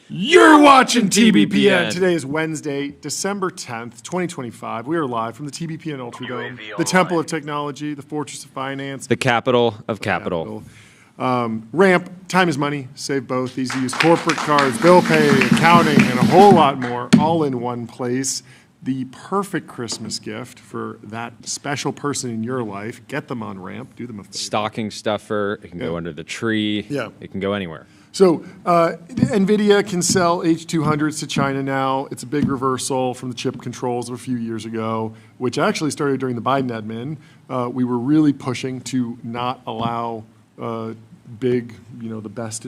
You're watching TBPN. Today is Wednesday, December 10th, 2025. We are live from the TBPN Ultradome, the Temple of Technology, the Fortress of Finance, the capital of capital. Ramp, time is money, save both, easy to use corporate cards, bill pay, accounting, and a whole lot more, all in one place. The perfect Christmas gift for that special person in your life. Get them on Ramp, do them a favor. Stocking stuffer, it can go under the tree, it can go anywhere. So Nvidia can sell H200s to China now. It's a big reversal from the chip controls of a few years ago, which actually started during the Biden admin. We were really pushing to not allow big, the best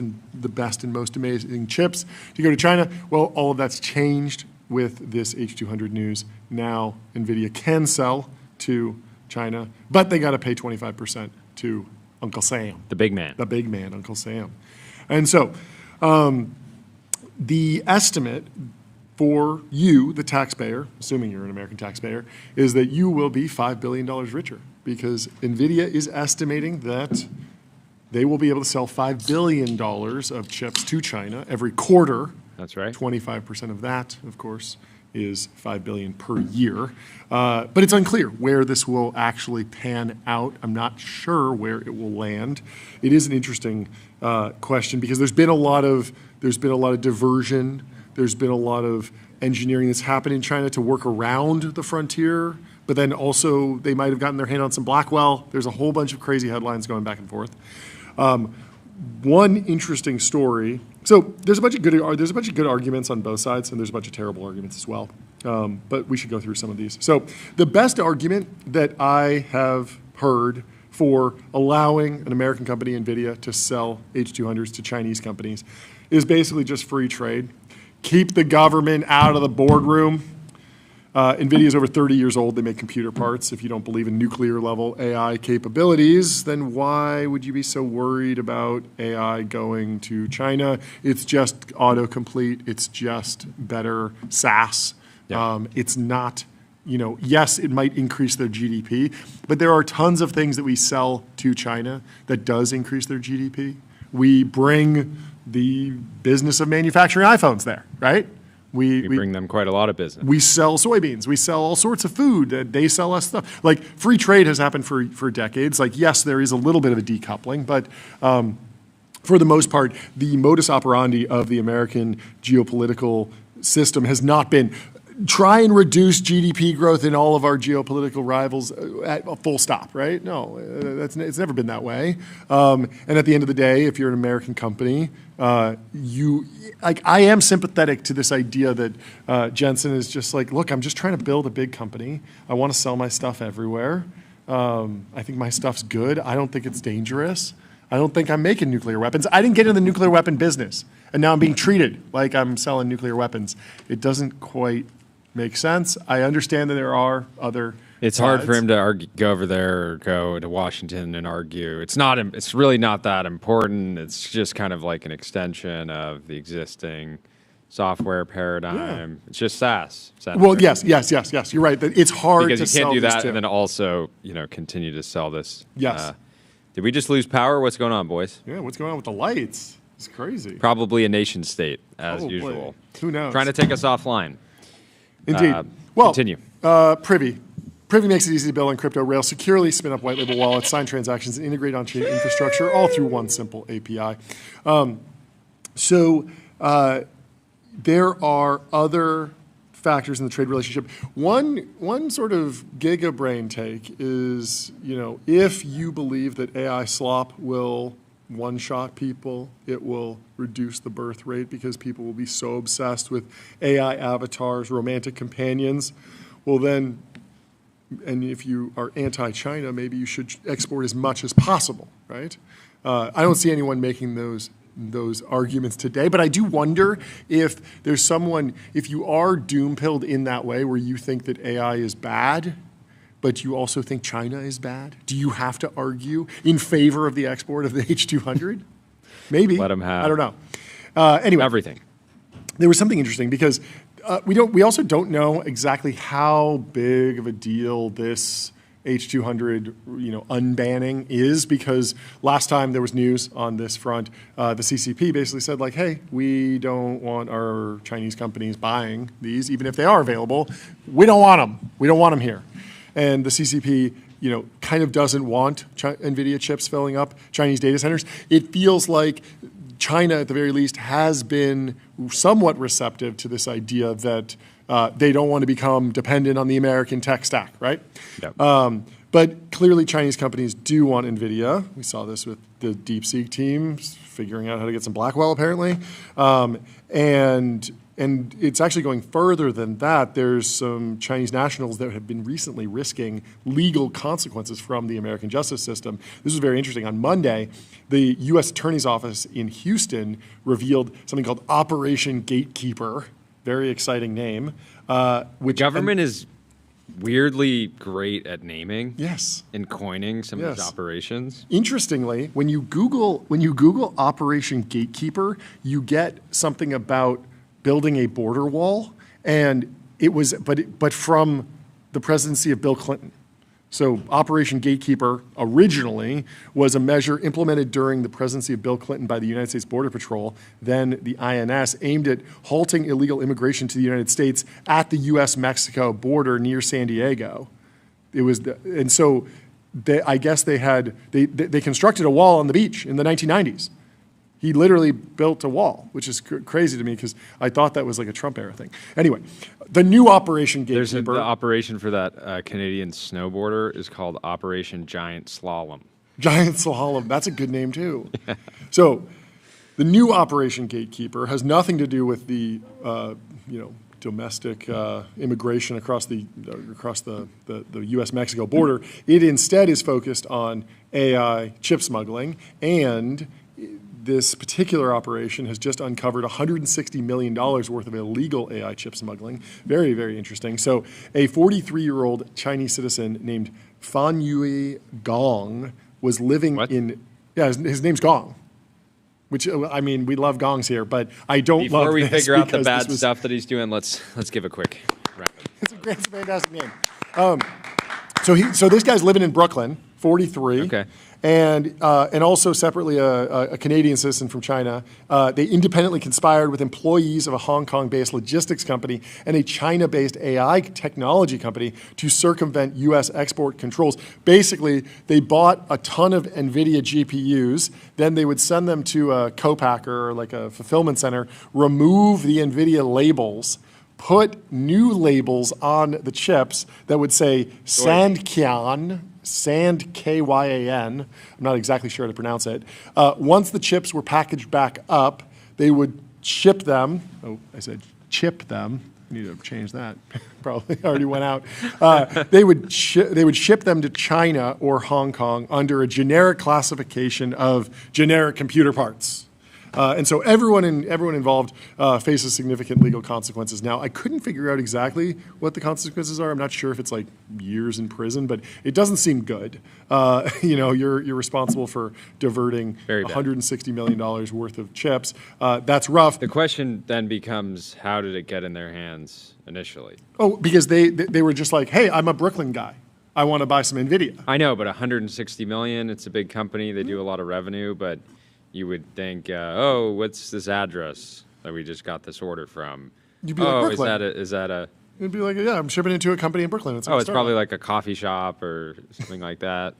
and most amazing chips to go to China. Well, all of that's changed with this H200 news. Now Nvidia can sell to China, but they got to pay 25% to Uncle Sam. The big man. The big man, Uncle Sam. And so the estimate for you, the taxpayer, assuming you're an American taxpayer, is that you will be $5 billion richer because NVIDIA is estimating that they will be able to sell $5 billion of chips to China every quarter. That's right. 25% of that, of course, is $5 billion per year. But it's unclear where this will actually pan out. I'm not sure where it will land. It is an interesting question because there's been a lot of diversion. There's been a lot of engineering that's happened in China to work around the frontier. But then also they might have gotten their hand on some Blackwell. There's a whole bunch of crazy headlines going back and forth. One interesting story. So there's a bunch of good arguments on both sides, and there's a bunch of terrible arguments as well. But we should go through some of these. So the best argument that I have heard for allowing an American company, Nvidia, to sell H200s to Chinese companies is basically just free trade. Keep the government out of the boardroom. NVIDIA is over 30 years old. They make computer parts. If you don't believe in nuclear-level AI capabilities, then why would you be so worried about AI going to China? It's just autocomplete. It's just better SaaS. Yeah. It's not, yes, it might increase their GDP, but there are tons of things that we sell to China that does increase their GDP. We bring the business of manufacturing iPhones there, right? We bring them quite a lot of business. We sell soybeans. We sell all sorts of food. They sell us stuff. Like free trade has happened for decades. Like, yes, there is a little bit of a decoupling, but for the most part, the modus operandi of the American geopolitical system has not been try and reduce GDP growth in all of our geopolitical rivals at a full stop, right? No, it's never been that way. And at the end of the day, if you're an American company, I am sympathetic to this idea that Jensen is just like, look, I'm just trying to build a big company. I want to sell my stuff everywhere. I think my stuff's good. I don't think it's dangerous. I don't think I'm making nuclear weapons. I didn't get into the nuclear weapon business, and now I'm being treated like I'm selling nuclear weapons. It doesn't quite make sense. I understand that there are other It's hard for him to go over there or go to Washington and argue. It's really not that important. It's just kind of like an extension of the existing software paradigm. It's just SaaS. Well, yes. You're right. It's hard because to you can't do sell that this and then also continue to sell this. Yes. Did we just lose power? What's going on, boys? Yeah, what's going on with the lights? It's crazy. Probably a nation state, as usual. Who knows? Trying to take us offline. Indeed. Continue. Privy. Privy makes it easy to build on ccrypto rails, securely spin up white label wallets, sign transactions, and integrate on-chain infrastructure, all through one simple API. There are other factors in the trade relationship. One sort of giga-brain take is, if you believe that AI slop will one-shot people, it will reduce the birth rate because people will be so obsessed with AI avatars, romantic companions. Well then, and if you are anti-China, maybe you should export as much as possible, right? I don't see anyone making those arguments today, but I do wonder if there's someone, if you are doom-pilled in that way where you think that AI is bad, but you also think China is bad, do you have to argue in favor of the export of the H200? Maybe. Let them have. I don't know. Anyway. Everything. There was something interesting because we also don't know exactly how big of a deal this H200 unbanning is, because last time there was news on this front, the CCP basically said, like, hey, we don't want our Chinese companies buying these, even if they are available. We don't want them. We don't want them here. And the CCP kind of doesn't want Nvidia chips filling up Chinese data centers. It feels like China, at the very least, has been somewhat receptive to this idea that they don't want to become dependent on the American tech stack, right? Yep. But clearly Chinese companies do want Nvidia. We saw this with the DeepSeek team figuring out how to get some Blackwell, apparently. And it's actually going further than that. There's some Chinese nationals that have been recently risking legal consequences from the American justice system. This was very interesting. On Monday, the U.S. Attorney's Office in Houston revealed something called Operation Gatekeeper. Very exciting name. Which government is weirdly great at naming. Yes. And coining some of these operations. Interestingly, when you Google Operation Gatekeeper, you get something about building a border wall, and it was, but from the presidency of Bill Clinton. So Operation Gatekeeper originally was a measure implemented during the presidency of Bill Clinton by the United States Border Patrol, then the INS, aimed at halting illegal immigration to the United States at the U.S.-Mexico border near San Diego. It was, and so I guess they constructed a wall on the beach in the 1990s. He literally built a wall, which is crazy to me because I thought that was like a Trump era thing. Anyway, the new Operation Gatekeeper. There's the operation for that Canadian snowboarder is called Operation Giant Slalom. Giant Slalom. That's a good name too. So the new Operation Gatekeeper has nothing to do with the domestic immigration across the U.S.-Mexico border. It instead is focused on AI chip smuggling, and this particular operation has just uncovered $160 million worth of illegal AI chip smuggling. Very, very interesting. So a 43-year-old Chinese citizen named Fanyue Gong was living in, his name's Gong. Which, I mean, we love gongs here, but I don't love Before we this figure out the because bad stuff that he's doing, let's give a quick round. It's a fantastic name. So this guy's living in Brooklyn, 43. Okay. And also separately a Canadian citizen from China. They independently conspired with employees of a Hong Kong-based logistics company and a China-based AI technology company to circumvent U.S. export controls. Basically, they bought a ton of Nvidia GPUs, then they would send them to a co-packer or like a fulfillment center, remove the Nvidia labels, put new labels on the chips that would say Sandkyan, Kyan. I'm not exactly sure how to pronounce it. Once the chips were packaged back up, they would ship them. Oh, I said chip them. I need to change that. Probably already went out. They would ship them to China or Hong Kong under a generic classification of generic computer parts. And so everyone involved faces significant legal consequences. Now, I couldn't figure out exactly what the consequences are. I'm not sure if it's like years in prison, but it doesn't seem good. You're responsible for diverting $160 million worth of chips. That's rough. The question then becomes, how did it get in their hands initially? Oh, because they were just like, hey, I'm a Brooklyn guy. I want to buy some Nvidia. I know, but 160 million, it's a big company. They do a lot of revenue, but you would think, oh, what's this address that we just got this order from? You'd be like, Brooklyn. Is that a... It'd be like, yeah, I'm shipping it to a company in Brooklyn. It's probably like a coffee shop or something like that.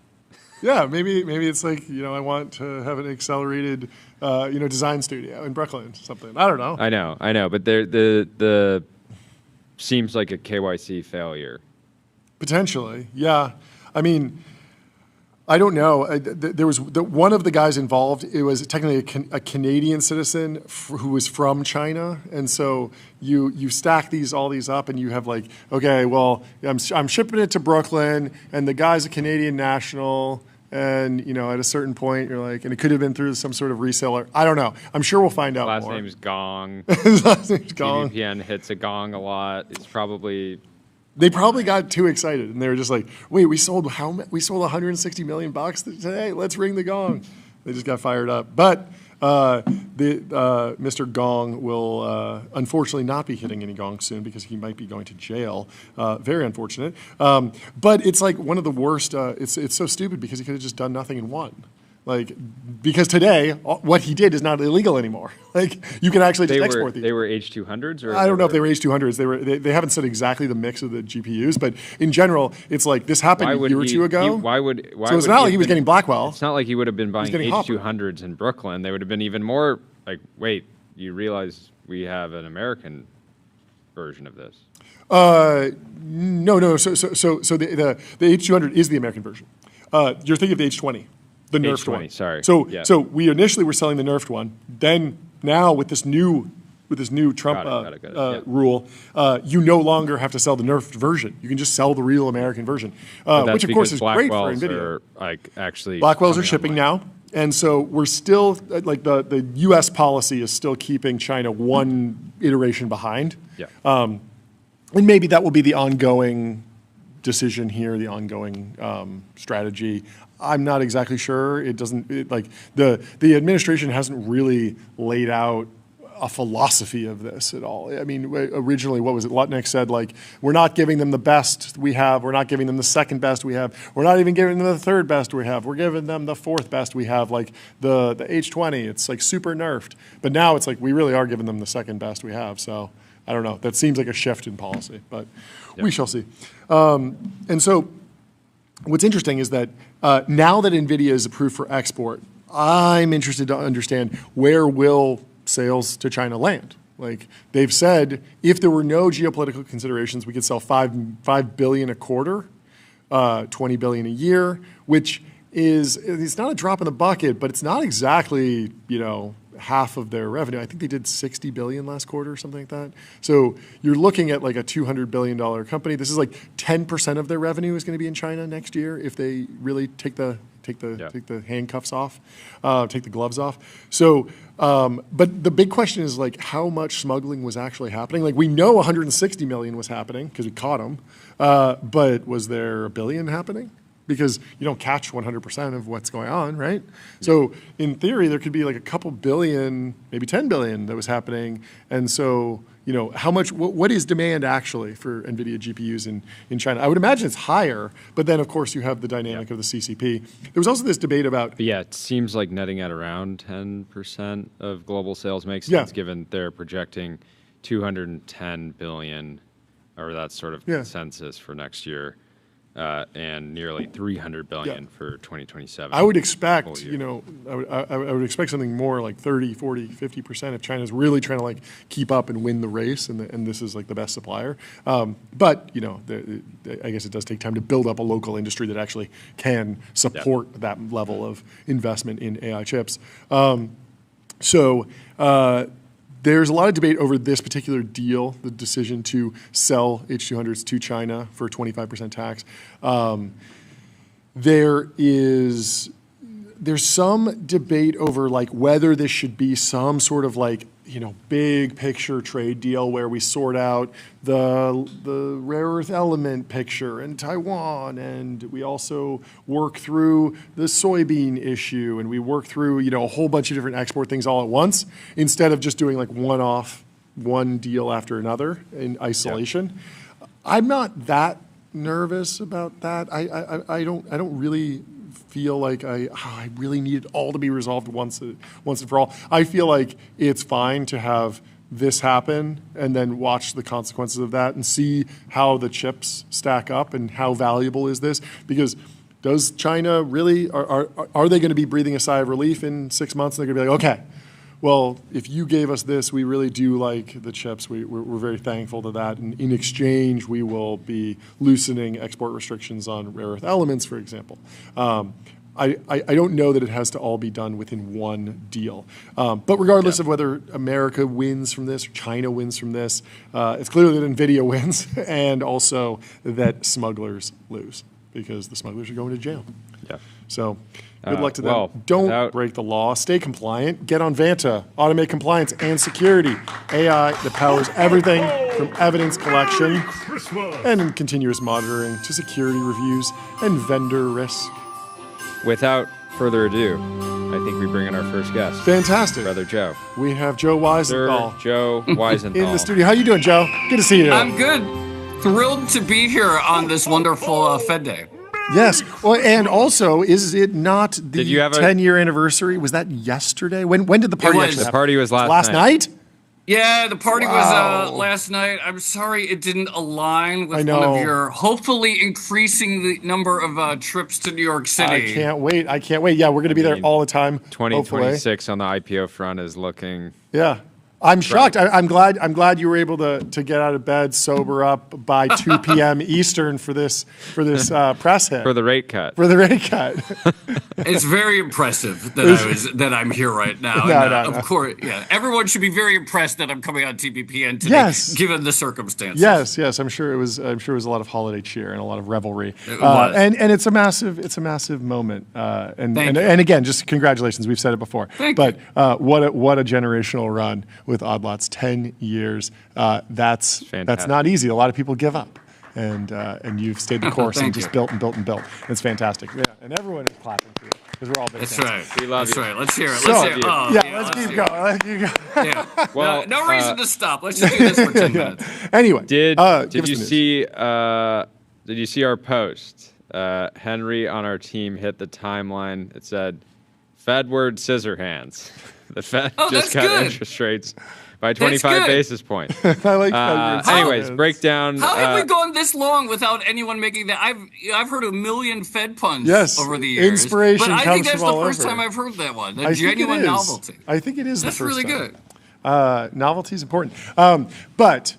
Yeah, maybe it's like, I want to have an accelerated, design studio in Brooklyn, something. I don't know. I know, but the seems like a KYC failure. Potentially, yeah. I mean, I don't know. There was one of the guys involved. It was technically a Canadian citizen who was from China, and so you stack all these up, and you have like, okay, well, I'm shipping it to Brooklyn, and the guy's a Canadian national, and at a certain point, you're like, and it could have been through some sort of reseller. I don't know. I'm sure we'll find out more. Last name's Gong. His last name's Gong. VPN hits a gong a lot. It's probably. They probably got too excited, and they were just like, "Wait, we sold how much? We sold 160 million bucks today. Let's ring the gong." They just got fired up. But Mr. Gong will unfortunately not be hitting any gongs soon because he might be going to jail. Very unfortunate. But it's like one of the worst. It's so stupid because he could have just done nothing and won. Like, because today, what he did is not illegal anymore. Like, you can actually just export these. They were H200s? Or I don't know if they were H200s. They haven't said exactly the mix of the GPUs, but in general, it's like this happened a year or two ago. So it's not like he was getting Blackwell. It's not like he would have been buying H200s in Brooklyn. They would have been even more like, wait, you realize we have an American version of this? No. So the H200 is the American version. You're thinking of the H20. The nerfed H20, one. Sorry. So we initially were selling the nerfed one. Then now with this new Trump rule, you no longer have to sell the nerfed version. You can just sell the real American version, which of course is great for Nvidia. Blackwells are shipping now, and so we're still like the U.S. policy is still keeping China one iteration behind. Yeah. And maybe that will be the ongoing decision here, the ongoing strategy. I'm not exactly sure. It doesn't like the administration hasn't really laid out a philosophy of this at all. I mean, originally, what was it? Lutnick said, like, we're not giving them the best we have. We're not giving them the second best we have. We're not even giving them the third best we have. We're giving them the fourth best we have, like the H20. It's like super nerfed. But now it's like we really are giving them the second best we have. So I don't know. That seems like a shift in policy, but we shall see. And so what's interesting is that now that Nvidia is approved for export, I'm interested to understand where will sales to China land. Like they've said, if there were no geopolitical considerations, we could sell $5 billion a quarter, $20 billion a year, which it's not a drop in the bucket, but it's not exactly half of their revenue. I think they did $60 billion last quarter or something like that. So you're looking at like a $200 billion company. This is like 10% of their revenue is going to be in China next year if they really take the handcuffs off, take the gloves off. So, but the big question is like how much smuggling was actually happening. Like we know 160 million was happening because we caught them, but was there $1 billion happening? Because you don't catch 100% of what's going on, right? So in theory, there could be like a couple billion, maybe 10 billion that was happening. And so, how much, what is demand actually for NVIDIA GPUs in China? I would imagine it's higher, but then of course you have the dynamic of the CCP. There was also this debate about. But yeah, it seems like netting at around 10% of global sales makes sense given they're projecting 210 billion, or that sort of consensus for next year. And nearly 300 billion for 2027. I would expect, I would expect something more like 30, 40, 50% if China's really trying to like keep up and win the race, and this is like the best supplier. But I guess it does take time to build up a local industry that actually can support that level of investment in AI chips. There's a lot of debate over this particular deal, the decision to sell H200s to China for 25% tax. There is there's some debate over like whether this should be some sort of like, big picture trade deal where we sort out the rare earth element picture in Taiwan, and we also work through the soybean issue, and we work through, a whole bunch of different export things all at once, instead of just doing like one deal after another in isolation. Yeah. I'm not that nervous about that. I don't really feel like I really need it all to be resolved once and for all. I feel like it's fine to have this happen and then watch the consequences of that and see how the chips stack up and how valuable is this. Because does China really, are they going to be breathing a sigh of relief in 6 months? And they're going to be like, okay, well, if you gave us this, we really do like the chips. We're very thankful to that. And in exchange, we will be loosening export restrictions on rare earth elements, for example. I don't know that it has to all be done within one deal. But regardless of whether America wins from this or China wins from this, it's clear that Nvidia wins and also that smugglers lose because the smugglers are going to jail. Yeah. So good luck to them. Well, don't break the law. Stay compliant. Get on Vanta. Automate compliance and security. AI that powers everything from evidence collection and continuous monitoring to security reviews and vendor risk. Without further ado, I think we bring in our first guest. Fantastic. Brother Joe. We have Joe Weisenthal. Sir Joe Weisenthal. In the studio. How you doing, Joe? Good to see you. I'm good. Thrilled to be here on this wonderful Fed Day. Yes. Well, and also, is it not the 10-year anniversary? Was that yesterday? When did the party actually happen? The party was last night? Yeah, the party was last night. I'm sorry it didn't align with one of your hopefully increasing the number of trips to New York City. I can't wait. Yeah, we're going to be there all the time. 2026 on the IPO front is looking... Yeah. I'm shocked. I'm glad you were able to get out of bed, sober up by 2 p.m. Eastern for this press hit. For the rate cut. It's very impressive that I'm here right now. Of course, yeah. Everyone should be very impressed that I'm coming on TBPN today, given the circumstances. Yes. I'm sure it was a lot of holiday cheer and a lot of revelry. And it's a massive moment. And again, just congratulations. We've said it before. But what a generational run. With Odd Lots, 10 years. That's not easy. A lot of people give up. And you've stayed the course and just built and built and built. It's fantastic. Yeah. And everyone is clapping for you because we're all big fans. That's right. We love you. Right. Let's hear it. Let's keep going. Yeah. Well, no reason to stop. Let's just do this for 10 minutes. Anyway, did you see our post? Henry on our team hit the timeline. It said, Fedward scissor hands. The Fed just cut interest rates by 25 basis points. I like that. Anyways, breakdown. How have we gone this long without anyone making that? I've heard a million Fed puns over the years. Inspiration but I think that's comes the first time I've heard that one. A genuine novelty. I think it is the first time. That's really good. Novelty is important. But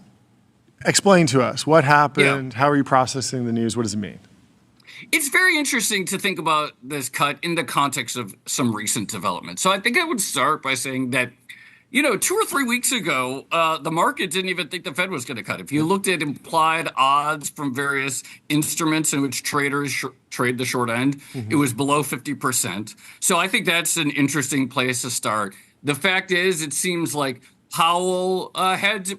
explain to us what happened. How are you processing the news? What does it mean? It's very interesting to think about this cut in the context of some recent developments. So I think I would start by saying that, 2 or 3 weeks ago, the market didn't even think the Fed was going to cut. If you looked at implied odds from various instruments in which traders trade the short end, it was below 50%. So I think that's an interesting place to start. The fact is, it seems like Powell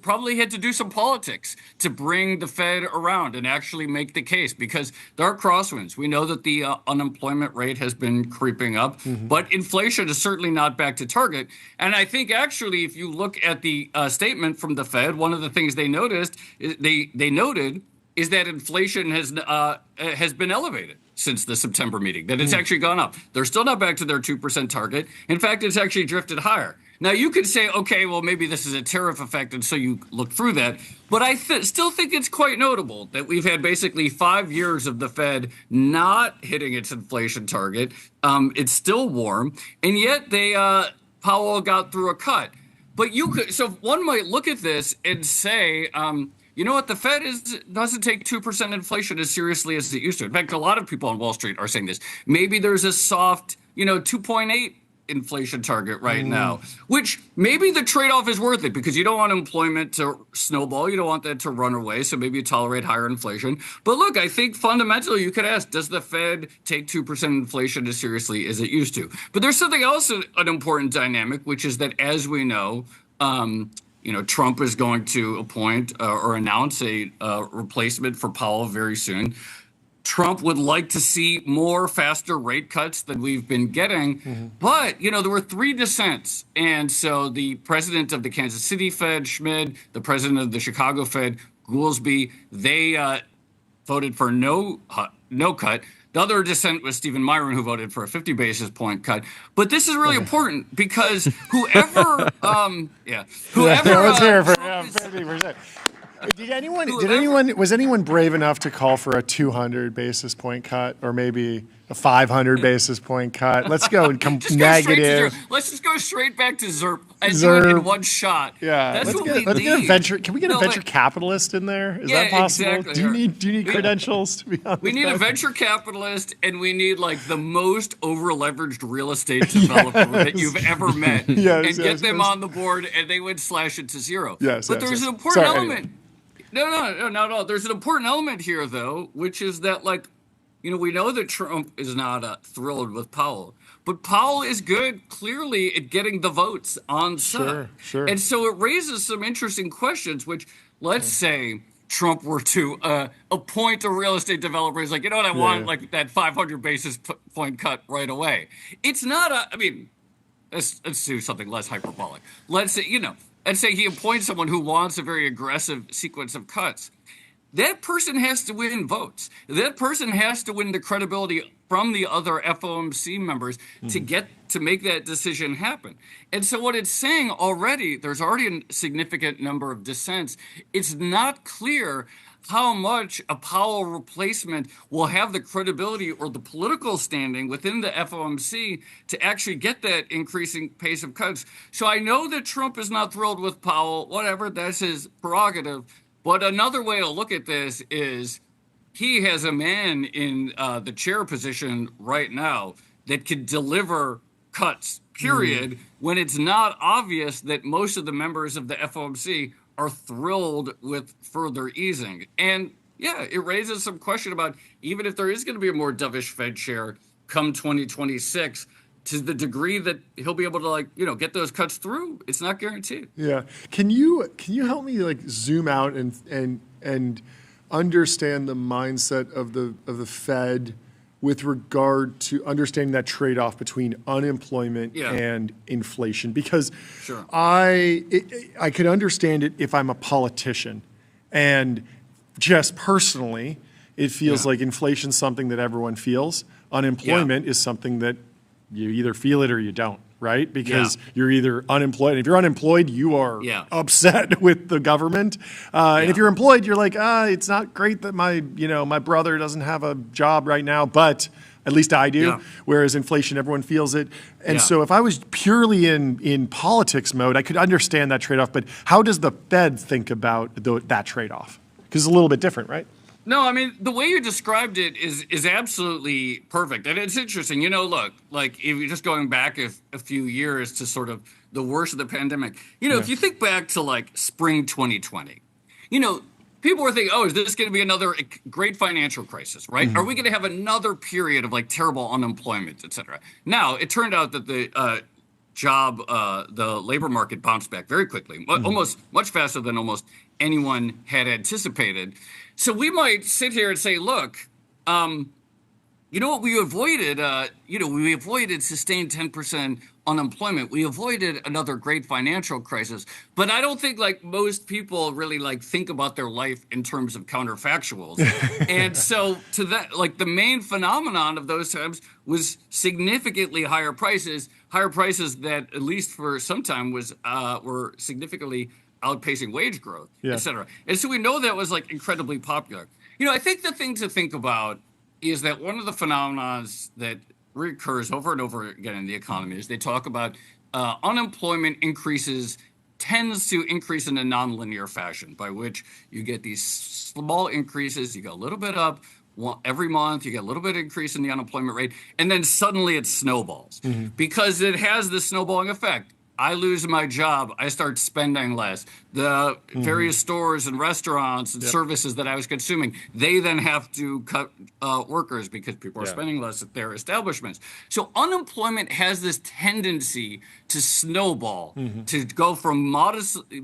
probably had to do some politics to bring the Fed around and actually make the case, because there are crosswinds. We know that the unemployment rate has been creeping up, but inflation is certainly not back to target. And I think actually, if you look at the statement from the Fed, one of the things they noted is that inflation has been elevated since the September meeting, that it's actually gone up. They're still not back to their 2% target. In fact, it's actually drifted higher. Now, you could say, okay, well, maybe this is a tariff effect, and so you look through that. But I still think it's quite notable that we've had basically 5 years of the Fed not hitting its inflation target. It's still warm, and yet Powell got through a cut. But so one might look at this and say, you know what? The Fed doesn't take 2% inflation as seriously as it used to. In fact, a lot of people on Wall Street are saying this. Maybe there's a soft, 2.8 inflation target right now, which maybe the trade-off is worth it because you don't want employment to snowball. You don't want that to run away. So maybe you tolerate higher inflation. But look, I think fundamentally you could ask, does the Fed take 2% inflation as seriously as it used to? But there's something else, an important dynamic, which is that as we know, Trump is going to appoint or announce a replacement for Powell very soon. Trump would like to see more faster rate cuts than we've been getting. But, there were 3 dissents. And so the president of the Kansas City Fed, Schmid, the president of the Chicago Fed, Goolsbee, they voted for no cut. The other dissent was Stephen Myron, who voted for a 50 basis point cut. But this is really important because whoever, let's hear for 50%. Was anyone brave enough to call for a 200 basis point cut or maybe a 500 basis point cut? Let's go and come negative. Let's just go straight back to ZERP and do it in one shot. Yeah, that's what we need. Can we get a venture capitalist in there? Is that possible? Exactly. Do you need credentials to be on? We need a venture capitalist, and we need like the most over-leveraged real estate developer that you've ever met, and get them on the board, and they would slash it to zero. But there's an important element. Anyway. No, not at all. There's an important element here, though, which is that, we know that Trump is not thrilled with Powell, but Powell is good, clearly, at getting the votes on side. Sure. And so it raises some interesting questions, which, let's say Trump were to appoint a real estate developer. He's like, I want that 500 basis point cut right away. It's not let's do something less hyperbolic. Let's say he appoints someone who wants a very aggressive sequence of cuts. That person has to win votes. That person has to win the credibility from the other FOMC members to make that decision happen. And so what it's saying already, there's already a significant number of dissents. It's not clear how much a Powell replacement will have the credibility or the political standing within the FOMC to actually get that increasing pace of cuts. So I know that Trump is not thrilled with Powell, whatever, that's his prerogative. But another way to look at this is he has a man in the chair position right now that could deliver cuts, period, when it's not obvious that most of the members of the FOMC are thrilled with further easing. And it raises some question about even if there is going to be a more dovish Fed chair come 2026, to the degree that he'll be able to get those cuts through, it's not guaranteed. Yeah. Can you help me zoom out and understand the mindset of the Fed with regard to understanding that trade-off between unemployment and inflation? Because I could understand it if I'm a politician, and just personally, it feels like inflation's something that everyone feels. Unemployment is something that you either feel it or you don't, right? Because you're either unemployed. If you're unemployed, you are upset with the government. And if you're employed, you're like, it's not great that my brother doesn't have a job right now, but at least I do. Whereas inflation, everyone feels it. And so if I was purely in politics mode, I could understand that trade-off. But how does the Fed think about that trade-off? Because it's a little bit different, right? No, the way you described it is absolutely perfect. And it's interesting. Look, if you're just going back a few years to sort of the worst of the pandemic, if you think back to spring 2020, people were thinking, is this going to be another great financial crisis, right? Are we going to have another period of terrible unemployment, et cetera? Now, it turned out that the labor market bounced back very quickly, almost much faster than almost anyone had anticipated. So we might sit here and say, look, what we avoided, we avoided sustained 10% unemployment. We avoided another great financial crisis. But I don't think most people really think about their life in terms of counterfactuals. And so to that, the main phenomenon of those times was significantly higher prices that at least for some time were significantly outpacing wage growth, et cetera. And so we know that was incredibly popular. I think the thing to think about is that one of the phenomena that recurs over and over again in the economy is they talk about unemployment tends to increase in a nonlinear fashion, by which you get these small increases, you go a little bit up, every month. You get a little bit of increase in the unemployment rate, and then suddenly it snowballs because it has this snowballing effect. I lose my job. I start spending less. The various stores and restaurants and services that I was consuming, they then have to cut workers because people are spending less at their establishments. So unemployment has this tendency to snowball, to go from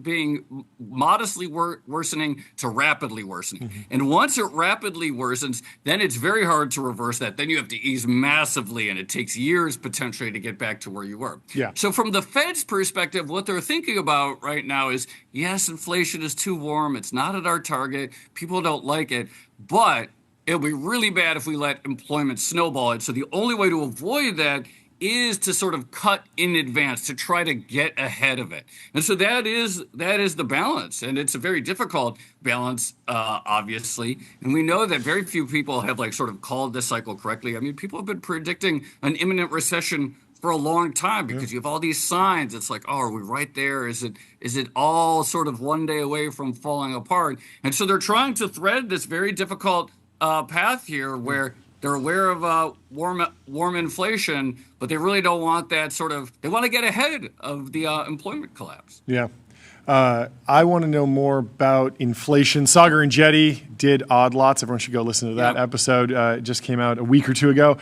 being modestly worsening to rapidly worsening. And once it rapidly worsens, then it's very hard to reverse that. Then you have to ease massively, and it takes years potentially to get back to where you were. So from the Fed's perspective, what they're thinking about right now is, yes, inflation is too warm. It's not at our target. People don't like it. But it'll be really bad if we let employment snowball it. So the only way to avoid that is to sort of cut in advance, to try to get ahead of it. And so that is the balance. And it's a very difficult balance, obviously. And we know that very few people have sort of called this cycle correctly. I mean, people have been predicting an imminent recession for a long time because you have all these signs. It's like, oh, are we right there? Is it all sort of one day away from falling apart? And so they're trying to thread this very difficult path here where they're aware of warm inflation, but they really don't want that they want to get ahead of the employment collapse. Yeah. I want to know more about inflation. Sagar and Jetty did Odd Lots. Everyone should go listen to that episode. It just came out a week or two ago.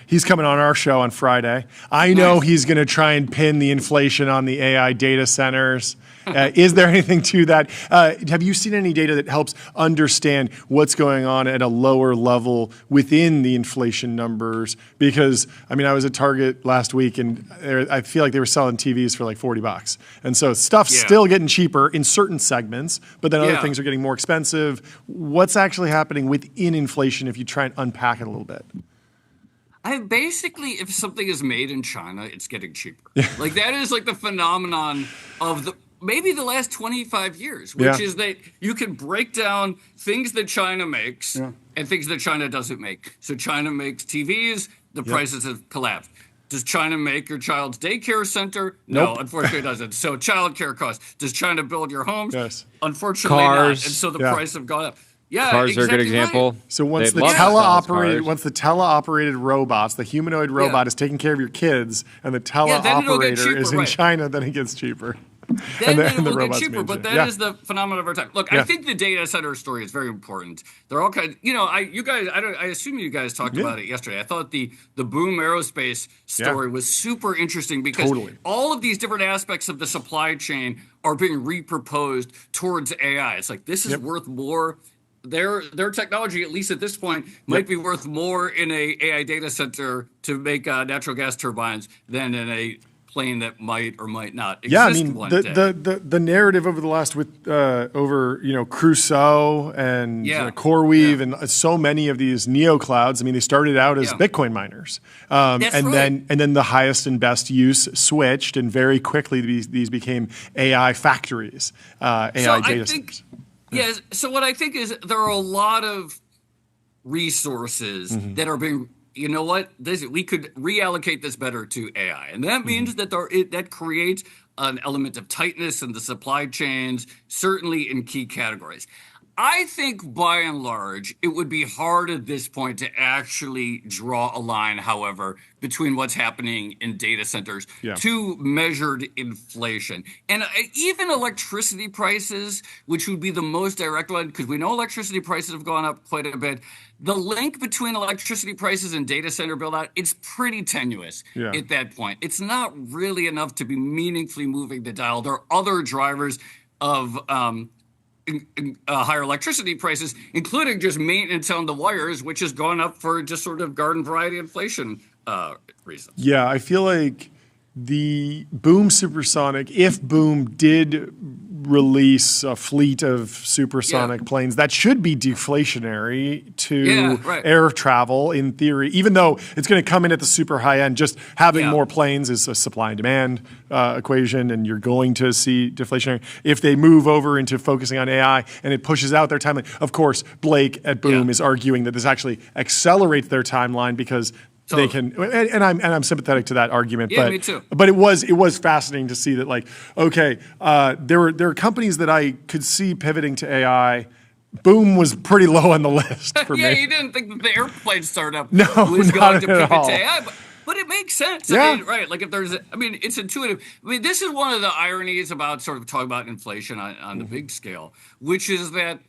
He's coming on our show on Friday. I know he's going to try and pin the inflation on the AI data centers. Is there anything to that? Have you seen any data that helps understand what's going on at a lower level within the inflation numbers? Because, I mean, I was at Target last week, and I feel like they were selling TVs for like $40. And so stuff's still getting cheaper in certain segments, but then other things are getting more expensive. What's actually happening within inflation if you try and unpack it a little bit? Basically, if something is made in China, it's getting cheaper. That is the phenomenon of maybe the last 25 years, which is that you can break down things that China makes and things that China doesn't make. So China makes TVs, the prices have collapsed. Does China make your child's daycare center? No, unfortunately it doesn't. So childcare costs. Does China build your homes? Yes. Unfortunately not. And so the price have gone up. Yeah, cars are a good example. Right. So once the teleoperated robots, the humanoid robot is taking care of your kids, and the teleoperator is in China, then it gets cheaper. Then it will get cheaper, but that is the phenomenon of our time. Look, I think the data center story is very important. They're all kind. I assume you guys talked about it yesterday. I thought the Boom Aerospace story was super interesting because all of these different aspects of the supply chain are being reproposed towards AI. It's like this is worth more. Their technology, at least at this point, might be worth more in a AI data center to make natural gas turbines than in a plane that might or might not exist one day. The narrative over the last Crusoe and CoreWeave and so many of these neoclouds. I mean, they started out as Bitcoin miners, and then the highest and best use switched, and very quickly these became AI factories, AI data centers. Yes. So what I think is there are a lot of resources that are being. You know what? We could reallocate this better to AI, and that means that that creates an element of tightness in the supply chains, certainly in key categories. I think by and large, it would be hard at this point to actually draw a line, however, between what's happening in data centers to measured inflation. And even electricity prices, which would be the most direct one, because we know electricity prices have gone up quite a bit. The link between electricity prices and data center build-out, it's pretty tenuous at that point. It's not really enough to be meaningfully moving the dial. There are other drivers of higher electricity prices, including just maintenance on the wires, which has gone up for just sort of garden variety inflation reasons. Yeah, I feel like the Boom Supersonic, if Boom did release a fleet of supersonic planes, that should be deflationary to air travel in theory, even though it's going to come in at the super high end. Just having more planes is a supply and demand equation, and you're going to see deflationary. If they move over into focusing on AI and it pushes out their timeline, of course, Blake at Boom is arguing that this actually accelerates their timeline because they can, and I'm sympathetic to that argument. Yeah, me too. But it was fascinating to see that, there are companies that I could see pivoting to AI Boom was pretty low on the list for me. Yeah, you didn't think that the airplane startup No, was not going to at pivot all. to AI, but it makes sense. Yeah. I mean, right. Like if there's, it's intuitive. I mean, this is one of the ironies about sort of talking about inflation on the big scale, which is that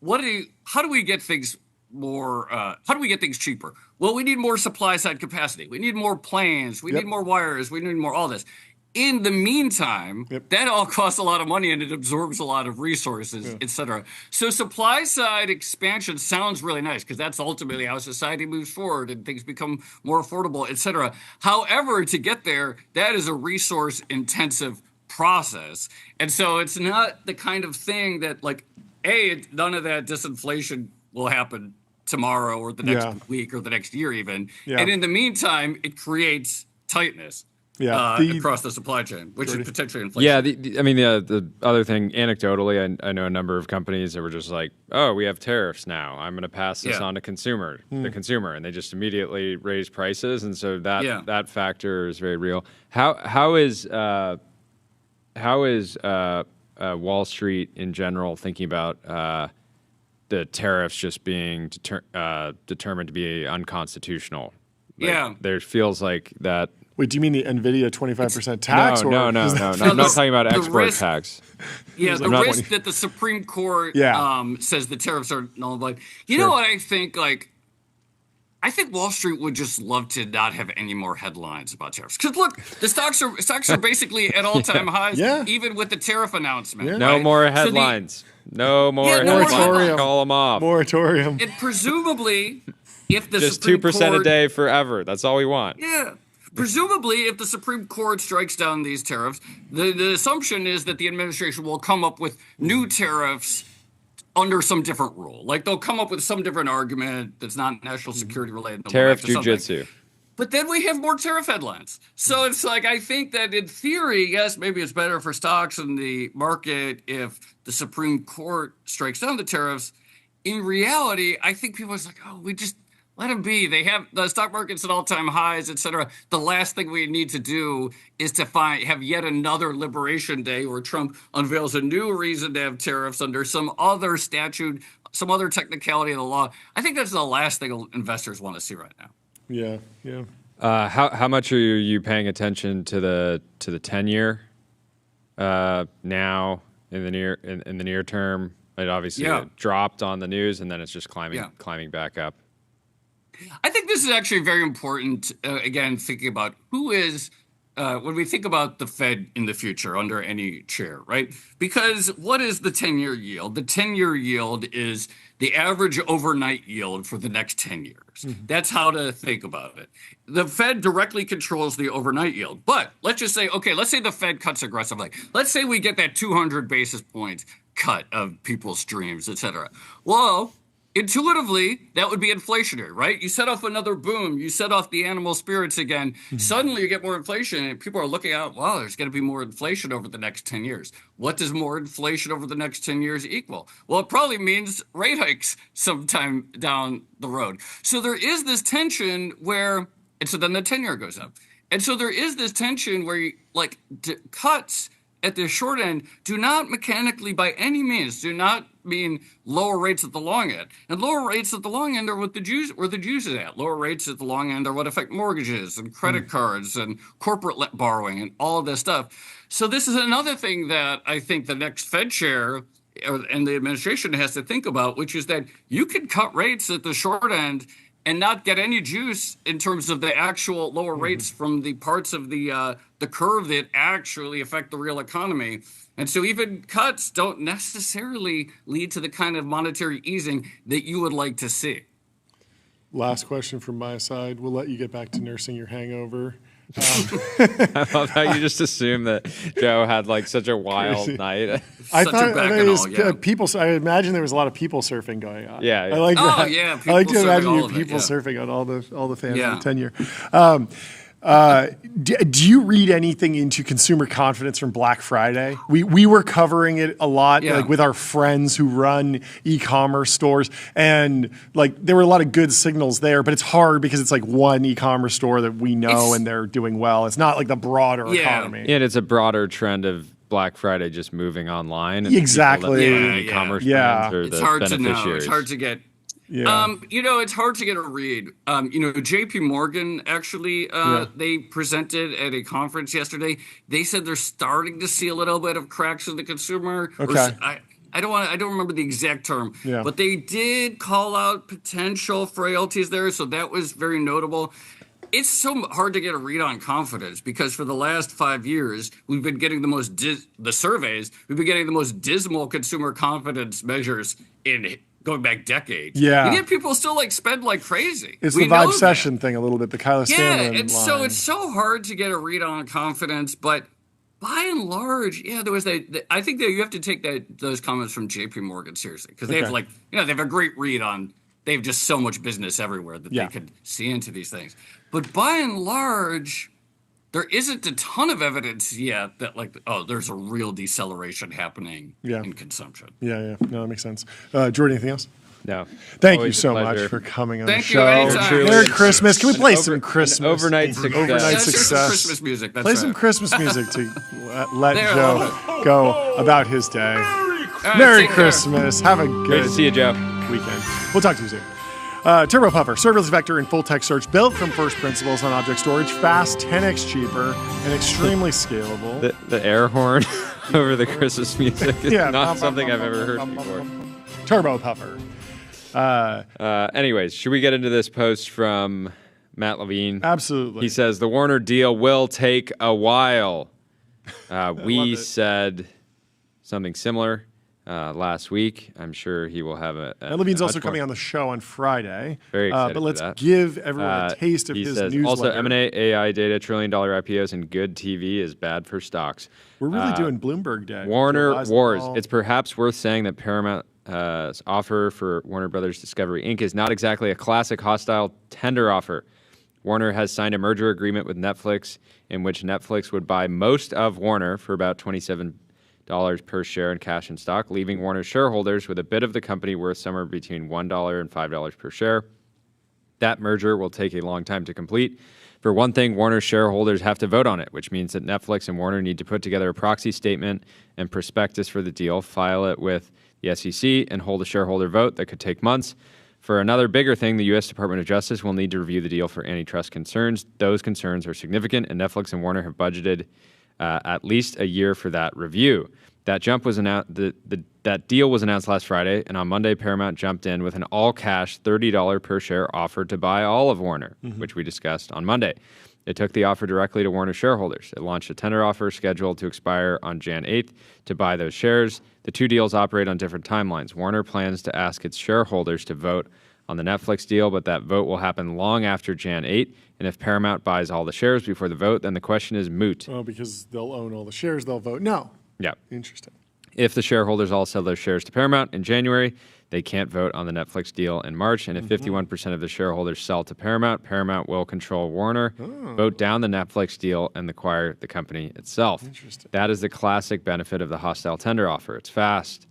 how do we get things more, how do we get things cheaper? Well, we need more supply side capacity. We need more planes. We need more wires. We need more all this. In the meantime, that all costs a lot of money and it absorbs a lot of resources, et cetera. So supply side expansion sounds really nice because that's ultimately how society moves forward and things become more affordable, et cetera. However, to get there, that is a resource intensive process. And so it's not the kind of thing that none of that disinflation will happen tomorrow or the next week or the next year even. Yeah. And in the meantime, it creates tightness. Across the supply chain, which is potentially inflation. Yeah, the other thing, anecdotally, I know a number of companies that were just like, oh, we have tariffs now. I'm going to pass this on to the consumer, and they just immediately raise prices, and so that factor is very real. How is Wall Street in general thinking about the tariffs just being determined to be unconstitutional? There feels like that. Wait, do you mean the Nvidia 25% tax? No. I'm not talking about export tax. Yeah, the risk that the Supreme Court says the tariffs are null and void. You know what I think? I think Wall Street would just love to not have any more headlines about tariffs. Because look, the stocks are basically at all-time highs, even with the tariff announcement. Yeah. No more headlines. No more headlines. Call them off. Moratorium. And presumably, if the just Supreme 2% Court, a day forever. That's all we want. Yeah. Presumably, if the Supreme Court strikes down these tariffs, the assumption is that the administration will come up with new tariffs under some different rule. Like they'll come up with some different argument that's not national security related. Tariff jujitsu. But then we have more tariff headlines. So it's I think that in theory, yes, maybe it's better for stocks and the market if the Supreme Court strikes down the tariffs. In reality, I think people are like, oh, we just let them be. They have the stock market's at all-time highs, et cetera. The last thing we need to do is to have yet another Liberation Day where Trump unveils a new reason to have tariffs under some other statute, some other technicality of the law. I think that's the last thing investors want to see right now. Yeah. How much are you paying attention to the 10-year now in the near term? It obviously dropped on the news and then it's just climbing back up. I think this is actually very important, again, thinking about who is, when we think about the Fed in the future under any chair, right? Because what is the 10-year yield? The 10-year yield is the average overnight yield for the next 10 years. Mm-hmm. That's how to think about it. The Fed directly controls the overnight yield. But let's just say, let's say the Fed cuts aggressively. Let's say we get that 200 basis points cut of people's dreams, et cetera. Well, intuitively, that would be inflationary, right? You set off another boom. You set off the animal spirits again. Mm-hmm. Suddenly you get more inflation and people are looking out, wow, there's going to be more inflation over the next 10 years. What does more inflation over the next 10 years equal? Well, it probably means rate hikes sometime down the road. So there is this tension where, and so then the 10-year goes up. And so there is this tension where cuts at the short end do not mechanically by any means do not mean lower rates at the long end. And lower rates at the long end are where the juice is at. Lower rates at the long end are what affect mortgages and credit cards and corporate borrowing and all of this stuff. So this is another thing that I think the next Fed chair and the administration has to think about, which is that you can cut rates at the short end and not get any juice in terms of the actual lower rates from the parts of the curve that actually affect the real economy. And so even cuts don't necessarily lead to the kind of monetary easing that you would like to see. Last question from my side. We'll let you get back to nursing your hangover. I love how you just assumed that Joe had such a wild night. I imagine there was a lot of people surfing going on. Yeah. I like that. Yeah. I like to imagine you people surfing on all the fans of the 10-year. Do you read anything into consumer confidence from Black Friday? We were covering it a lot, with our friends who run e-commerce stores, and there were a lot of good signals there. But it's hard because it's one e-commerce store that we know and they're doing well. It's not the broader economy. And it's a broader trend of Black Friday just moving online. And Exactly. E-commerce brands are it's the hard beneficiaries. to know. It's hard to get. Yeah. It's hard to get a read. JP Morgan actually, they presented at a conference yesterday. They said they're starting to see a little bit of cracks in the consumer. Okay. I don't remember the exact term, Yeah. but they did call out potential frailties there, so that was very notable. It's so hard to get a read on confidence because for the last 5 years, we've been getting the surveys, we've been getting the most dismal consumer confidence measures in going back decades. Yeah. And yet people still spend like crazy. It's the vibe session thing a little bit, the Kyla Scanlon line. So it's so hard to get a read on confidence, but by and large, there was I think that you have to take those comments from JP Morgan seriously because they have they have a great read on. They have just so much business everywhere that they could see into these things. But by and large, there isn't a ton of evidence yet that there's a real deceleration happening in consumption. Yeah. No, that makes sense. Jordan, anything else? No. Thank you so much for coming on the show. Anytime. Merry Christmas. Can we play some Christmas? Overnight success. Overnight Some success. Christmas music. That's Play right. some Christmas music to let Joe go about his day. right, Merry take care. Christmas. Have a Great to good see you, Joe. weekend. We'll talk to you soon. Turbo Puffer, serverless vector and full text search built from first principles on object storage, fast, 10x cheaper, and extremely scalable. The air horn over the Christmas music is Yeah. not something I've ever heard before. Turbo Puffer. Anyways, should we get into this post from Matt Levine? Absolutely. He says, the Warner deal will take a while. We it. said something similar last week. I'm sure he will have And Levine's also coming on the show on Friday. Very excited but let's for that. give everyone a taste of he his says, newsletter. Also, M&A, AI data, $1 trillion IPOs, and good TV is bad for stocks. We're really doing Bloomberg Day. Warner Weisenthal. Wars. It's perhaps worth saying that Paramount's offer for Warner Brothers Discovery Inc. is not exactly a classic hostile tender offer. Warner has signed a merger agreement with Netflix in which Netflix would buy most of Warner for about $27 per share in cash and stock, leaving Warner shareholders with a bit of the company worth somewhere between $1 and $5 per share. That merger will take a long time to complete. For one thing, Warner shareholders have to vote on it, which means that Netflix and Warner need to put together a proxy statement and prospectus for the deal, file it with the SEC, and hold a shareholder vote that could take months. For another bigger thing, the U.S. Department of Justice will need to review the deal for antitrust concerns. Those concerns are significant, and Netflix and Warner have budgeted at least a year for that review. That jump was announced. That deal was announced last Friday, and on Monday, Paramount jumped in with an all-cash $30 per share offer to buy all of Warner, which we discussed on Monday. It took the offer directly to Warner shareholders. It launched a tender offer scheduled to expire on Jan 8th to buy those shares. The two deals operate on different timelines. Warner plans to ask its shareholders to vote on the Netflix deal, but that vote will happen long after Jan 8. And if Paramount buys all the shares before the vote, then the question is moot. Oh, because they'll own all the shares, they'll vote no. Yeah. Interesting. If the shareholders all sell their shares to Paramount in January, they can't vote on the Netflix deal in March. And if 51% of the shareholders sell to Paramount, Paramount will control Warner, vote down the Netflix deal, and acquire the company itself. Interesting. That is the classic benefit of the hostile tender offer. It's fast.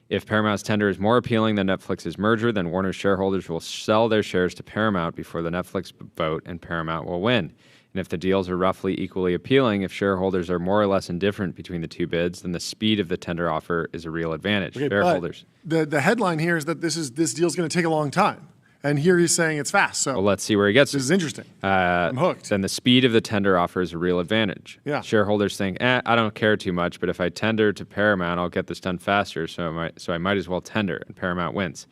If Paramount's tender is more appealing than Netflix's merger, then Warner shareholders will sell their shares to Paramount before the Netflix vote, and Paramount will win. And if the deals are roughly equally appealing, if shareholders are more or less indifferent between the two bids, then the speed of the tender offer is a real advantage. Okay, Shareholders. but the headline here is that this deal's going to take a long time. And here he's saying it's fast. So Well, let's see where he gets this it. is interesting. I'm hooked. Then the speed of the tender offer is a real advantage. Yeah. Shareholders think, I don't care too much, but if I tender to Paramount, I'll get this done faster, so I might as well tender, and Paramount wins.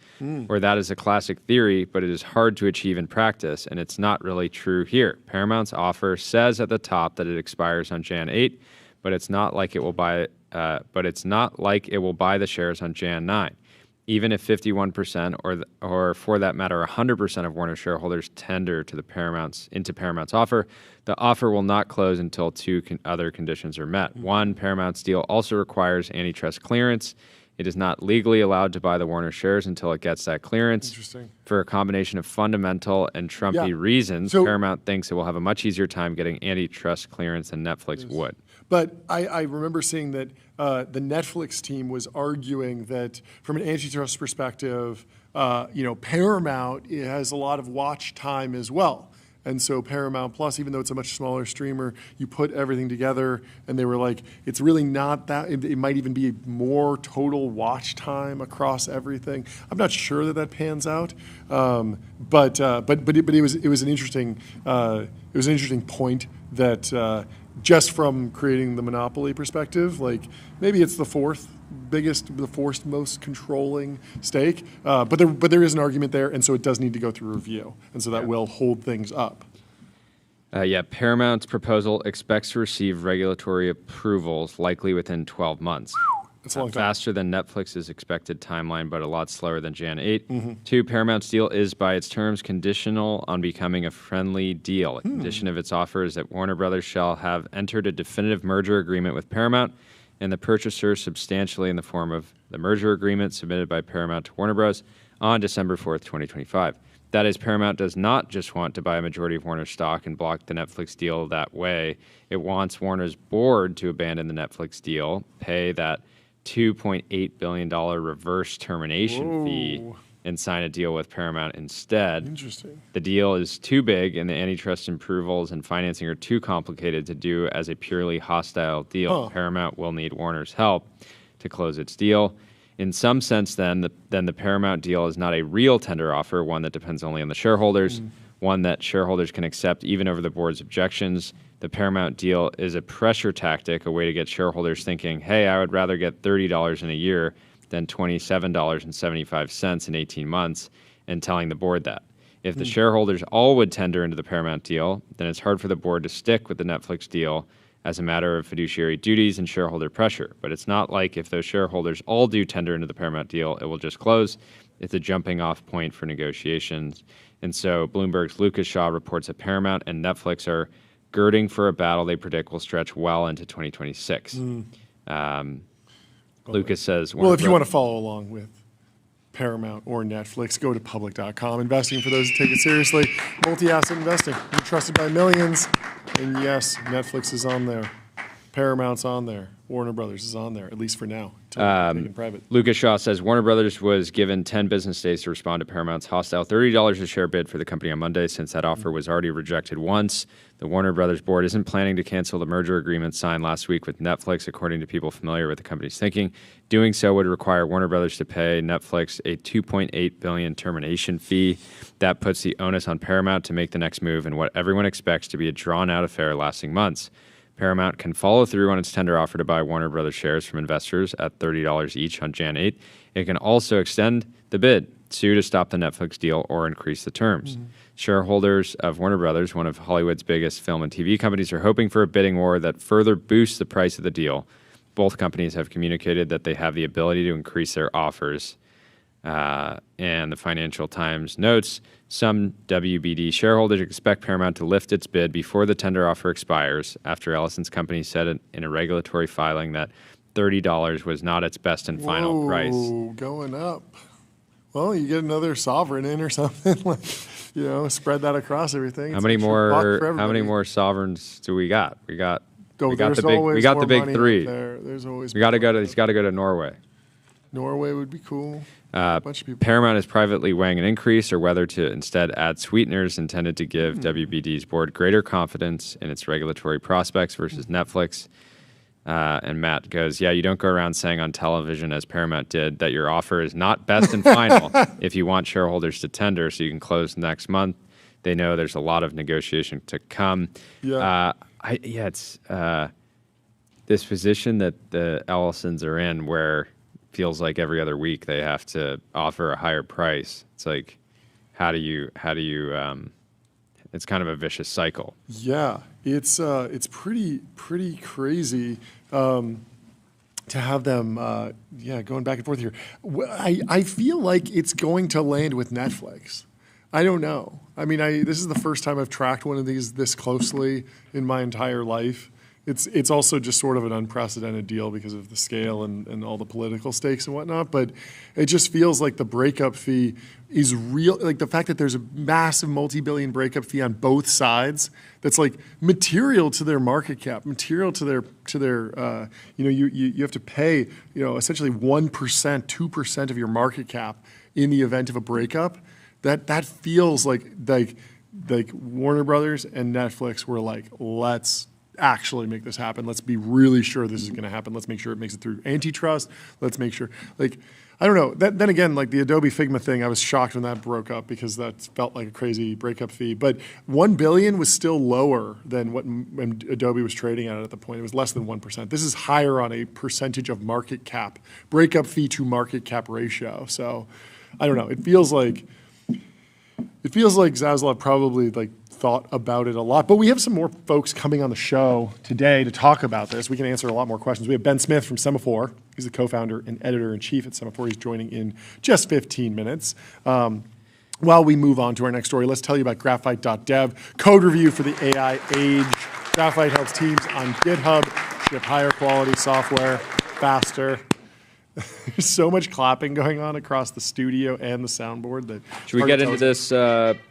Or that is a classic theory, but it is hard to achieve in practice, and it's not really true here. Paramount's offer says at the top that it expires on Jan 8, but it's not like it will buy the shares on Jan 9. Even if 51% or for that matter 100% of Warner shareholders tender to into Paramount's offer, the offer will not close until two other conditions are met. One, Paramount's deal also requires antitrust clearance. It is not legally allowed to buy the Warner shares until it gets that clearance. Interesting. For a combination of fundamental and Trumpy reasons, Paramount thinks it will have a much easier time getting antitrust clearance than Netflix would. But I remember seeing that the Netflix team was arguing that from an antitrust perspective, Paramount has a lot of watch time as well. And so Paramount Plus, even though it's a much smaller streamer, you put everything together, and they were like, it's really not that. It might even be more total watch time across everything. I'm not sure that pans out, but it was an interesting point that just from creating the monopoly perspective, like maybe it's the fourth most controlling stake, but there is an argument there, and so it does need to go through review, and so that will hold things up. Paramount's proposal expects to receive regulatory approvals likely within 12 months. That's a long time. Faster than Netflix's expected timeline, but a lot slower than Jan 8. 2, Paramount's deal is, by its terms, conditional on becoming a friendly deal. A condition of its offer is that Warner Brothers shall have entered a definitive merger agreement with Paramount, and the purchaser substantially in the form of the merger agreement submitted by Paramount to Warner Bros. On December 4th, 2025. That is, Paramount does not just want to buy a majority of Warner's stock and block the Netflix deal that way. It wants Warner's board to abandon the Netflix deal, pay that $2.8 billion reverse termination fee, and sign a deal with Paramount instead. Interesting. The deal is too big, and the antitrust approvals and financing are too complicated to do as a purely hostile deal. Paramount will need Warner's help to close its deal. In some sense, then the Paramount deal is not a real tender offer, one that depends only on the shareholders, one that shareholders can accept even over the board's objections. The Paramount deal is a pressure tactic, a way to get shareholders thinking, hey, I would rather get $30 in a year than $27.75 in 18 months, and telling the board that. If the shareholders all would tender into the Paramount deal, then it's hard for the board to stick with the Netflix deal as a matter of fiduciary duties and shareholder pressure. But it's not like if those shareholders all do tender into the Paramount deal, it will just close. It's a jumping off point for negotiations. And so Bloomberg's Lucas Shaw reports that Paramount and Netflix are girding for a battle they predict will stretch well into 2026. Lucas says... Well, if you want to follow along with Paramount or Netflix, go to public.com. Investing for those who take it seriously. Multi-asset investing. You're trusted by millions. And yes, Netflix is on there. Paramount's on there. Warner Brothers is on there, at least for now, until taken private. Lucas Shaw says Warner Brothers was given 10 business days to respond to Paramount's hostile $30 a share bid for the company on Monday, since that offer was already rejected once. The Warner Brothers board isn't planning to cancel the merger agreement signed last week with Netflix, according to people familiar with the company's thinking. Doing so would require Warner Brothers to pay Netflix a $2.8 billion termination fee. That puts the onus on Paramount to make the next move in what everyone expects to be a drawn-out affair lasting months. Paramount can follow through on its tender offer to buy Warner Brothers shares from investors at $30 each on Jan 8. It can also extend the bid, sue to stop the Netflix deal, or increase the terms. Shareholders of Warner Brothers, one of Hollywood's biggest film and TV companies, are hoping for a bidding war that further boosts the price of the deal. Both companies have communicated that they have the ability to increase their offers. And the Financial Times notes, some WBD shareholders expect Paramount to lift its bid before the tender offer expires, after Ellison's company said in a regulatory filing that $30 was not its best and final price. Going up. Well, you get another sovereign in or something, like, spread that across everything. How many more sovereigns do we got? We got the big three. There's always he's got to go to Norway. Norway would be cool. A bunch of people. Paramount is privately weighing an increase or whether to instead add sweeteners intended to give WBD's board greater confidence in its regulatory prospects versus Netflix. And Matt goes, you don't go around saying on television, as Paramount did, that your offer is not best and final if you want shareholders to tender so you can close next month. They know there's a lot of negotiation to come. It's this position that the Ellisons are in where feels like every other week they have to offer a higher price. It's like, how do you it's kind of a vicious cycle. Yeah, it's pretty crazy to have them going back and forth here. I feel like it's going to land with Netflix. I don't know. I mean, this is the first time I've tracked one of these this closely in my entire life. It's also just sort of an unprecedented deal because of the scale and all the political stakes and whatnot. But it just feels like the breakup fee is real. Like the fact that there's a massive multi-billion breakup fee on both sides that's like material to their market cap, material to their you have to pay essentially 1%, 2% of your market cap in the event of a breakup. That feels like like Warner Brothers and Netflix were like, let's actually make this happen. Let's be really sure this is going to happen. Let's make sure it makes it through antitrust. Let's make sure, like, I don't know. Then again, like the Adobe Figma thing, I was shocked when that broke up because that felt like a crazy breakup fee. But $1 billion was still lower than what Adobe was trading at the point. It was less than 1%. This is higher on a percentage of market cap, breakup fee to market cap ratio. So I don't know. It feels like Zaslav probably like thought about it a lot. But we have some more folks coming on the show today to talk about this. We can answer a lot more questions. We have Ben Smith from Semafor. He's the co-founder and editor-in-chief at Semafor. He's joining in just 15 minutes. While we move on to our next story, let's tell you about graphite.dev, code review for the AI age. Graphite helps teams on GitHub ship higher quality software faster. There's so much clapping going on across the studio and the soundboard that. Should we get into this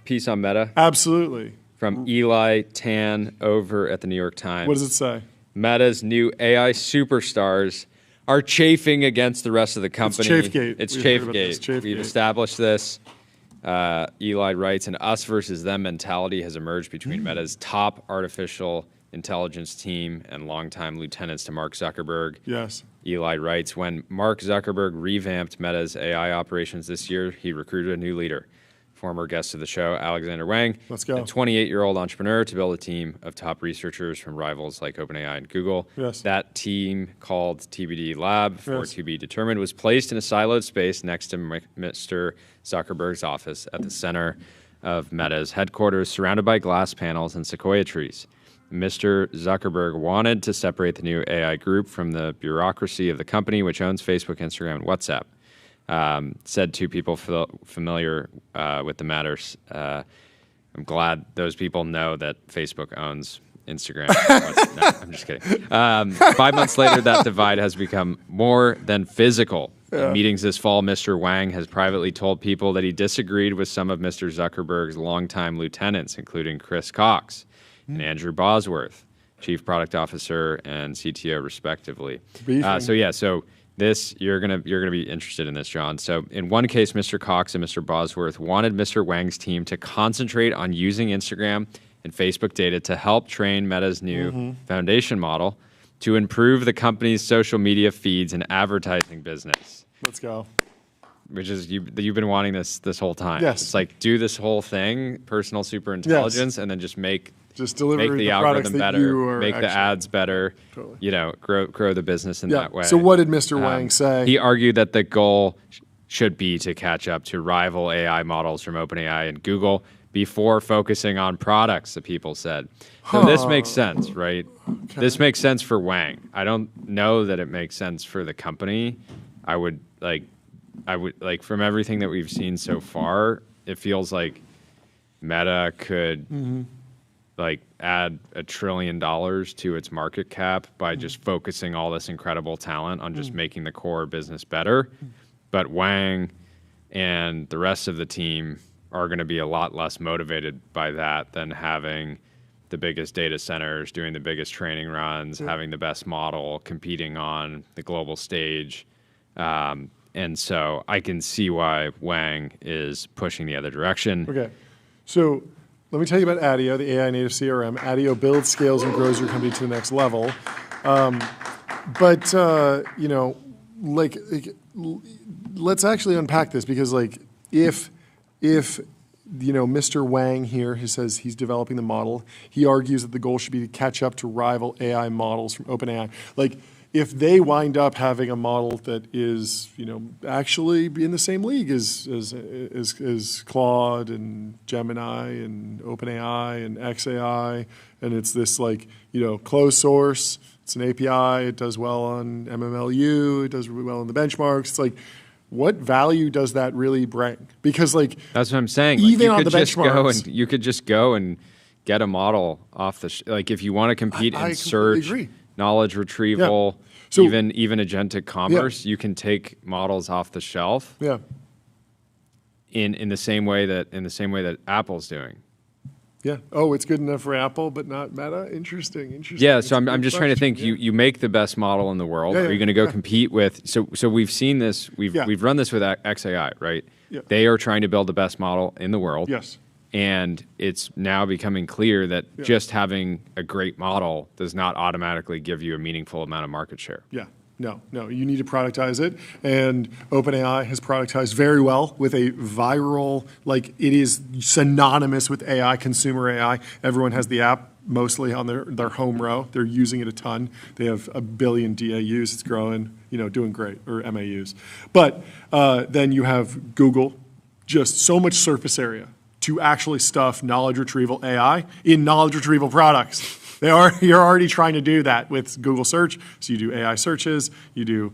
piece on Meta? Absolutely. From Eli Tan over at the New York Times. What does it say? Meta's new AI superstars are chafing against the rest of the company. It's Chafegate. It's We've heard about this. Chafegate. We've established this. Eli writes, an us versus them mentality has emerged between Meta's top artificial intelligence team and longtime lieutenants to Mark Zuckerberg. Yes. Eli writes, when Mark Zuckerberg revamped Meta's AI operations this year, he recruited a new leader. Former guest of the show, Alexander Wang, Let's go. a 28-year-old entrepreneur, to build a team of top researchers from rivals like OpenAI and Google. Yes. That team, called TBD Lab, for Yes. to be determined, was placed in a siloed space next to Mr. Zuckerberg's office at the center of Meta's headquarters, surrounded by glass panels and sequoia trees. Mr. Zuckerberg wanted to separate the new AI group from the bureaucracy of the company, which owns Facebook, Instagram, and WhatsApp. Said two people familiar with the matters. I'm glad those people know that Facebook owns Instagram. No, I'm just kidding. 5 months later, that divide has become more than physical. In meetings this fall, Mr. Wang has privately told people that he disagreed with some of Mr. Zuckerberg's longtime lieutenants, including Chris Cox and Andrew Bosworth, Chief Product Officer and CTO, respectively. So this you're gonna be interested in this, John. So in one case, Mr. Cox and Mr. Bosworth wanted Mr. Wang's team to concentrate on using Instagram and Facebook data to help train Meta's new foundation model to improve the company's social media feeds and advertising business. Let's go. Which is you've been wanting this whole time. Yes. It's like do this whole thing, personal super intelligence, and then just deliver the algorithm better, make the ads better, grow the business in that way. So what did Mr. Wang say? He argued that the goal should be to catch up to rival AI models from OpenAI and Google before focusing on products, the people said. So this makes sense, right? Okay. This makes sense for Wang. I don't know that it makes sense for the company. I would from everything that we've seen so far, it feels like Meta could add $1 trillion to its market cap by just focusing all this incredible talent on just making the core business better. But Wang and the rest of the team are going to be a lot less motivated by that than having the biggest data centers, doing the biggest training runs, having the best model, competing on the global stage. And so I can see why Wang is pushing the other direction. Okay. So let me tell you about ADIO, the AI native CRM. ADIO builds, scales, and grows your company to the next level. Let's actually unpack this because, if Mr. Wang here, who says he's developing the model, he argues that the goal should be to catch up to rival AI models from OpenAI. If they wind up having a model that is, actually in the same league as Claude and Gemini and OpenAI and XAI, and it's this closed source, it's an API, it does well on MMLU, it does really well in the benchmarks. It's what value does that really bring? Because that's what I'm saying. Even on the benchmarks, you could just go and get a model off the if you want to compete in search, knowledge retrieval, so, even agentic commerce, you can take models off the shelf. Yeah. In the same way that Apple's doing. Yeah. Oh, it's good enough for Apple, but not Meta. Interesting. Yeah. So I'm just trying to think. Yeah. You make the best model in the world. Are you going to go compete with? So we've seen this. We've run this with XAI, right? Yeah. They are trying to build the best model in the world. Yes. And it's now becoming clear that just having a great model does not automatically give you a meaningful amount of market share. Yeah. No, you need to productize it. And OpenAI has productized very well with a viral, like it is synonymous with AI, consumer AI. Everyone has the app mostly on their home row. They're using it a ton. They have 1 billion DAUs. It's growing, doing great, or MAUs. But then you have Google, just so much surface area to actually stuff knowledge retrieval AI in knowledge retrieval products. You're already trying to do that with Google Search. So you do AI searches, you do,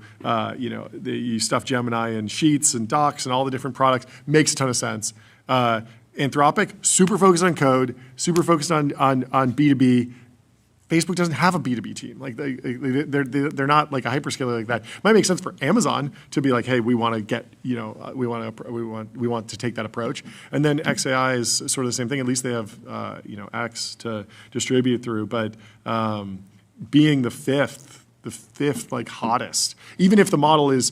you stuff Gemini and Sheets and Docs and all the different products. Makes a ton of sense. Anthropic, super focused on code, super focused on B2B. Facebook doesn't have a B2B team. Like they're not like a hyperscaler like that. Might make sense for Amazon to be like, hey, we want to get, we want to take that approach. And then XAI is sort of the same thing. At least they have, X to distribute through. But being the fifth like hottest, even if the model is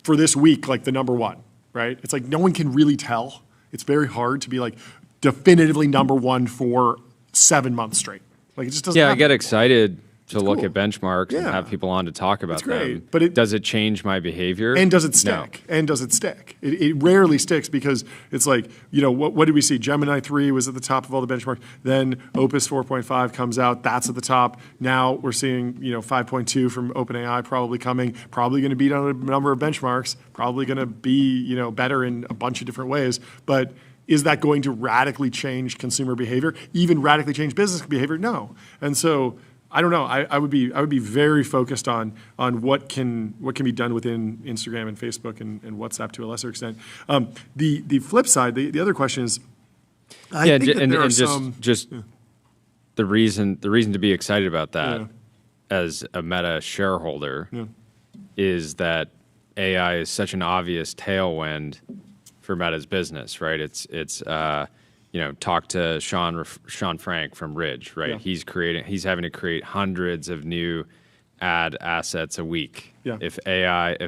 for this week like the number one, right? It's like no one can really tell. It's very hard to be like definitively number one for 7 months straight. Like it just doesn't. Yeah, happen. I get excited to look cool. at benchmarks and Yeah. have people on to talk about great, them. but does it change my behavior? And does it stick? No. And does it stick? It rarely sticks because it's like, what did we see? Gemini 3 was at the top of all the benchmarks. Then Opus 4.5 comes out. That's at the top. Now we're seeing, 5.2 from OpenAI probably coming. Probably going to beat on a number of benchmarks. Probably going to be, better in a bunch of different ways. But is that going to radically change consumer behavior? Even radically change business behavior? No. And so I don't know. I would be very focused on what can be done within Instagram and Facebook and WhatsApp to a lesser extent. The flip side, the other question is, I think that there are just the reason to be excited about that as a Meta shareholder is that AI is such an obvious tailwind for Meta's business, right? It's talk to Sean Frank from Ridge, right? Yeah. He's having to create hundreds of new ad assets a week. Yeah. If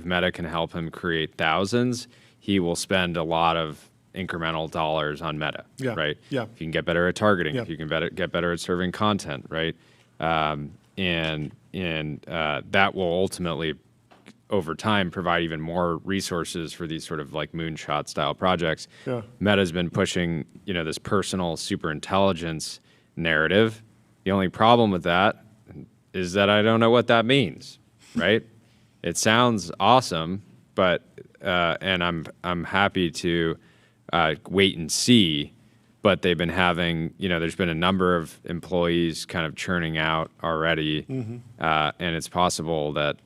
Meta can help him create thousands, he will spend a lot of incremental dollars on Meta, right? Yeah. If you can get better at targeting, Yeah. if you can get better at serving content, right? And that will ultimately over time provide even more resources for these sort of like moonshot style projects. Yeah. Meta's been pushing, this personal super intelligence narrative. The only problem with that is that I don't know what that means, right? It sounds awesome, but and I'm happy to wait and see. But they've been having, there's been a number of employees kind of churning out already, and it's possible that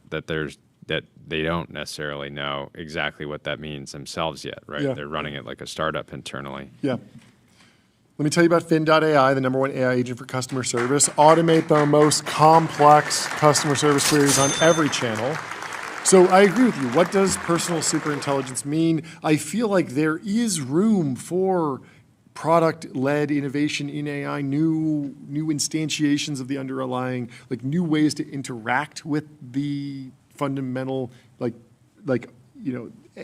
they don't necessarily know exactly what that means themselves yet, right? Yeah. They're running it like a startup internally. Yeah. Let me tell you about Fin.ai, the number one AI agent for customer service. Automate the most complex customer service queries on every channel. So I agree with you. What does personal superintelligence mean? I feel like there is room for product-led innovation in AI, new instantiations of the underlying, like new ways to interact with the fundamental,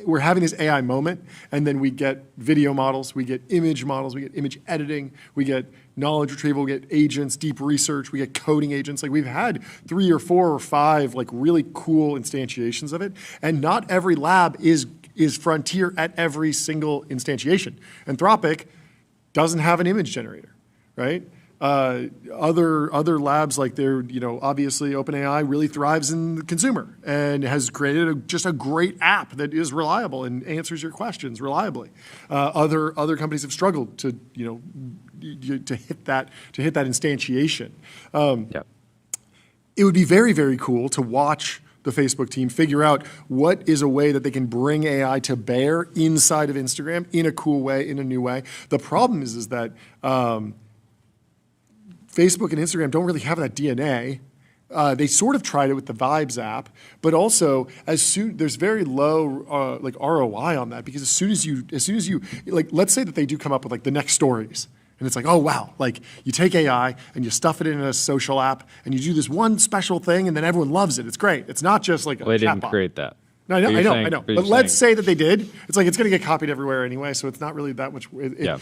we're having this AI moment, and then we get video models, we get image models, we get image editing, we get knowledge retrieval, we get agents, deep research, we get coding agents. Like we've had 3 or 4 or 5 like really cool instantiations of it, and not every lab is frontier at every single instantiation. Anthropic doesn't have an image generator, right? Other labs like they're, obviously OpenAI really thrives in the consumer and has created just a great app that is reliable and answers your questions reliably. Other companies have struggled to hit that instantiation. It would be very, very cool to watch the Facebook team figure out what is a way that they can bring AI to bear inside of Instagram in a cool way, in a new way. The problem is that Facebook and Instagram don't really have that DNA. They sort of tried it with the Vibes app, but also there's very low ROI on that, because as soon as you let's say that they do come up with like the next stories, and it's like, oh wow, like you take AI and you stuff it in a social app and you do this one special thing and then everyone loves it. It's great. It's not just like they didn't create that. No, I know. But let's say that they did. It's like it's going to get copied everywhere anyway, so it's not really that much.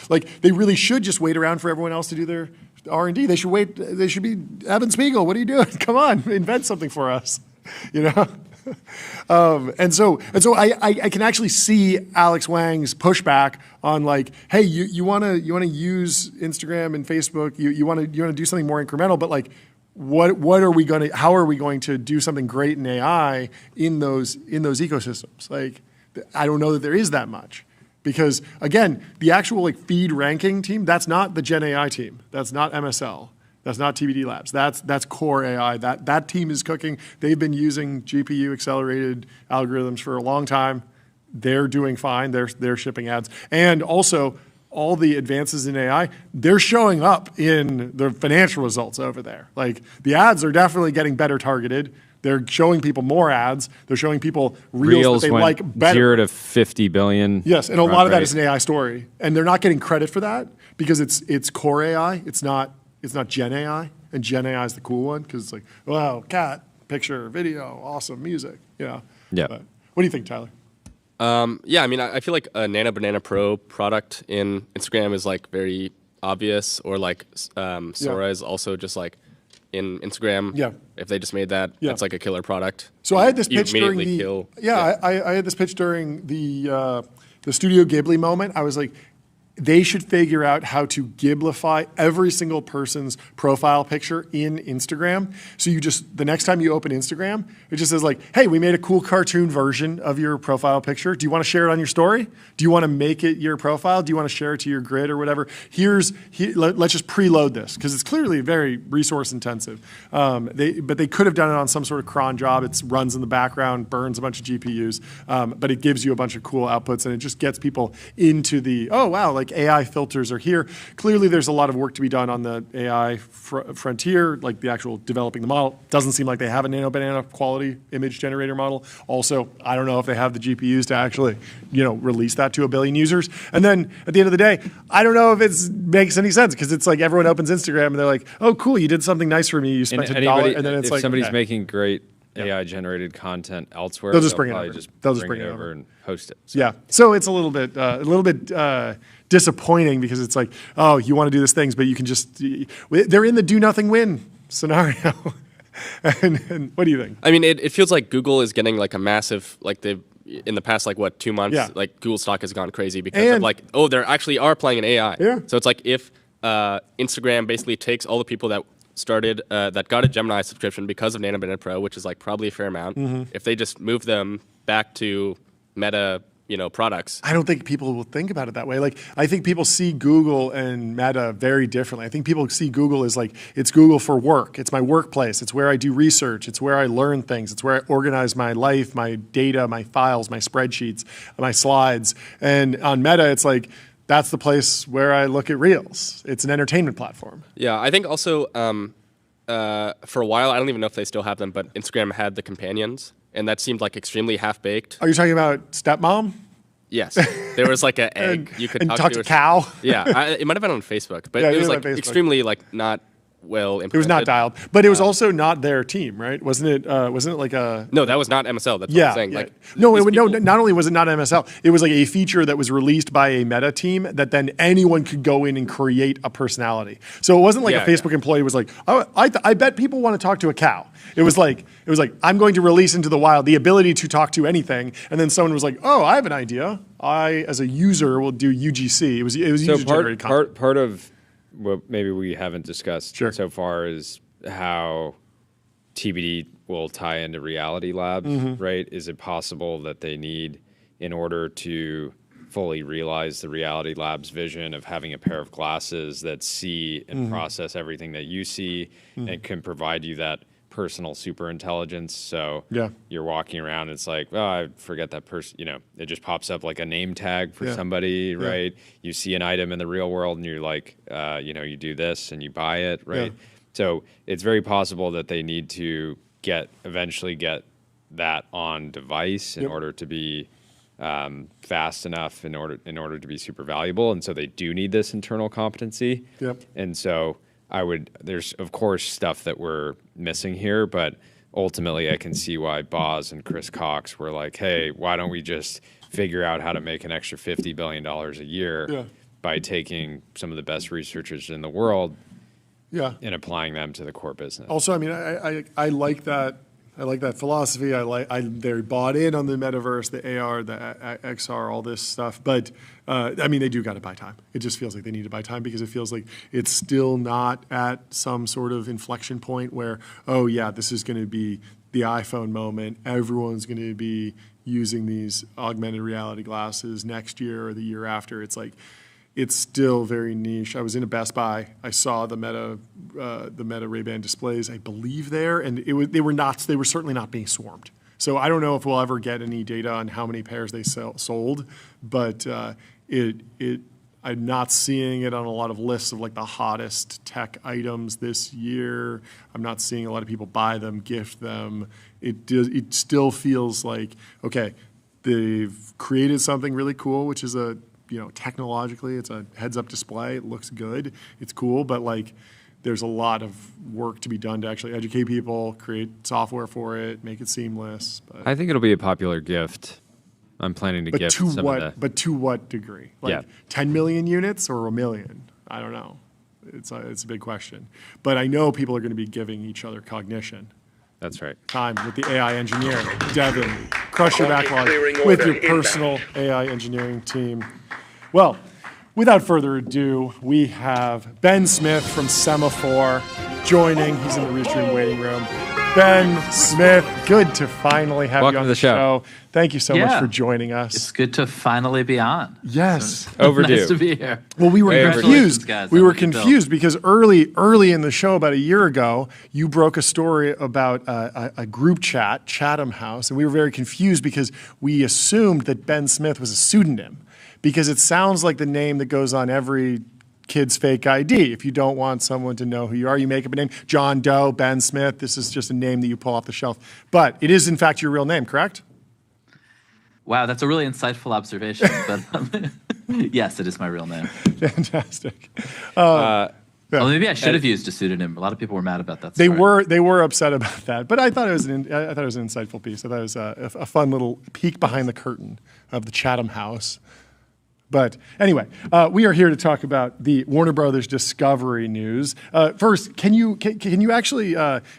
Like they really should just wait around for everyone else to do their R&D. They should wait. They should be Evan Spiegel. What are you doing? Come on, invent something for us. And so I can actually see Alex Wang's pushback on like, hey, you want to use Instagram and Facebook. You want to do something more incremental, but like. How are we going to do something great in AI in those ecosystems? Like, I don't know that there is that much, because again, the actual like feed ranking team, that's not the Gen AI team. That's not MSL. That's not TBD Labs. That's core AI. That team is cooking. They've been using GPU accelerated algorithms for a long time. They're doing fine. They're shipping ads, and also. All the advances in AI, they're showing up in the financial results over there. Like the ads are definitely getting better targeted. They're showing people more ads. They're showing people reels that they like better. 0 to 50 billion. Yes, and a lot of that is an AI story, and they're not getting credit for that because it's core AI. It's not Gen AI, and Gen AI is the cool one because it's like, wow, cat, picture, video, awesome, music. Yeah. But what do you think, Tyler? Yeah, I mean, I feel like a Nano Banana Pro product in Instagram is like very obvious, or like Sora is also just like in Instagram. Yeah. If they just made that, it's like a killer product. So I had this pitch during the I had this pitch during the Studio Ghibli moment. I was like, they should figure out how to Ghiblify every single person's profile picture in Instagram. So you just, the next time you open Instagram, it just says like, hey, we made a cool cartoon version of your profile picture. Do you want to share it on your story? Do you want to make it your profile? Do you want to share it to your grid or whatever? Let's just preload this because it's clearly very resource intensive. But they could have done it on some sort of cron job. It runs in the background, burns a bunch of GPUs, but it gives you a bunch of cool outputs and it just gets people into the, oh, wow, like AI filters are here. Clearly, there's a lot of work to be done on the AI frontier, like the actual developing the model. Doesn't seem like they have a Nano Banana quality image generator model. Also, I don't know if they have the GPUs to actually, release that to 1 billion users. And then at the end of the day, I don't know if it makes any sense because it's like everyone opens Instagram and they're like, oh, cool, you did something nice for me. You spent $1, and then it's if like somebody's making great AI-generated content elsewhere, they'll just bring it over. They'll just bring it over and host it. So. Yeah, so it's a little bit disappointing because it's like, oh, you want to do these things, but you can just they're in the do nothing win scenario. and what do you think? I mean, it feels like Google is getting like a massive in the past 2 months, like Google stock has gone crazy because of like, oh, they actually are playing an AI. Yeah. So it's like if Instagram basically takes all the people that started that got a Gemini subscription because of Nano Banana Pro, which is like probably a fair amount. If they just move them back to Meta, products. I don't think people will think about it that way. Like, I think people see Google and Meta very differently. I think people see Google as like, it's Google for work. It's my workplace. It's where I do research. It's where I learn things. It's where I organize my life, my data, my files, my spreadsheets, my slides. And on Meta, it's like, that's the place where I look at Reels. It's an entertainment platform. Yeah, I think also for a while, I don't even know if they still have them, but Instagram had the companions, and that seemed like extremely half-baked. Are you talking about Stepmom? Yes. There was like an egg you could talk to cow? Yeah, it might have been on Facebook, but it was like extremely not well implemented. It was not dialed, but it was also not their team, right? Wasn't it like a... No, that was not MSL. That's what I'm saying. Like, no, not only was it not MSL, it was like a feature that was released by a Meta team that then anyone could go in and create a personality. So it wasn't like a Facebook employee was like, oh, I bet people want to talk to a cow. It was like, I'm going to release into the wild the ability to talk to anything. And then someone was like, oh, I have an idea. I, as a user, will do UGC. It was user-generated content. Part of what maybe we haven't discussed so far is how TBD will tie into Reality Labs, right? Is it possible that they need, in order to fully realize the Reality Labs vision of having a pair of glasses that see and process everything that you see and can provide you that personal super intelligence? So you're walking around, it's like, oh, I forget that person, it just pops up like a name tag for somebody, right? You see an item in the real world and you're like, you do this and you buy it, right? So it's very possible that they need to eventually get that on device in order to be fast enough in order to be super valuable. And so they do need this internal competency. And so there's of course stuff that we're missing here, but ultimately I can see why Boz and Chris Cox were like, hey, why don't we just figure out how to make an extra $50 billion a year by taking some of the best researchers in the world and applying them to the core business. Also, I mean, I like that. I like that philosophy. They're bought in on the metaverse, the AR, the XR, all this stuff. But I mean, they do got to buy time. It just feels like they need to buy time because it feels like it's still not at some sort of inflection point where, oh yeah, this is going to be the iPhone moment. Everyone's going to be using these augmented reality glasses next year or the year after. It's like, it's still very niche. I was in a Best Buy. I saw the Meta Ray-Ban displays, I believe there, and they were certainly not being swarmed. So I don't know if we'll ever get any data on how many pairs they sold, but I'm not seeing it on a lot of lists of like the hottest tech items this year. I'm not seeing a lot of people buy them, gift them. It still feels like, okay, they've created something really cool, which is technologically, it's a heads-up display. It looks good. It's cool, but like, there's a lot of work to be done to actually educate people, create software for it, make it seamless. But I think it'll be a popular gift. I'm planning to gift some of the... But to what degree? Like 10 million units or a million? I don't know. It's a big question. But I know people are going to be giving each other cognition. That's right. Time with the AI engineer, Devin. Crush your backlog with your personal AI engineering team. Well, without further ado, we have Ben Smith from Semafor joining. He's in the Restream waiting room. Ben Smith, good to finally have you on the show. Thank you so much for joining us. It's good to finally be on. Yes. Overdue. Nice to be here. Well, we were confused. Guys, we were confused because early in the show, about a year ago, you broke a story about a group chat, Chatham House, and we were very confused because we assumed that Ben Smith was a pseudonym because it sounds like the name that goes on every kid's fake ID. If you don't want someone to know who you are, you make up a name. John Doe, Ben Smith. This is just a name that you pull off the shelf. But it is, in fact, your real name, correct? Wow, that's a really insightful observation. But yes, it is my real name. Fantastic. Well, maybe I should have used a pseudonym. A lot of people were mad about that. They were upset about that. But I thought it was an insightful piece. I thought it was a fun little peek behind the curtain of the Chatham House. But anyway, we are here to talk about the Warner Brothers Discovery news. First, can you actually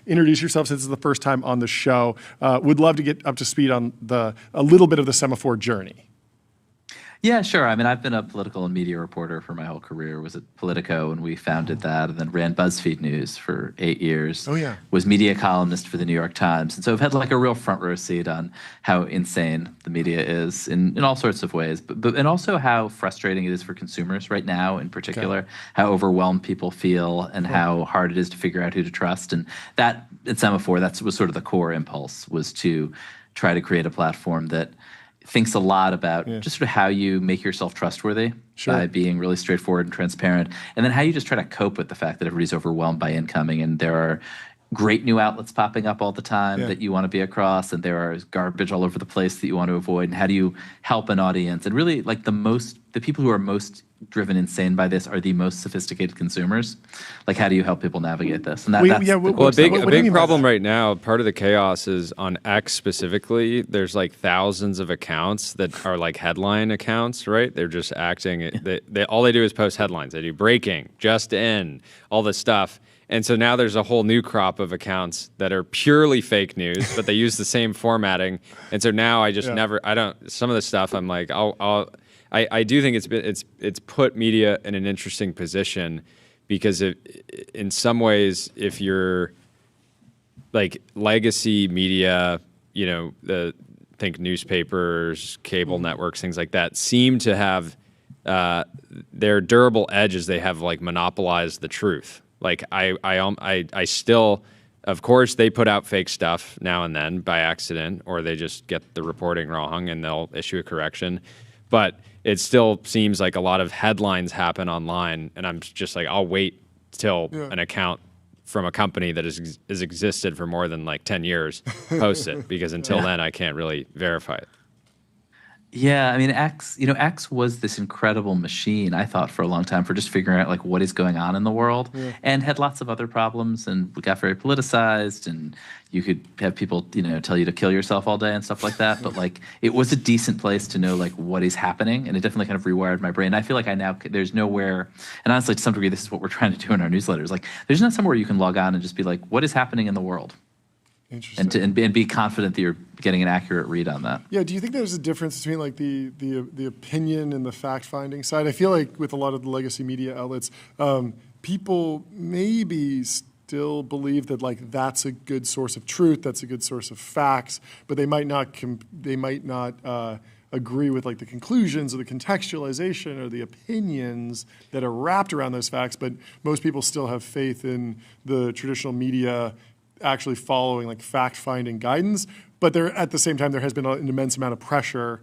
introduce yourself since it's the first time on the show? Would love to get up to speed on a little bit of the Semafor journey. Yeah, sure. I mean, I've been a political and media reporter for my whole career. Was at Politico when we founded that, and then ran BuzzFeed News for 8 years. Oh, yeah. Was media columnist for the New York Times. And so I've had like a real front row seat on how insane the media is in all sorts of ways, and also how frustrating it is for consumers right now in particular, how overwhelmed people feel and how hard it is to figure out who to trust. And that, at Semafor, that was sort of the core impulse, was to try to create a platform that thinks a lot about just sort of how you make yourself trustworthy by being really straightforward and transparent, and then how you just try to cope with the fact that everybody's overwhelmed by incoming, and there are great new outlets popping up all the time that you want to be across, and there are garbage all over the place that you want to avoid, and how do you help an audience? And really, like the people who are most driven insane by this are the most sophisticated consumers. Like, how do you help people navigate this? And a big problem right now, part of the chaos is on X specifically, there's like thousands of accounts that are like headline accounts, right? They're just acting, all they do is post headlines. They do breaking, just in, all this stuff. And so now there's a whole new crop of accounts that are purely fake news, but they use the same formatting. And so now I just some of the stuff I'm like, I do think it's put media in an interesting position because in some ways, if you're like legacy media, think newspapers, cable networks, things like that, seem to have their durable edges. They have like monopolized the truth. Like I still, of course, they put out fake stuff now and then by accident, or they just get the reporting wrong and they'll issue a correction. But it still seems like a lot of headlines happen online, and I'm just like, I'll wait till an account from a company that has existed for more than like 10 years posts it, because until then I can't really verify it. Yeah, I mean, X was this incredible machine, I thought, for a long time for just figuring out like what is going on in the world, and had lots of other problems, and got very politicized, and you could have people, tell you to kill yourself all day and stuff like that. But like, it was a decent place to know like what is happening, and it definitely kind of rewired my brain. I feel like there's nowhere, and honestly, to some degree, this is what we're trying to do in our newsletters. Like, there's not somewhere you can log on and just be like, what is happening in the world? Interesting. And be confident that you're getting an accurate read on that. Yeah. Do you think there's a difference between like the opinion and the fact-finding side? I feel like with a lot of the legacy media outlets, people maybe still believe that like that's a good source of truth, that's a good source of facts, but they might not agree with like the conclusions or the contextualization or the opinions that are wrapped around those facts. But most people still have faith in the traditional media actually following like fact-finding guidance, but at the same time there has been an immense amount of pressure,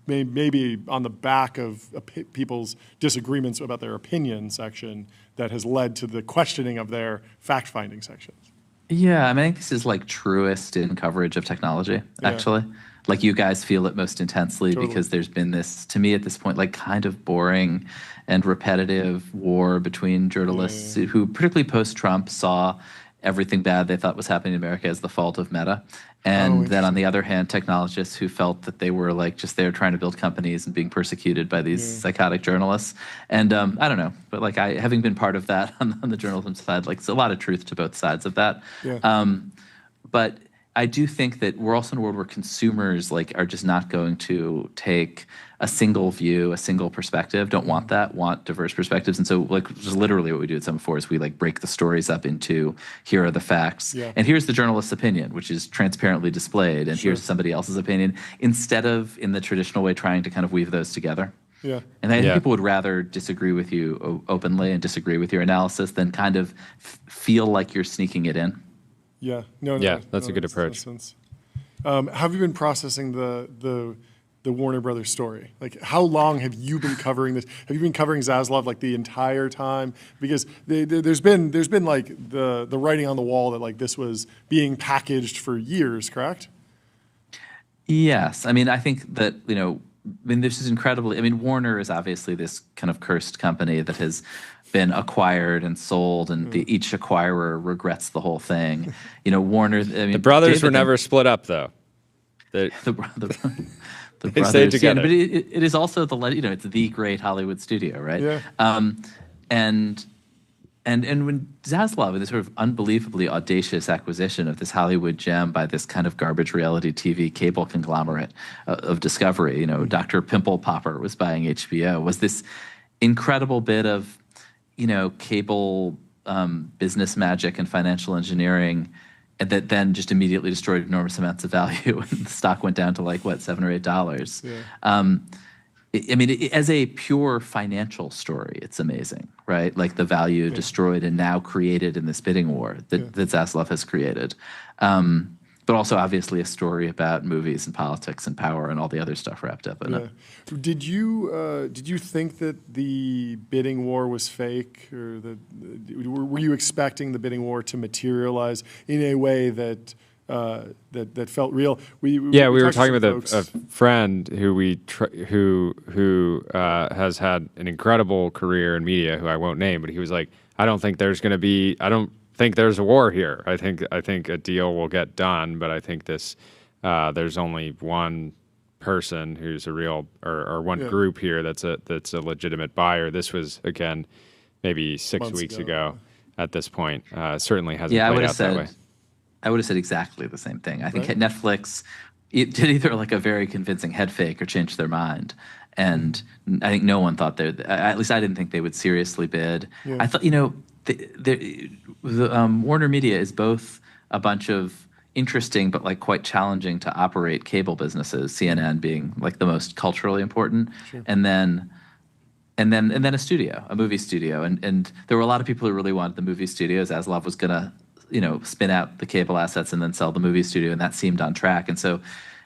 maybe on the back of people's disagreements about their opinion section, that has led to the questioning of their fact-finding sections. Yeah, I mean, I think this is like truest in coverage of technology, actually. Like, you guys feel it most intensely because there's been this, to me at this point, like kind of boring and repetitive war between journalists who, particularly post-Trump, saw everything bad they thought was happening in America as the fault of Meta. And then on the other hand, technologists who felt that they were like just there trying to build companies and being persecuted by these psychotic journalists. And I don't know, but like having been part of that on the journalism side, like it's a lot of truth to both sides of that. But I do think that we're also in a world where consumers like are just not going to take a single view, a single perspective, don't want that, want diverse perspectives. And so like just literally what we do at Semafor is we like break the stories up into, here are the facts, and here's the journalist's opinion, which is transparently displayed, and here's somebody else's opinion, instead of in the traditional way trying to kind of weave those together. And I think people would rather disagree with you openly and disagree with your analysis than kind of feel like you're sneaking it in. That's a good approach. How have you been processing the Warner Brothers story? Like, how long have you been covering this? Have you been covering Zaslav like the entire time? Because there's been like the writing on the wall that like this was being packaged for years, correct? Yes, I mean, I think that this is incredibly. I mean, Warner is obviously this kind of cursed company that has been acquired and sold, and each acquirer regrets the whole thing. Warner. I mean, the brothers were never split up, though. The they brothers stayed together. But it is also it's the great Hollywood studio, right? And when Zaslav, with this sort of unbelievably audacious acquisition of this Hollywood gem by this kind of garbage reality TV cable conglomerate of Discovery, Dr. Pimple Popper was buying HBO, was this incredible bit of cable business magic and financial engineering, and that then just immediately destroyed enormous amounts of value, and the stock went down to like $7 or $8. I mean, as a pure financial story, it's amazing, right? Like the value destroyed and now created in this bidding war that Zaslav has created. But also obviously a story about movies and politics and power and all the other stuff wrapped up in it. Did you think that the bidding war was fake, or were you expecting the bidding war to materialize in a way that that felt real? We were talking with a friend who has had an incredible career in media, who I won't name, but he was like, I don't think there's a war here. I think a deal will get done, but I think there's only one person who's a real or one group here that's a legitimate buyer. This was again maybe 6 weeks ago at this point. Certainly hasn't played out that way. I would have said exactly the same thing. I think Netflix did either like a very convincing head fake or changed their mind. And I think no one thought at least I didn't think they would seriously bid. I thought, the Warner Media is both a bunch of interesting but like quite challenging to operate cable businesses, CNN being like the most culturally important, and then a studio, a movie studio. And there were a lot of people who really wanted the movie studios. Zaslav was gonna spin out the cable assets and then sell the movie studio, and that seemed on track. And so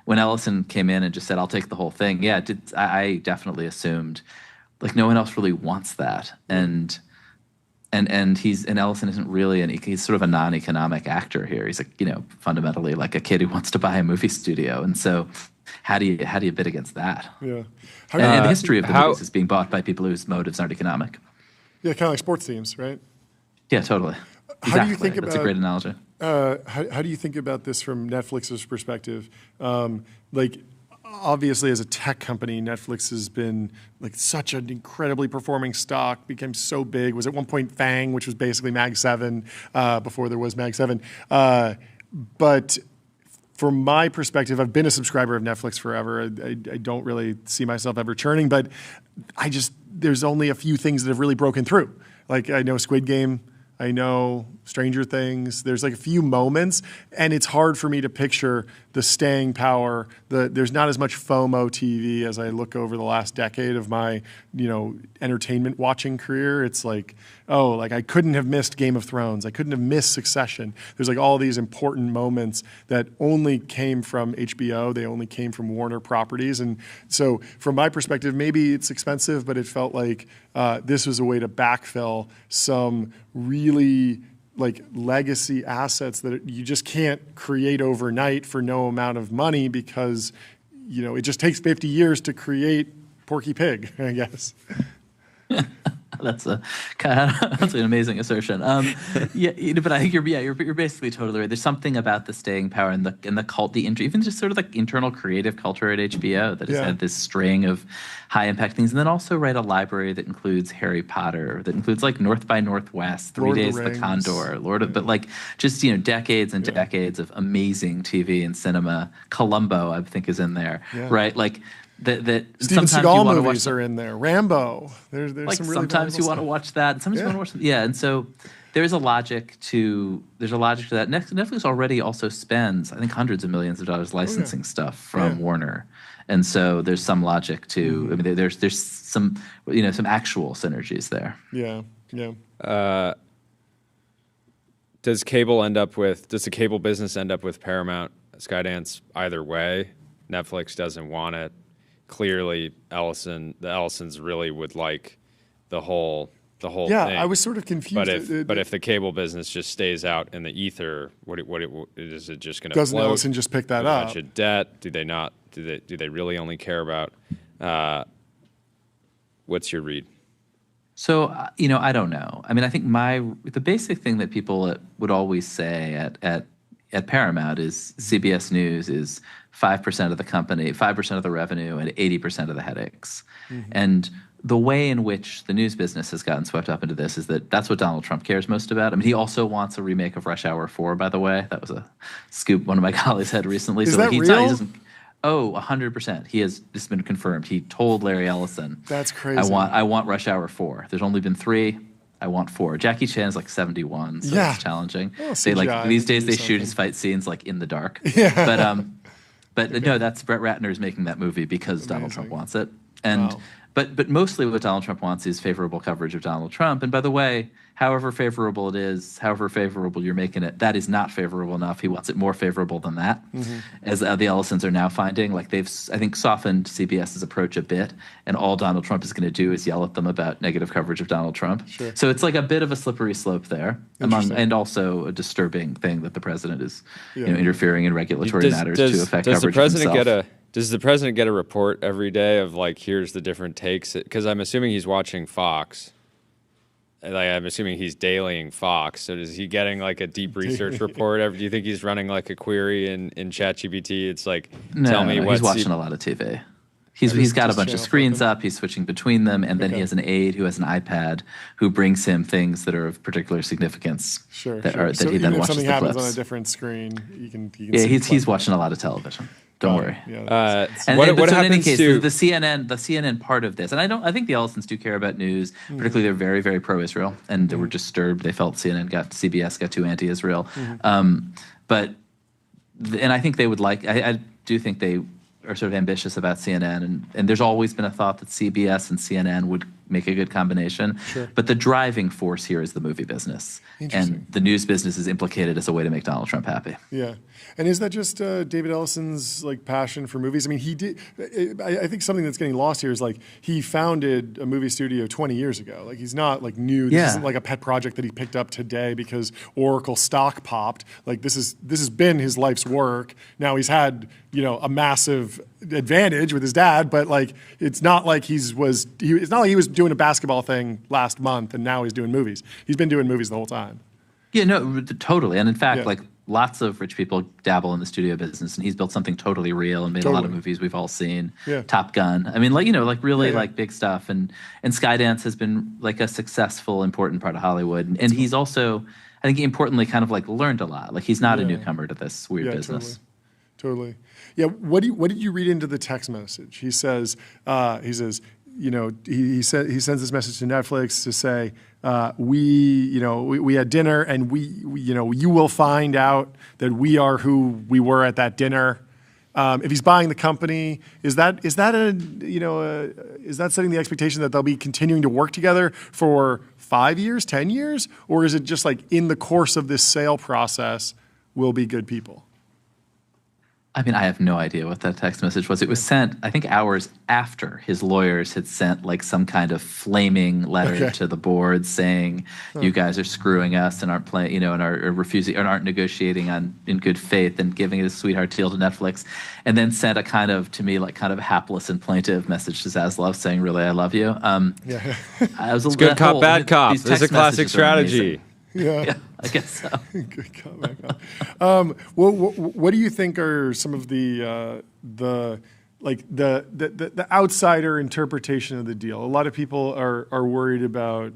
when Ellison came in and just said, I'll take the whole thing, I definitely assumed like no one else really wants that. And Ellison isn't really he's sort of a non-economic actor here. He's like, fundamentally like a kid who wants to buy a movie studio. And so how do you bid against that? Yeah. And the history of the movies is being bought by people whose motives aren't economic. Yeah, kind of like sports teams, right? Yeah, totally. Exactly. How do you think That's a great analogy. How do you think about this from Netflix's perspective? Obviously, as a tech company, Netflix has been like such an incredibly performing stock, became so big, was at one point FANG, which was basically Mag 7 before there was Mag 7. But from my perspective, I've been a subscriber of Netflix forever. I don't really see myself ever churning, but there's only a few things that have really broken through. Like I know Squid Game, I know Stranger Things. There's like a few moments, and it's hard for me to picture the staying power. There's not as much FOMO TV as I look over the last decade of my, entertainment watching career. It's like, I couldn't have missed Game of Thrones. I couldn't have missed Succession. There's like all these important moments that only came from HBO. They only came from Warner Properties. And so from my perspective, maybe it's expensive, but it felt like this was a way to backfill some really like legacy assets that you just can't create overnight for no amount of money because, it just takes 50 years to create Porky Pig, I guess. That's an amazing assertion. But I think you're basically totally right. There's something about the staying power and the cult, even just sort of like internal creative culture at HBO that has had this string of high impact things, and then also a library that includes Harry Potter, that includes like North by Northwest, Three Days of the Condor, but like just decades and decades of amazing TV and cinema. Columbo, I think, is in there, right? Like. That Steven Seagal movies are in there. Rambo. There's like some really sometimes you want to watch that. And sometimes you want to watch them. Yeah, and so there's a logic to that. Netflix already also spends, I think, hundreds of millions of dollars licensing stuff from Warner, and so there's some logic to. I mean, there's some some actual synergies there. Yeah. Does the cable business end up with Paramount, Skydance either way? Netflix doesn't want it. Clearly, the Ellisons really would like the whole thing. Yeah, I was sort of confused. But if the cable business just stays out in the ether, is it just going to doesn't Ellison just pick that up? A bunch of debt? Do they not? Do they really only care about? What's your read? So I don't know. I mean, I think the basic thing that people would always say at Paramount is CBS News is 5% of the company, 5% of the revenue, and 80% of the headaches. Mm-hmm. And the way in which the news business has gotten swept up into this is that's what Donald Trump cares most about. I mean, he also wants a remake of Rush Hour 4, by the way. That was a scoop one of my colleagues had recently. Is that real? 100%. He has just been confirmed. He told Larry Ellison, "That's crazy. I want Rush Hour 4. There's only been 3. I want 4." Jackie Chan's like 71, so it's challenging. Well, these days they shoot his fight scenes like in the dark. Yeah. But no, that's Brett Ratner is making that movie because Donald Trump wants it. And but mostly what Donald Trump wants is favorable coverage of Donald Trump. And by the way, however favorable it is, however favorable you're making it, that is not favorable enough. He wants it more favorable than that, as the Ellisons are now finding. Like they've, I think, softened CBS's approach a bit, and all Donald Trump is going to do is yell at them about negative coverage of Donald Trump. Sure. So it's like a bit of a slippery slope there, and also a disturbing thing that the president is interfering in regulatory matters to affect coverage of himself. Does the president get a report every day of like, here's the different takes? Because I'm assuming he's watching Fox. I'm assuming he's dailying Fox. So is he getting like a deep research report? Do you think he's running like a query in ChatGPT? It's like, tell me what. He's watching a lot of TV. He's got a bunch of screens up. He's switching between them, and then he has an aide who has an iPad who brings him things that are of particular significance. Sure. That so he then watches something the happens clips. on a different screen, you can he's watching a lot of television. Don't worry. Yeah, what happens to the CNN part of this? And I think the Ellisons do care about news. Particularly, they're very, very pro-Israel, and they were disturbed. They felt CBS got too anti-Israel. But I think they would like. I do think they are sort of ambitious about CNN, and there's always been a thought that CBS and CNN make a good combination. Sure. But the driving force here is the movie business. And the news business is implicated as a way to make Donald Trump happy. Yeah. And is that just David Ellison's like passion for movies? I mean, he did. I think something that's getting lost here is like he founded a movie studio 20 years ago. Like he's not like new. This isn't like a pet project that he picked up today because Oracle stock popped. Like this has been his life's work. Now he's had a massive advantage with his dad, but like it's not like he was doing a basketball thing last month and now he's doing movies. He's been doing movies the whole time. Yeah, no, totally. And in fact, like lots of rich people dabble in the studio business, and he's built something totally real and made a lot of movies we've all seen. Yeah. Top Gun. I mean, like really like big stuff. And Skydance has been like a successful, important part of Hollywood. And he's also, I think, importantly, kind of like learned a lot. Like he's not a newcomer to this weird business. Totally. Yeah. What did you read into the text message? He says, he sends this message to Netflix to say, we had dinner and you will find out that we are who we were at that dinner. If he's buying the company, is that setting the expectation that they'll be continuing to work together for 5 years, 10 years, or is it just like in the course of this sale process, we'll be good people? I mean, I have no idea what that text message was. It was sent, I think, hours after his lawyers had sent like some kind of flaming letter to the board saying, "You guys are screwing us and aren't playing, and are refusing and aren't negotiating in good faith," and giving it a sweetheart deal to Netflix, and then sent a kind of hapless and plaintive message to Zaslav saying, "Really, I love you." I was it's good cop, bad cop. This is a classic strategy. Yeah, I guess so. Good comment. What do you think are some of the outsider interpretation of the deal? A lot of people are worried about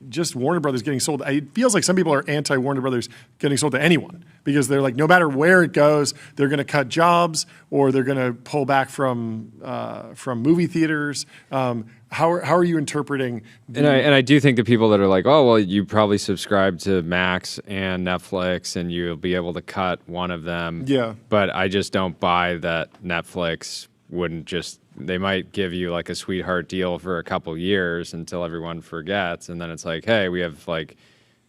just Warner Brothers getting sold. It feels like some people are anti-Warner Brothers getting sold to anyone because they're like, no matter where it goes, they're going to cut jobs or they're going to pull back from movie theaters. How are you interpreting? And I do think the people that are like, oh, well, you probably subscribe to Max and Netflix and you'll be able to cut one of them. Yeah. But I just don't buy that Netflix wouldn't just, they might give you like a sweetheart deal for a couple years until everyone forgets. And then it's like, hey, we have like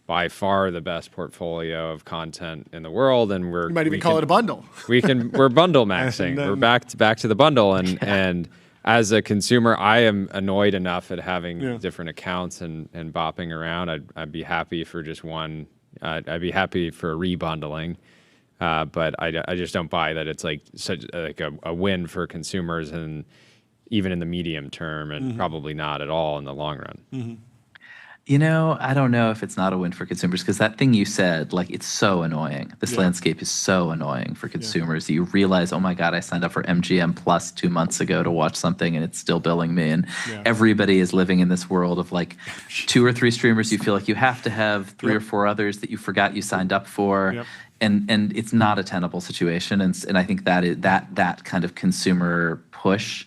by far the best portfolio of content in the world. And you might even call it a bundle. We're bundle maxing. We're back to the bundle. And as a consumer, I am annoyed enough at having different accounts and bopping around. I'd be happy for just one. I'd be happy for rebundling. But I just don't buy that it's like such like a win for consumers, and even in the medium term, and probably not at all in the long run. Mm-hmm. I don't know if it's not a win for consumers because that thing you said, like, it's so annoying. This landscape is so annoying for consumers. You realize, oh my God, I signed up for MGM Plus 2 months ago to watch something and it's still billing me. And everybody is living in this world of like 2 or 3 streamers. You feel like you have to have 3 or 4 others that you forgot you signed up for. Yep. And it's not a tenable situation. And I think that kind of consumer push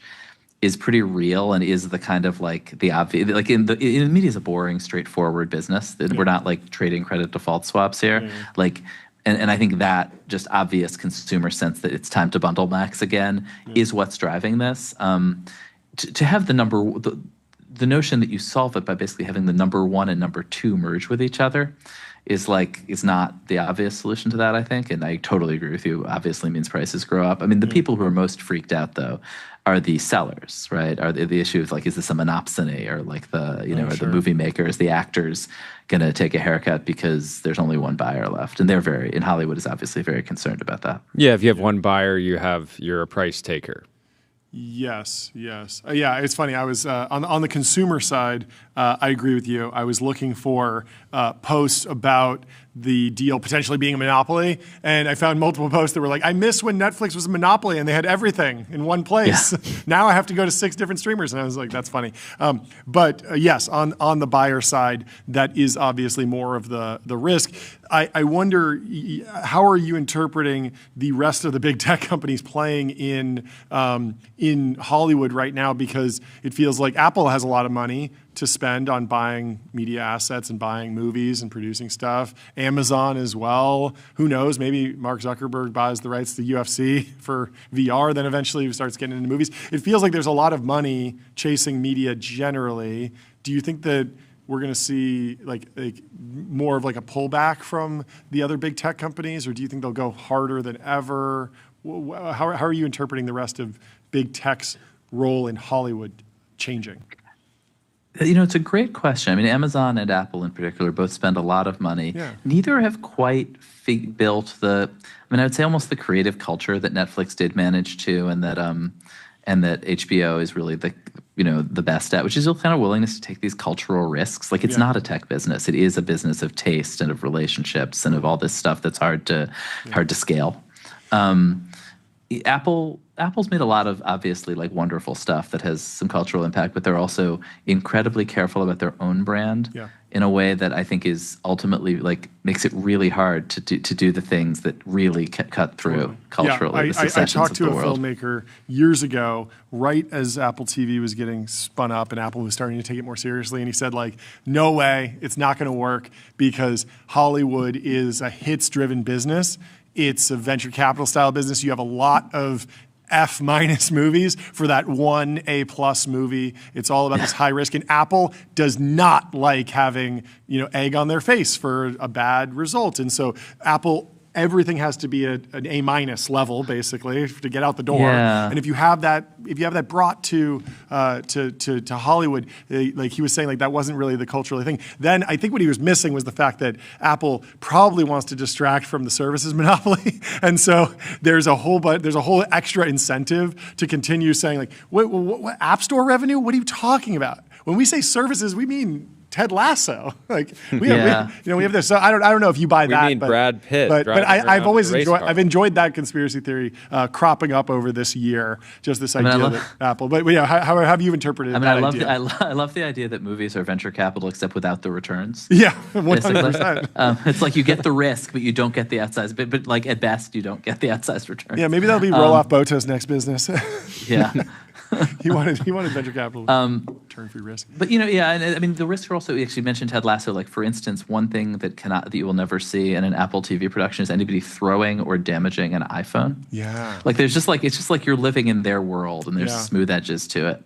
is pretty real and is the kind of like the obvious, like in media is a boring, straightforward business. We're not like trading credit default swaps here. Like, and I think that just obvious consumer sense that it's time to bundle max again is what's driving this. To have the notion that you solve it by basically having the number 1 and number 2 merge with each other is not the obvious solution to that, I think. And I totally agree with you. Obviously means prices grow up. I mean, the people who are most freaked out, though, are the sellers, right? Are the issue of like, is this a monopsony, or like the, are the movie makers, the actors going to take a haircut because there's only one buyer left? And in Hollywood is obviously very concerned about that. Yeah, if you have one buyer, you're a price taker. Yes. It's funny. I was on the consumer side. I agree with you. I was looking for posts about the deal potentially being a monopoly, and I found multiple posts that were like, "I miss when Netflix was a monopoly and they had everything in one place. Yeah. Now I have to go to 6 different streamers." And I was like, "That's funny." But yes, on the buyer side, that is obviously more of the risk. I wonder, how are you interpreting the rest of the big tech companies playing in Hollywood right now? Because it feels like Apple has a lot of money. to spend on buying media assets and buying movies and producing stuff. Amazon as well. Who knows? Maybe Mark Zuckerberg buys the rights to UFC for VR, then eventually starts getting into movies. It feels like there's a lot of money chasing media generally. Do you think that we're going to see like more of like a pullback from the other big tech companies, or do you think they'll go harder than ever? How are you interpreting the rest of big tech's role in Hollywood changing? It's a great question. I mean, Amazon and Apple in particular both spend a lot of money. Yeah. Neither have quite built I would say almost the creative culture that Netflix did manage to, and that HBO is really the best at, which is kind of willingness to take these cultural risks. Like, it's not a tech business. It is a business of taste and of relationships and of all this stuff that's hard to scale. Apple's made a lot of obviously like wonderful stuff that has some cultural impact, but they're also incredibly careful about their own brand in a way that I think is ultimately like makes it really hard to do the things that really cut through culturally. I talked to a filmmaker years ago, right as Apple TV was getting spun up and Apple was starting to take it more seriously, and he said, like, no way, it's not going to work because Hollywood is a hits-driven business. It's a venture capital style business. You have a lot of F- movies for that one A+ movie. It's all about this high risk. And Apple does not like having, egg on their face for a bad result. And so Apple, everything has to be an A- level, basically, to get out the door. Yeah. And if you have that brought to Hollywood, like he was saying, like that wasn't really the cultural thing. Then I think what he was missing was the fact that Apple probably wants to distract from the services monopoly, and so there's a whole extra incentive to continue saying like, what App Store revenue? What are you talking about? When we say services, we mean Ted Lasso, like we have this. So I don't know if you buy that. We mean Brad Pitt, but I've enjoyed that conspiracy theory cropping up over this year. Just this idea that Apple. But how have you interpreted that idea? I love the idea that movies are venture capital except without the returns. Yeah, 100%. It's like you get the risk, but you don't get the outsized. But like at best, you don't get the outsized returns. Yeah, maybe that'll be Roelof Botha's next business. Yeah. he wanted venture capital return free risk. But and I mean the risks are also, you actually mentioned Ted Lasso. Like, for instance, one thing that you will never see in an Apple TV production is anybody throwing or damaging an iPhone. Yeah. Like it's just like you're living in their world, and there's smooth edges to it.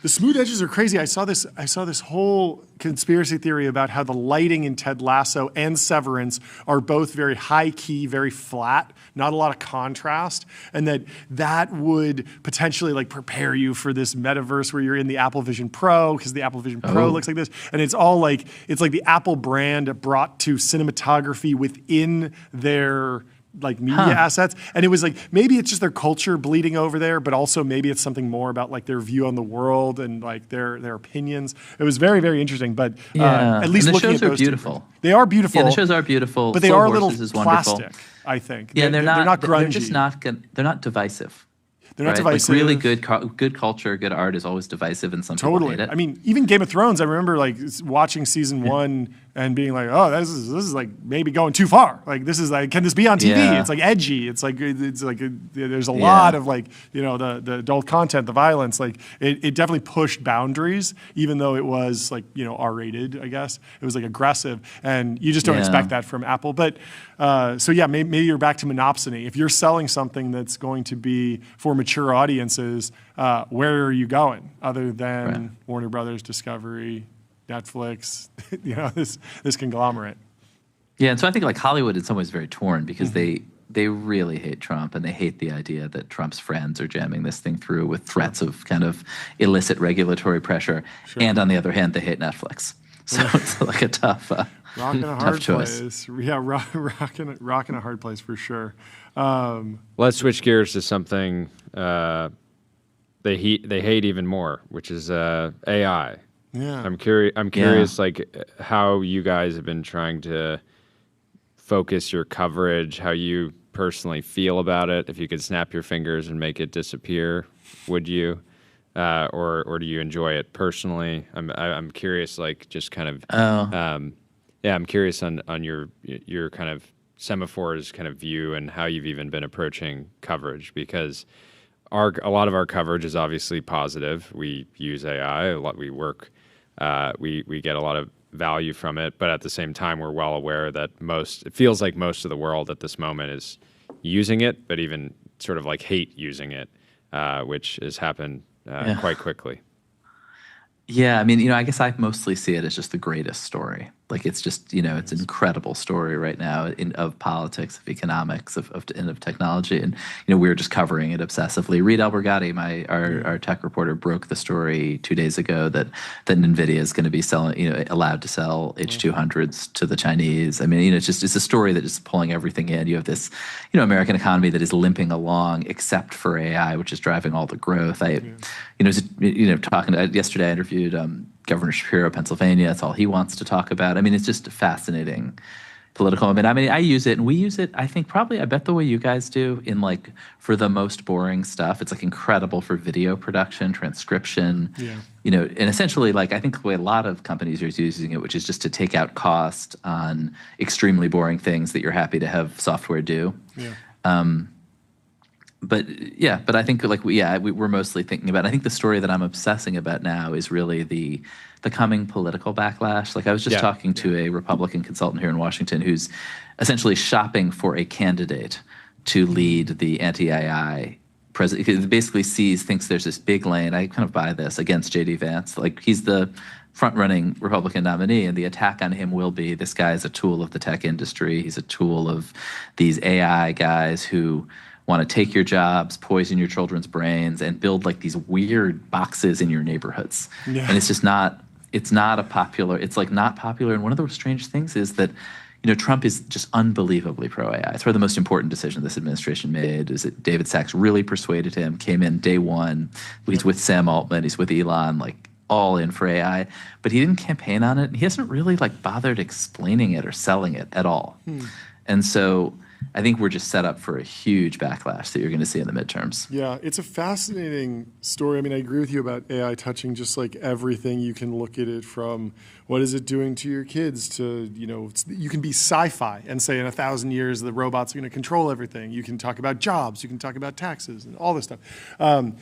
The smooth edges are crazy. I saw this whole conspiracy theory about how the lighting in Ted Lasso and Severance are both very high key, very flat, not a lot of contrast, and that would potentially like prepare you for this metaverse where you're in the Apple Vision Pro, because the Apple Vision Pro looks like this, and it's like the Apple brand brought to cinematography within their like media assets. And it was like, maybe it's just their culture bleeding over there, but also maybe it's something more about like their view on the world and like their opinions. It was very, very interesting, but at least and the looking shows at are those beautiful. They are beautiful. Yeah, the shows are beautiful. But they Slow are a little Horses is plastic, wonderful. I think. Yeah, they're not grungy. They're not divisive. They're not right? divisive. Like really good culture, good art is always divisive, and some people hate it. I mean, even Game of Thrones, I remember like watching season 1 and being like, oh, this is like maybe going too far. Like, this is like, can this be on TV? Yeah. It's like edgy. It's like there's a lot of like, the adult content, the violence. Like it definitely pushed boundaries, even though it was like, R-rated, I guess. It was like aggressive, and you just don't expect that from Apple. But maybe you're back to monopsony. If you're selling something that's going to be for mature audiences, where are you going other than Warner Brothers, Discovery, Netflix, this conglomerate? Yeah, and so I think like Hollywood in some ways is very torn because they really hate Trump, and they hate the idea that Trump's friends are jamming this thing through with threats of kind of illicit regulatory pressure. Sure. And on the other hand, they hate Netflix. So it's like a tough rocking a hard choice. Place. Yeah, rocking a hard place for sure. Let's switch gears to something they hate even more, which is AI. Yeah. I'm curious, like how you guys have been trying to focus your coverage, how you personally feel about it. If you could snap your fingers and make it disappear, would you? Or do you enjoy it personally? I'm curious, like just kind of. I'm curious on your kind of Semafor's kind of view and how you've even been approaching coverage, because a lot of our coverage is obviously positive. We use AI a lot. We work we get a lot of value from it. But at the same time, we're well aware that it feels like most of the world at this moment is using it, but even sort of like hate using it, which has happened quite quickly. Yeah, I mean, I guess I mostly see it as just the greatest story. Like it's just, it's an incredible story right now of politics, of economics, of technology, and we were just covering it obsessively. Reed Albergati, our tech reporter, broke the story 2 days ago that Nvidia is going to be allowed to sell H200s to the Chinese. I mean, it's a story that is pulling everything in. You have this, American economy that is limping along, except for AI, which is driving all the growth. Yesterday I interviewed Governor Shapiro of Pennsylvania. That's all he wants to talk about. I mean, it's just a fascinating political moment. I mean, I use it, and we use it, I think, probably, I bet the way you guys do, for the most boring stuff. It's incredible for video production, transcription, and essentially, I think the way a lot of companies are using it, which is just to take out cost on extremely boring things that you're happy to have software do. But I think we're mostly thinking about. I think the story that I'm obsessing about now is really the coming political backlash. I was just talking to a Republican consultant here in Washington who's essentially shopping for a candidate to lead the anti-AI president. He basically thinks there's this big lane. I kind of buy this against J.D. Vance. He's the front-running Republican nominee, and the attack on him will be this guy is a tool of the tech industry. He's a tool of these AI guys who want to take your jobs, poison your children's brains, and build these weird boxes in your neighborhoods. And it's just not popular. It's not popular. And one of the strange things is that, Trump is just unbelievably pro-AI. It's probably the most important decision this administration made is that David Sachs really persuaded him, came in day one. He's with Sam Altman, he's with Elon, all in for AI. But he didn't campaign on it. He hasn't really bothered explaining it or selling it at all. And so I think we're just set up for a huge backlash that you're going to see in the midterms. Yeah, it's a fascinating story. I mean, I agree with you about AI touching just everything. You can look at it from what is it doing to your kids to, you can be sci-fi and say in 1,000 years the robots are going to control everything. You can talk about jobs. You can talk about taxes and all this stuff. And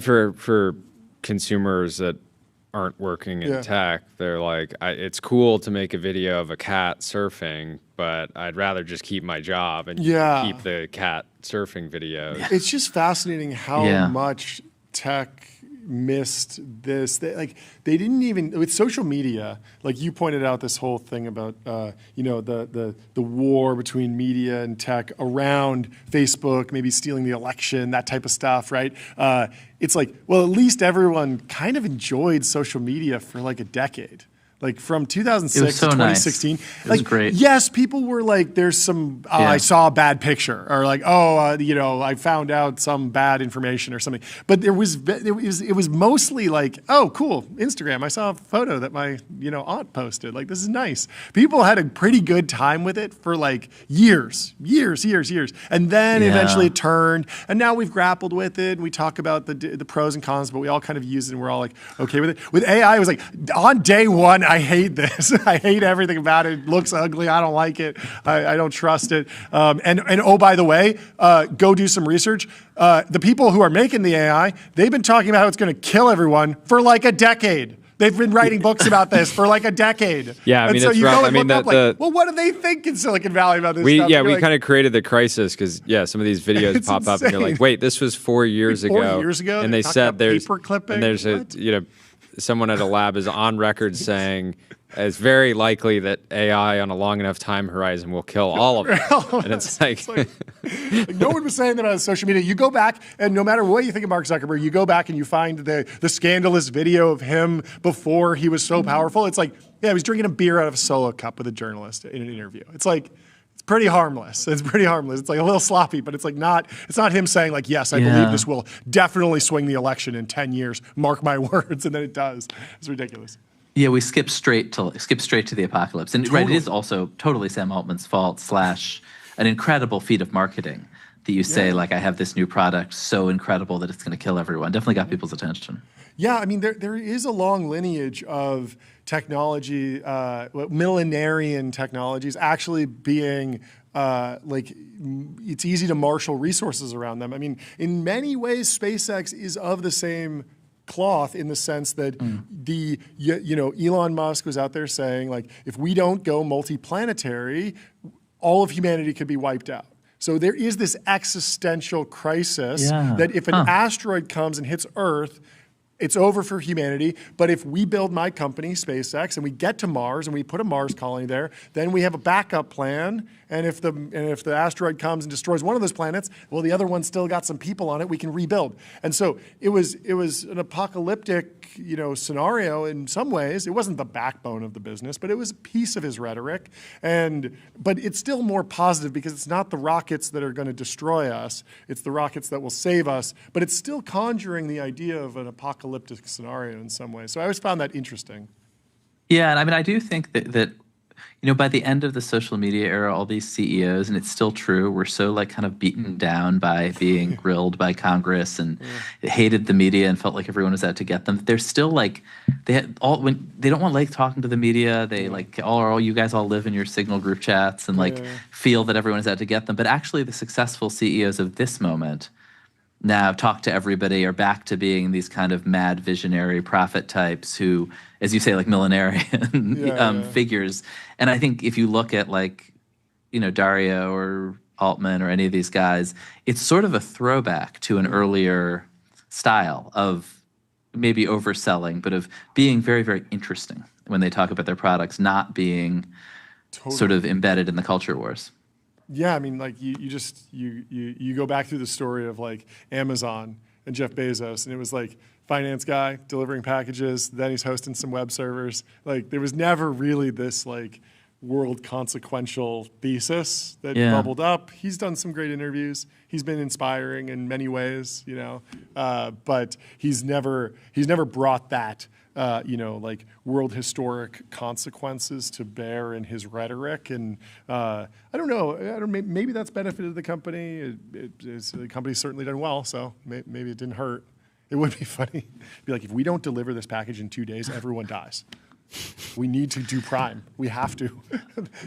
for consumers that aren't working in tech, they're it's cool to make a video of a cat surfing, but I'd rather just keep my job and keep the cat surfing videos. It's just fascinating how much tech missed this. They didn't even, with social media, you pointed out this whole thing about, the war between media and tech around Facebook, maybe stealing the election, that type of stuff, right? It's well, at least everyone kind of enjoyed social media for a decade. From 2006 to 2016. Nice. It was great. Yes, people were there's some, I saw a bad picture, or I found out some bad information or something. But it was mostly oh, cool, Instagram. I saw a photo that my, aunt posted. This is nice. People had a pretty good time with it for years. And then eventually it turned, and now we've grappled with it. We talk about the pros and cons, but we all kind of use it, and we're all okay with it. With AI, it was on day one, I hate this. I hate everything about it. It looks ugly. I don't like it. I don't trust it. And oh, by the way, go do some research. The people who are making the AI, they've been talking about how it's going to kill everyone for a decade. They've been writing books about this for a decade. Yeah, I mean, it's rough. I mean, well, what do they think in Silicon Valley about this stuff? Yeah, we kind of created the crisis because, some of these videos pop up and you're wait, this was 4 years ago. 4 years ago? And they said there's what? Someone at a lab is on record saying it's very likely that AI on a long enough time horizon will kill all of us. And it's no one was saying that on social media. You go back, and no matter what you think of Mark Zuckerberg, you go back and you find the scandalous video of him before he was so powerful. It's he was drinking a beer out of a solo cup with a journalist in an interview. It's pretty harmless. It's pretty harmless. It's a little sloppy, but it's not him saying yes, I believe this will definitely swing the election in 10 years. Mark my words, and then it does. It's ridiculous. Yeah, we skip straight to the apocalypse. And right, it is also totally Sam Altman's fault / an incredible feat of marketing that you say I have this new product so incredible that it's going to kill everyone. Definitely got people's attention. Yeah, I mean, there is a long lineage of technology, millenarian technologies actually being it's easy to marshal resources around them. I mean, in many ways, SpaceX is of the same cloth in the sense that Elon Musk was out there saying, like, if we don't go multiplanetary, all of humanity could be wiped out. So there is this existential crisis that if an asteroid comes and hits Earth, it's over for humanity. But if we build my company, SpaceX, and we get to Mars and we put a Mars colony there, then we have a backup plan. And if the asteroid comes and destroys one of those planets, well, the other one's still got some people on it. We can rebuild. And so it was an apocalyptic, scenario in some ways. It wasn't the backbone of the business, but it was a piece of his rhetoric. But it's still more positive because it's not the rockets that are going to destroy us. It's the rockets that will save us. But it's still conjuring the idea of an apocalyptic scenario in some ways. So I always found that interesting. Yeah, and I mean, I do think that by the end of the social media era, all these CEOs, and it's still true, were so like kind of beaten down by being grilled by Congress and hated the media and felt like everyone was out to get them. They're still like they don't want like talking to the media. They like all you guys all live in your Signal group chats and like feel that everyone is out to get them. But actually, the successful CEOs of this moment now talk to everybody, are back to being these kind of mad visionary prophet types who, as you say, like millenarian figures. And I think if you look at like, Dario or Altman or any of these guys, it's sort of a throwback to an earlier style of maybe overselling, but of being very, very interesting when they talk about their products, not being sort of embedded in the culture wars. Yeah, I mean, like you go back through the story of like Amazon and Jeff Bezos, and it was like finance guy delivering packages, then he's hosting some web servers. Like there was never really this like world consequential thesis that bubbled up. He's done some great interviews. He's been inspiring in many ways, but he's never brought that like world historic consequences to bear in his rhetoric. And I don't know. Maybe that's benefited the company. The company's certainly done well, so maybe it didn't hurt. It would be funny. Be like, if we don't deliver this package in 2 days, everyone dies. We need to do prime. We have to.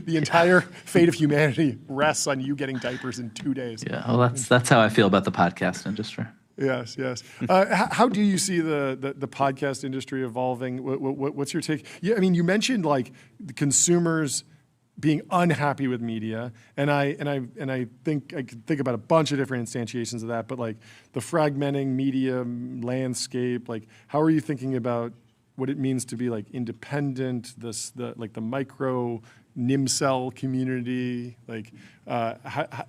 The entire fate of humanity rests on you getting diapers in 2 days. Yeah, well, that's how I feel about the podcast industry. Yes. How do you see the podcast industry evolving? What's your take? Yeah, I mean, you mentioned like the consumers being unhappy with media, and I think I could think about a bunch of different instantiations of that. But like the fragmenting media landscape, like how are you thinking about what it means to be like independent? The micro NIM-cell community. Like,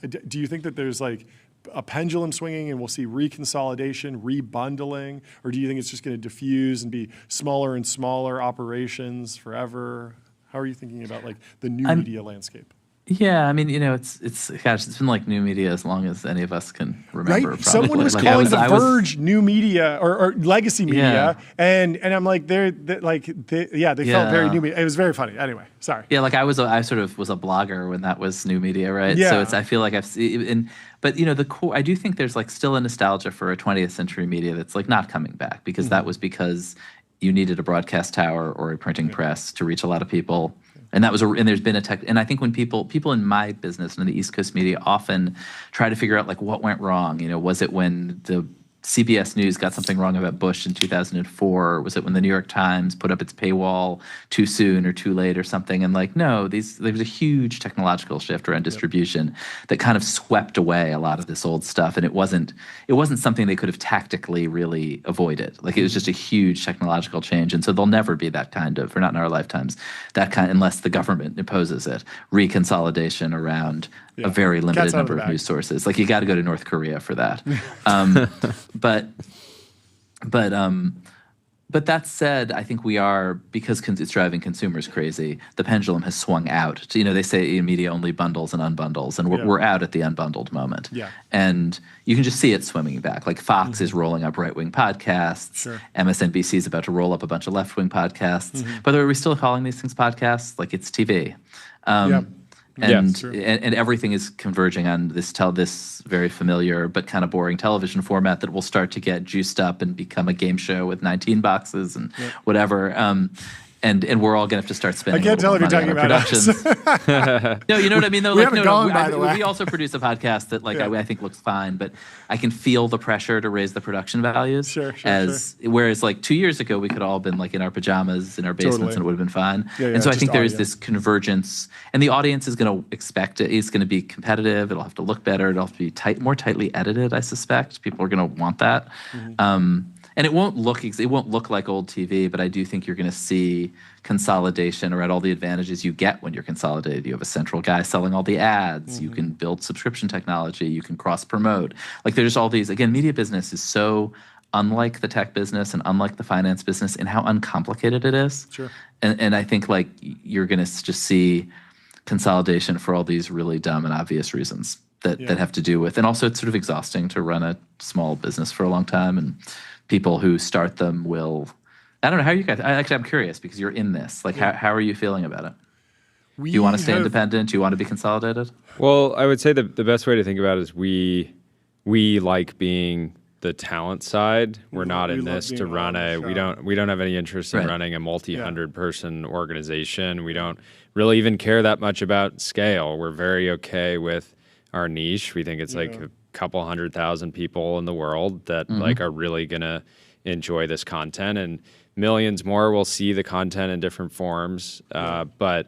do you think that there's like a pendulum swinging and we'll see reconsolidation, rebundling, or do you think it's just going to diffuse and be smaller and smaller operations forever? How are you thinking about like the new media landscape? Yeah, I mean, it's been like new media as long as any of us can remember. Right? Probably. Someone was calling The Verge new media or legacy media, and I'm like, they felt very new media. It was very funny. Anyway, sorry. Yeah, like I sort of was a blogger when that was new media, right? Yeah. So I feel like I've seen, but the core. I do think there's like still a nostalgia for a 20th century media that's like not coming back because that was because you needed a broadcast tower or a printing press to reach a lot of people. And that was and there's been and I think when people in my business and in the East Coast media often try to figure out like what went wrong. Was it when the CBS News got something wrong about Bush in 2004? Or was it when the New York Times put up its paywall too soon or too late or something? And like, no, there was a huge technological shift around distribution that kind of swept away a lot of this old stuff. And it wasn't something they could have tactically really avoided. Like it was just a huge technological change. And so there'll never be that kind of, or not in our lifetimes, unless the government imposes it, reconsolidation around a very limited number of news sources. Like you got to go to North Korea for that. But that said, I think we are, because it's driving consumers crazy, the pendulum has swung out. They say media only bundles and unbundles, and we're out at the unbundled moment. Yeah. And you can just see it swimming back. Like Fox is rolling up right-wing podcasts. Sure. MSNBC is about to roll up a bunch of left-wing podcasts. By the way, are we still calling these things podcasts? Like it's TV. And everything is converging on this very familiar but kind of boring television format that will start to get juiced up and become a game show with 19 boxes and whatever. and we're all gonna have to start spending. I can't tell if you're talking about productions. No, you know what I mean though. We Like, haven't gone, by the way. We also produce a podcast that I think looks fine, but I can feel the pressure to raise the production values. Sure. Whereas like 2 years ago we could all been like in our pajamas in our basements and it would have been fine. And so I think there's this convergence, and the audience is going to expect it. It's going to be competitive. It'll have to look better. It'll have to be more tightly edited. I suspect people are going to want that. And it won't look like old TV, but I do think you're going to see consolidation around all the advantages you get when you're consolidated. You have a central guy selling all the ads. You can build subscription technology. You can cross promote. Like there's all these. Again, media business is so unlike the tech business and unlike the finance business in how uncomplicated it is. Sure. And I think like you're going to just see consolidation for all these really dumb and obvious reasons that have to do with, and also it's sort of exhausting to run a small business for a long time, and people who start them will, I don't know how you guys, I'm curious because you're in this. Like, how are you feeling about it? Do you want to stay independent? Do you want to be consolidated? Well, I would say the best way to think about it is we like being the talent side. We're not in this to run we don't have any interest in running a multi-hundred person organization. We don't really even care that much about scale. We're very okay with our niche. We think it's like a couple 100,000 people in the world that like are really gonna enjoy this content, and millions more will see the content in different forms. But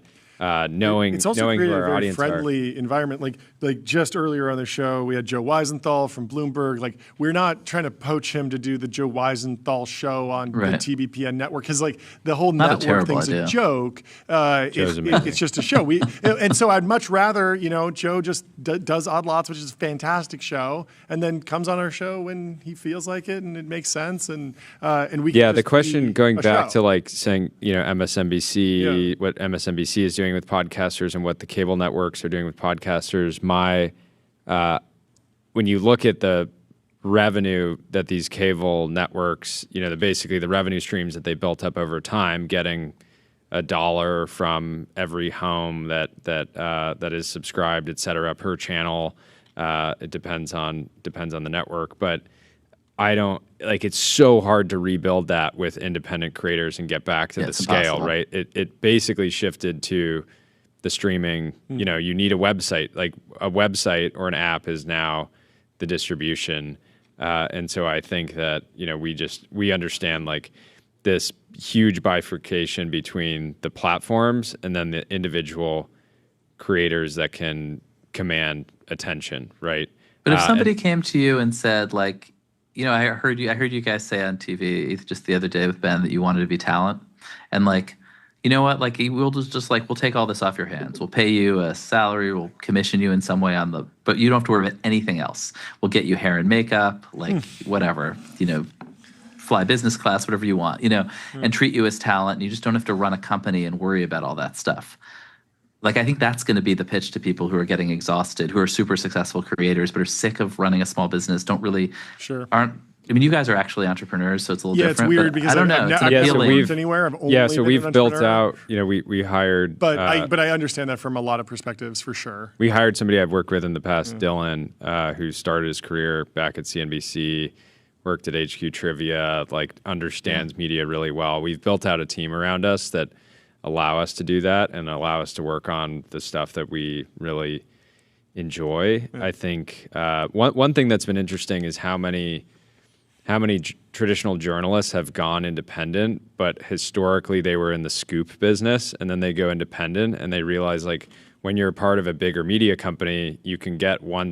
knowing it's also knowing created who a our very audience friendly environment. Like just earlier on the show, we had Joe Weisenthal from Bloomberg. Like we're not trying to poach him to do the Joe Weisenthal show on the TBPN network because like the whole network thing's a joke. It's just a show. And so I'd much rather Joe just does Odd Lots, which is a fantastic show, and then comes on our show when he feels like it and it makes sense. And we can the question going back to like saying MSNBC, what MSNBC is doing with podcasters and what the cable networks are doing with podcasters. When you look at the revenue that these cable networks, basically the revenue streams that they built up over time, getting $1 from every home that is subscribed, et cetera, per channel. It depends on the network, but I don't like. It's so hard to rebuild that with independent creators and get back to the scale, impossible. Right? It basically shifted to the streaming. You need a website. Like a website or an app is now the distribution, and so I think that we understand like this huge bifurcation between the platforms and then the individual creators that can command attention, right? But if somebody came to you and said like, I heard you guys say on TV just the other day with Ben that you wanted to be talent, and like, you know what, like we'll take all this off your hands. We'll pay you a salary, we'll commission you in some way but you don't have to worry about anything else. We'll get you hair and makeup, like whatever, fly business class, whatever you want, and treat you as talent. And you just don't have to run a company and worry about all that stuff. Like, I think that's going to be the pitch to people who are getting exhausted, who are super successful creators, but are sick of running a small business, you guys are actually entrepreneurs, so it's a little different. It's weird because I don't know. I've never worked anywhere. I've only so we've built out, we hired. But I understand that from a lot of perspectives, for sure. We hired somebody I've worked with in the past, Dylan, who started his career back at CNBC, worked at HQ Trivia, like understands media really well. We've built out a team around us that allow us to do that and allow us to work on the stuff that we really enjoy. I think one thing that's been interesting is how many traditional journalists have gone independent, but historically they were in the scoop business, and then they go independent and they realize like when you're a part of a bigger media company, you can get one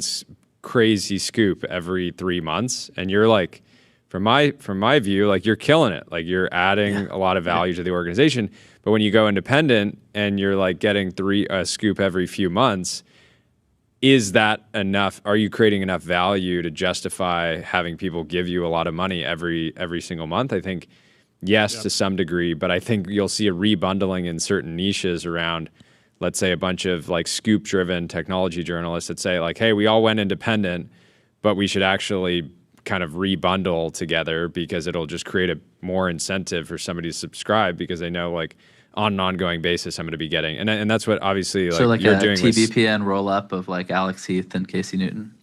crazy scoop every 3 months, and you're like, from my view, like you're killing it, like you're adding a lot of value to the organization. But when you go independent and you're like getting a scoop every few months, is that enough? Are you creating enough value to justify having people give you a lot of money every single month? I think yes, to some degree, but I think you'll see a rebundling in certain niches around, let's say, a bunch of like scoop-driven technology journalists that say like, hey, we all went independent, but we should actually kind of rebundle together because it'll just create a more incentive for somebody to subscribe because they know like on an ongoing basis I'm going to be getting, and that's what obviously like, so like you're a doing TBPN roll up of like Alex Heath and Casey Newton.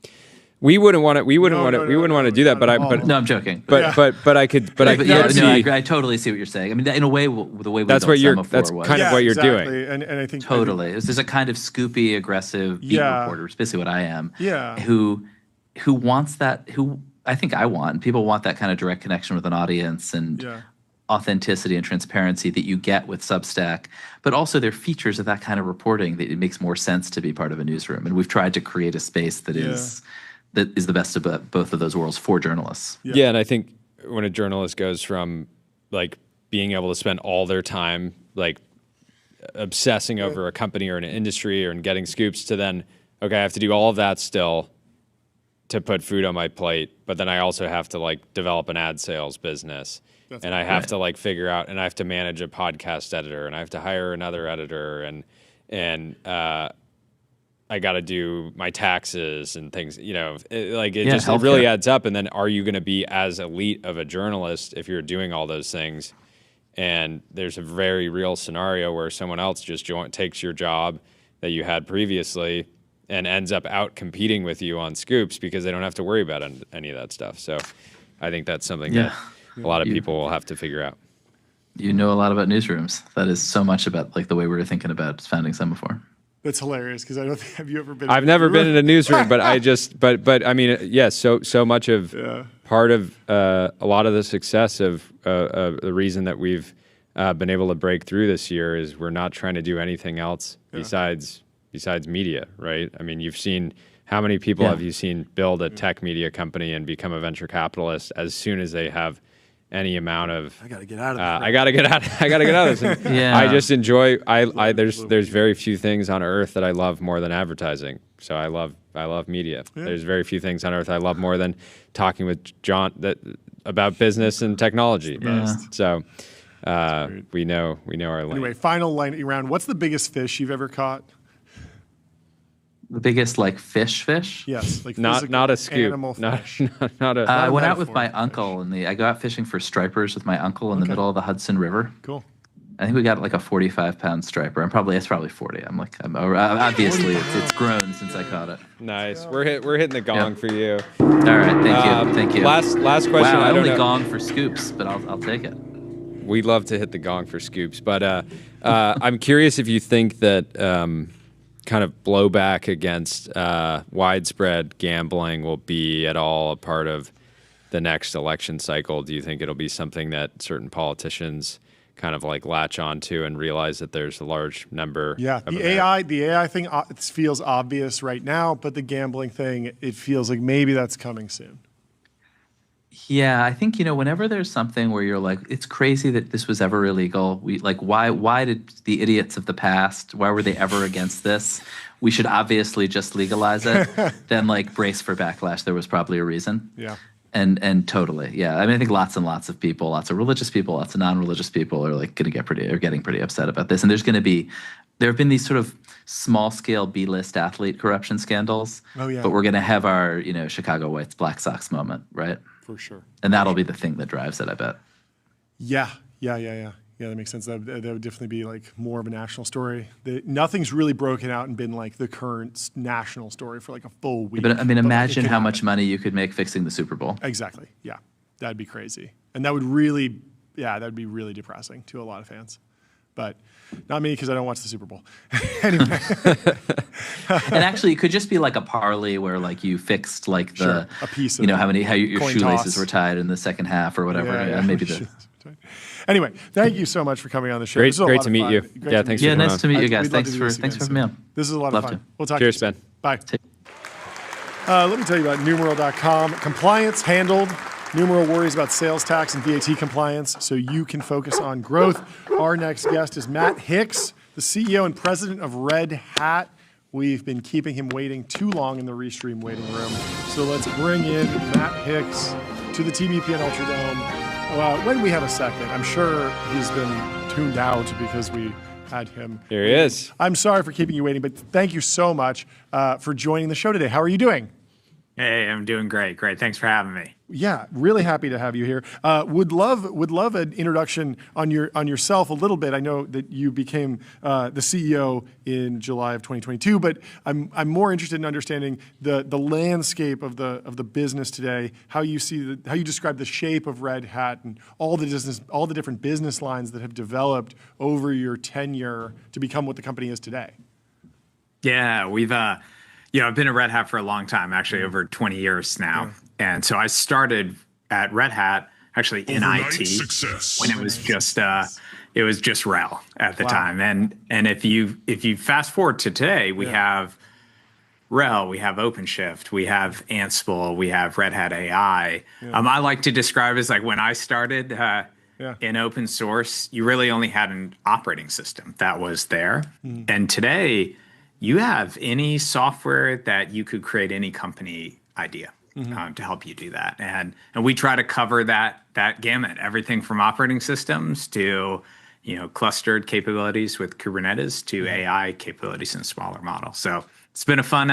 We wouldn't want to. We wouldn't want to. We wouldn't want to do that. But no, I'm joking. But I could. I totally see what you're saying. I mean, in a way, the way we that's what you're. That's kind of what you're doing. And I think totally. There's a kind of scoopy, aggressive beat reporter, which is basically what I am. Yeah. Who wants that? Who I think I want. People want that kind of direct connection with an audience and authenticity and transparency that you get with Substack. But also, there are features of that kind of reporting that it makes more sense to be part of a newsroom. And we've tried to create a space that is the best of both of those worlds for journalists. Yeah, and I think when a journalist goes from like being able to spend all their time like obsessing over a company or an industry or getting scoops to then, okay, I have to do all of that still to put food on my plate, but then I also have to like develop an ad sales business. And I have to like figure out, and I have to manage a podcast editor, and I have to hire another editor, and I got to do my taxes and things, it really adds up. And then are you going to be as elite of a journalist if you're doing all those things? And there's a very real scenario where someone else just takes your job that you had previously and ends up out competing with you on scoops because they don't have to worry about any of that stuff. So I think that's something that a lot of people will have to figure out. You know a lot about newsrooms. That is so much about like the way we were thinking about founding Semafor. That's hilarious because I don't think, have you ever been? I've never been in a newsroom, but but I mean, yes. So much of part of a lot of the success of the reason that we've been able to break through this year is we're not trying to do anything else besides media, right? I mean, you've seen how many people have you seen build a tech media company and become a venture capitalist as soon as they have any amount of I gotta get out of this. I gotta get out of this. I just enjoy. There's very few things on earth that I love more than advertising. So I love media. Yeah. There's very few things on earth I love more than talking with John about business and technology. Yeah. So we know our lane. Anyway, final lightning round. What's the biggest fish you've ever caught? The biggest like fish? Yes, like not a scoop. Animal fish. Not a. I went out with my uncle I go out fishing for stripers with my uncle in the middle of the Hudson River. Cool. I think we got like a 45-pound striper. It's probably 40. Obviously it's grown since I caught it. Nice. We're hitting the gong for you. All right, thank you. Last question. Wow, I only gong for scoops, but I'll take it. We love to hit the gong for scoops, but I'm curious if you think that kind of blowback against widespread gambling will be at all a part of the next election cycle. Do you think it'll be something that certain politicians kind of like latch onto and realize that there's a large number? Yeah, the AI thing feels obvious right now, but the gambling thing, it feels like maybe that's coming soon. Yeah, I think, whenever there's something where you're like, it's crazy that this was ever illegal. Why did the idiots of the past, why were they ever against this? We should obviously just legalize it. Then brace for backlash. There was probably a reason. Yeah. And totally, yeah. I mean, I think lots and lots of people, lots of religious people, lots of non-religious people are getting pretty upset about this. And there have been these sort of small-scale B-list athlete corruption scandals. Oh yeah. But we're gonna have our, Chicago Whites Black Sox moment, right? For sure. And that'll be the thing that drives it, I bet. Yeah, that makes sense. That would definitely be more of a national story. Nothing's really broken out and been the current national story for a full week. But I mean, imagine how much money you could make fixing the Super Bowl. Exactly. Yeah, that'd be crazy, and that would really, that'd be really depressing to a lot of fans. But not me because I don't watch the Super Bowl. Anyway. And actually, it could just be a parlay where you fixed a piece of how your shoelaces were tied in the second half or whatever. Yeah, maybe Anyway, thank you so much for coming on the show. Great to meet you. Thanks. Yeah, nice to meet you guys. Thanks for having me on. This is a lot of fun. We'll talk. Cheers, Ben. Bye. Let me tell you about numeral.com. Compliance handled. Numeral worries about sales tax and VAT compliance, so you can focus on growth. Our next guest is Matt Hicks, the CEO and president of Red Hat. We've been keeping him waiting too long in the Restream waiting room. So let's bring in Matt Hicks to the TBPN Ultradome when we have a second. I'm sure he's been tuned out because we had him. Here he is. I'm sorry for keeping you waiting, but thank you so much for joining the show today. How are you doing? Hey, I'm doing great. Great. Thanks for having me. Yeah, really happy to have you here. Would love an introduction on yourself a little bit. I know that you became the CEO in July of 2022, but I'm more interested in understanding the landscape of the business today. How you describe the shape of Red Hat and all the different business lines that have developed over your tenure to become what the company is today. Yeah, we've I've been at Red Hat for a long time, actually over 20 years now. And so I started at Red Hat actually in IT when it was just RHEL at the time. And if you fast forward to today, we have RHEL, we have OpenShift, we have Ansible, we have Red Hat AI. I like to describe it as like when I started in open source, you really only had an operating system that was there. And today, you have any software that you could create any company idea to help you do that. And we try to cover that gamut, everything from operating systems to clustered capabilities with Kubernetes to AI capabilities in smaller models. So it's been a fun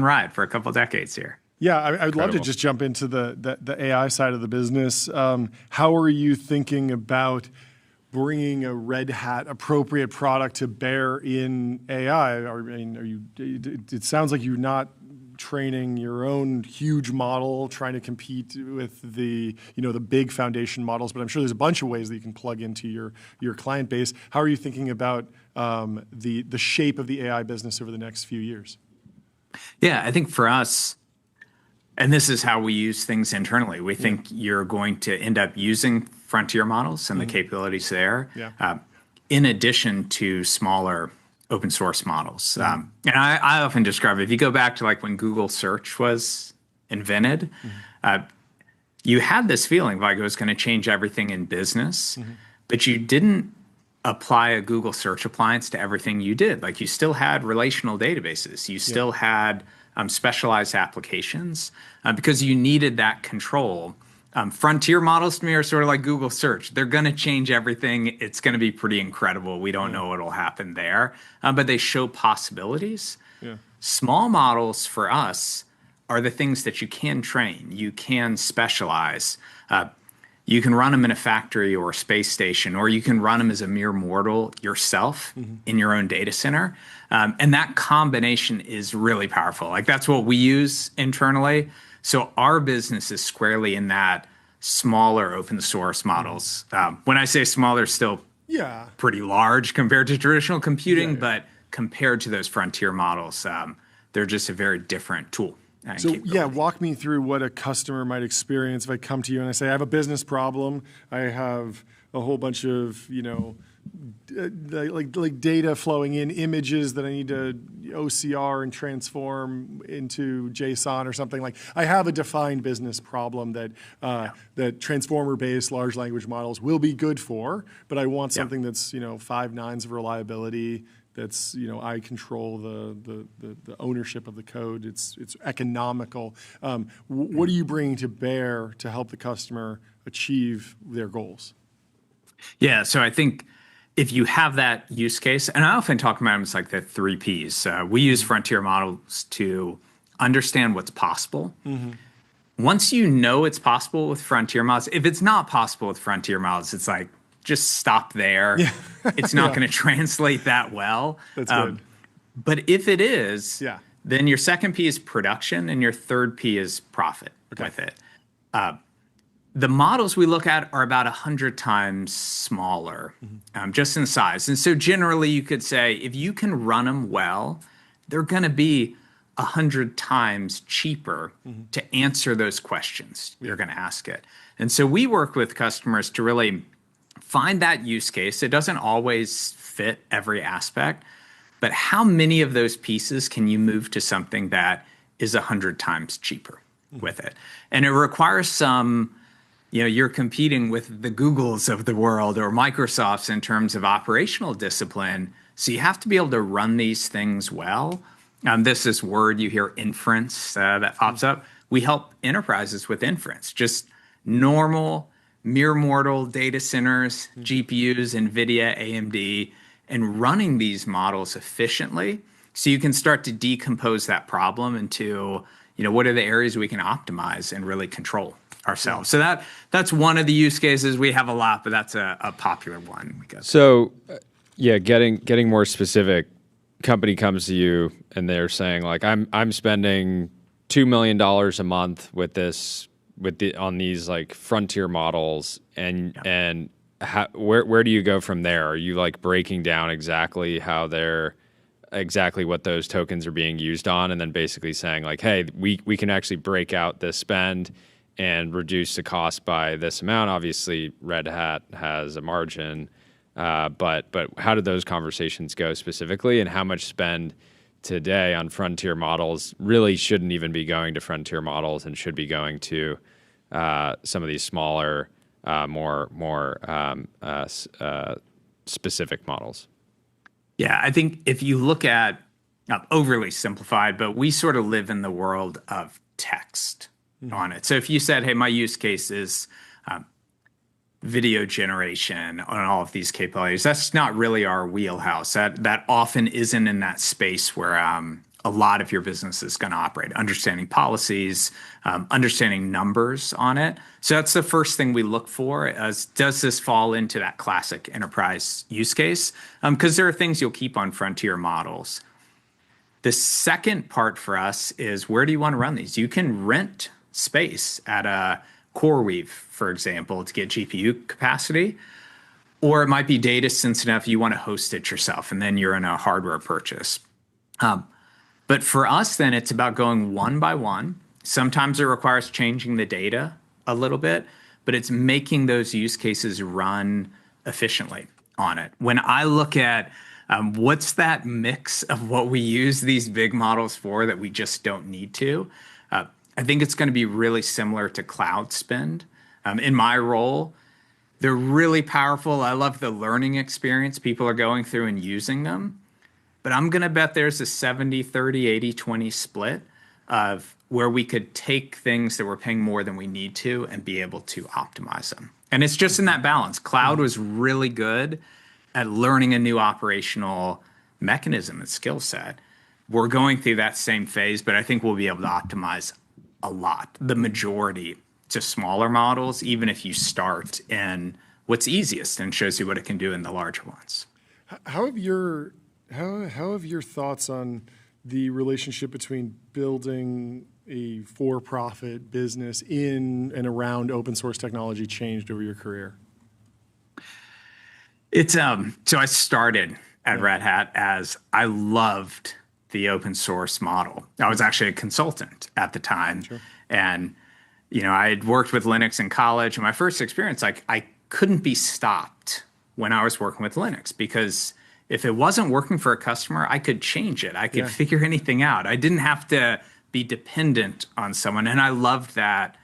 ride for a couple of decades here. Yeah, I'd love to just jump into the AI side of the business. How are you thinking about bringing a Red Hat appropriate product to bear in AI? It sounds like you're not training your own huge model, trying to compete with the big foundation models, but I'm sure there's a bunch of ways that you can plug into your client base. How are you thinking about the shape of the AI business over the next few years? Yeah, I think for us, and this is how we use things internally, we think you're going to end up using frontier models and the capabilities there, in addition to smaller open source models. And I often describe it, if you go back to like when Google search was invented, you had this feeling like it was going to change everything in business, but you didn't apply a Google search appliance to everything you did. Like you still had relational databases, you still had specialized applications because you needed that control. Frontier models to me are sort of like Google search. They're going to change everything. It's going to be pretty incredible. We don't know what will happen there, but they show possibilities. Small models for us are the things that you can train. You can specialize. You can run them in a factory or a space station, or you can run them as a mere mortal yourself in your own data center. And that combination is really powerful. Like that's what we use internally. So our business is squarely in that smaller open source models. When I say small, they're still pretty large compared to traditional computing, but compared to those frontier models, they're just a very different tool. So walk me through what a customer might experience if I come to you and I say, I have a business problem. I have a whole bunch of, like data flowing in, images that I need to OCR and transform into JSON or something. Like I have a defined business problem that that transformer-based large language models will be good for, but I want something that's 5 nines of reliability. That's I control the ownership of the code. It's economical. What are you bringing to bear to help the customer achieve their goals? Yeah, so I think if you have that use case, and I often talk about them as like the 3 Ps. We use frontier models to understand what's possible. Once you know it's possible with frontier models, if it's not possible with frontier models, it's like just stop there. It's not going to translate that well. That's good. But if it is, then your second P is production and your third P is profit with it. The models we look at are about 100 times smaller, just in size. And so generally you could say, if you can run them well, they're going to be 100 times cheaper to answer those questions you're going to ask it. And so we work with customers to really find that use case. It doesn't always fit every aspect, but how many of those pieces can you move to something that is 100 times cheaper with it? And it requires some, you're competing with the Googles of the world or Microsofts in terms of operational discipline. So you have to be able to run these things well. This word you hear, inference, that pops up. We help enterprises with inference, just normal mere mortal data centers, GPUs, Nvidia, AMD, and running these models efficiently so you can start to decompose that problem into what are the areas we can optimize and really control ourselves. So that's one of the use cases. We have a lot, but that's a popular one. So, getting more specific, company comes to you and they're saying like, I'm spending $2 million a month on these like frontier models, and where do you go from there? Are you like breaking down exactly what those tokens are being used on, and then basically saying like, hey, we can actually break out this spend and reduce the cost by this amount? Obviously, Red Hat has a margin, but how did those conversations go specifically, and how much spend today on frontier models really shouldn't even be going to frontier models and should be going to some of these smaller, more specific models? Yeah, I think if you look at, overly simplified, but we sort of live in the world of text on it. So if you said, hey, my use case is video generation on all of these capabilities, that's not really our wheelhouse. That often isn't in that space where a lot of your business is going to operate. Understanding policies, understanding numbers on it. So that's the first thing we look for, as does this fall into that classic enterprise use case? Because there are things you'll keep on frontier models. The second part for us is, where do you want to run these? You can rent space at a CoreWeave, for example, to get GPU capacity, or it might be data sensitive. You want to host it yourself, and then you're in a hardware purchase. But for us, then it's about going one by one. Sometimes it requires changing the data a little bit, but it's making those use cases run efficiently on it. When I look at what's that mix of what we use these big models for that we just don't need to, I think it's going to be really similar to cloud spend. In my role, they're really powerful. I love the learning experience people are going through and using them. But I'm going to bet there's a 70, 30, 80, 20 split of where we could take things that we're paying more than we need to and be able to optimize them. And it's just in that balance. Cloud was really good at learning a new operational mechanism and skill set. We're going through that same phase, but I think we'll be able to optimize a lot, the majority, to smaller models, even if you start in what's easiest and shows you what it can do in the larger ones. How have your thoughts on the relationship between building a for-profit business in and around open source technology changed over your career? It's so I started at Red Hat as I loved the open source model. I was actually a consultant at the time. Sure. And, I had worked with Linux in college. And my first experience, I couldn't be stopped when I was working with Linux, because if it wasn't working for a customer, I could change it. I could figure anything out. I didn't have to be dependent on someone. And I loved that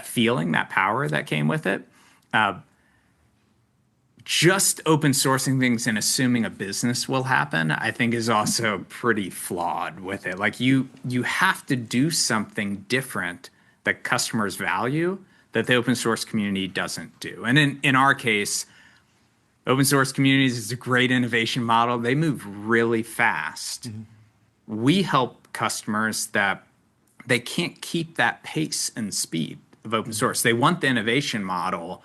feeling, that power that came with it. Just open sourcing things and assuming a business will happen, I think, is also pretty flawed with it. Like you have to do something different that customers value that the open source community doesn't do. And in our case, open source communities is a great innovation model. They move really fast. Mm-hmm. We help customers that they can't keep that pace and speed of open source. They want the innovation model,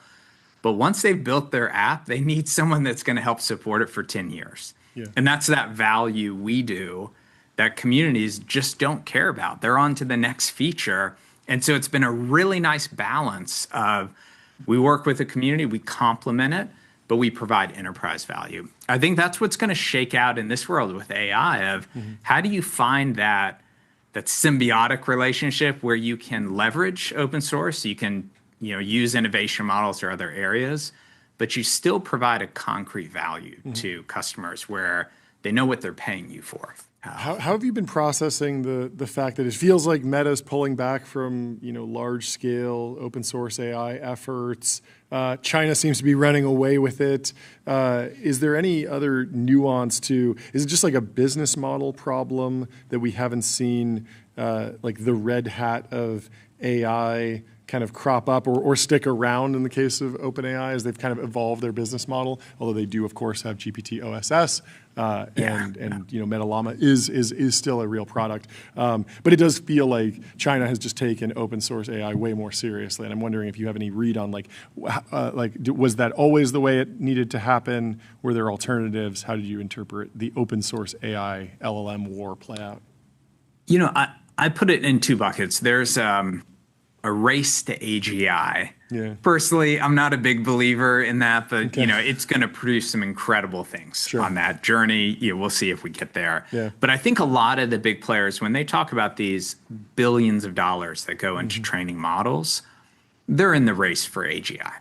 but once they've built their app, they need someone that's going to help support it for 10 years. Yeah. And that's that value we do that communities just don't care about. They're on to the next feature. And so it's been a really nice balance of, we work with the community, we complement it, but we provide enterprise value. I think that's what's going to shake out in this world with AI of how do you find that symbiotic relationship where you can leverage open source, you can use innovation models or other areas, but you still provide a concrete value to customers where they know what they're paying you for. How have you been processing the fact that it feels like Meta's pulling back from large scale open source AI efforts? China seems to be running away with it. Is there any other nuance to? Is it just like a business model problem that we haven't seen, like the Red Hat of AI kind of crop up or stick around in the case of OpenAI as they've kind of evolved their business model, although they do, of course, have GPT OSS. And Meta Llama is still a real product. But it does feel like China has just taken open source AI way more seriously. And I'm wondering if you have any read on was that always the way it needed to happen? Were there alternatives? How did you interpret the open source AI LLM war play out? I put it in two buckets. There's a race to AGI. Yeah. Personally, I'm not a big believer in that, but it's going to produce some incredible things on that journey. We'll see if we get there. Yeah. But I think a lot of the big players, when they talk about these billions of dollars that go into training models, they're in the race for AGI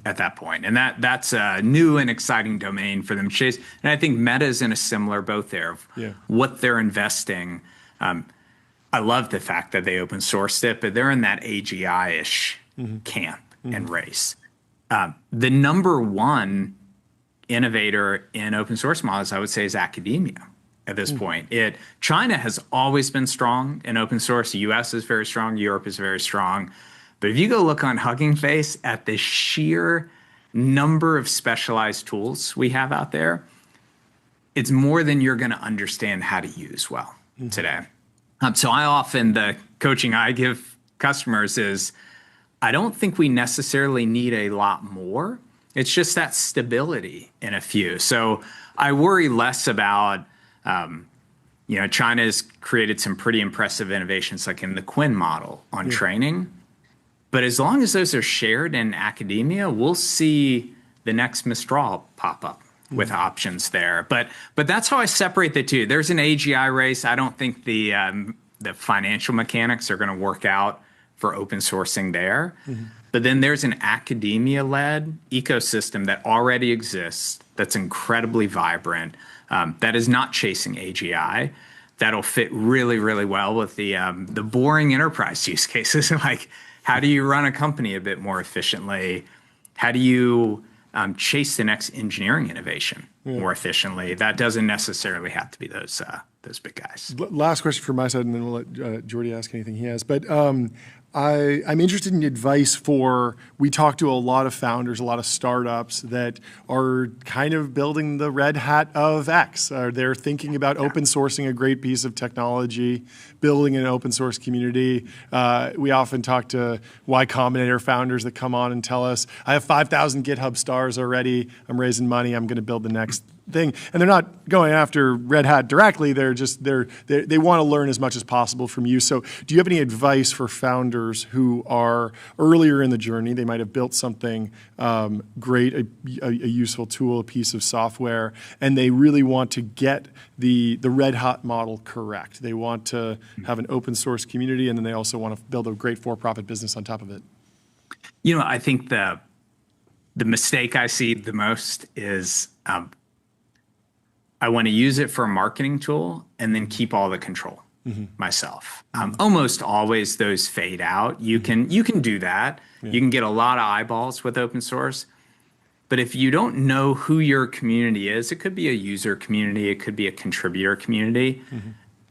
at that point. And that's a new and exciting domain for them to chase. And I think Meta's in a similar boat there of what they're investing. I love the fact that they open sourced it, but they're in that AGI-ish camp and race. The number one innovator in open source models, I would say, is academia at this point. China has always been strong in open source. The US is very strong. Europe is very strong. But if you go look on Hugging Face at the sheer number of specialized tools we have out there, it's more than you're going to understand how to use well today. So the coaching I give customers is, I don't think we necessarily need a lot more. It's just that stability in a few. So I worry less about, China's created some pretty impressive innovations like in the Quinn model on training. But as long as those are shared in academia, we'll see the next Mistral pop up with options there. But that's how I separate the two. There's an AGI race. I don't think the financial mechanics are going to work out for open sourcing there. But then there's an academia-led ecosystem that already exists, that's incredibly vibrant, that is not chasing AGI, that'll fit really, really well with the boring enterprise use cases. Like, how do you run a company a bit more efficiently? How do you chase the next engineering innovation more efficiently? That doesn't necessarily have to be those big guys. Last question from my side, and then we'll let Jordy ask anything he has. But I'm interested in advice we talk to a lot of founders, a lot of startups that are kind of building the red hat of X. They're thinking about open sourcing a great piece of technology, building an open source community. We often talk to Y Combinator founders that come on and tell us, I have 5,000 GitHub stars already. I'm raising money. I'm going to build the next thing. And they're not going after Red Hat directly. They want to learn as much as possible from you. So do you have any advice for founders who are earlier in the journey? They might have built something great, a useful tool, a piece of software, and they really want to get the Red Hat model correct. They want to have an open source community, and then they also want to build a great for-profit business on top of it. I think the mistake I see the most is I want to use it for a marketing tool and then keep all the control myself. Almost always those fade out. You can do that. You can get a lot of eyeballs with open source. But if you don't know who your community is, it could be a user community, it could be a contributor community.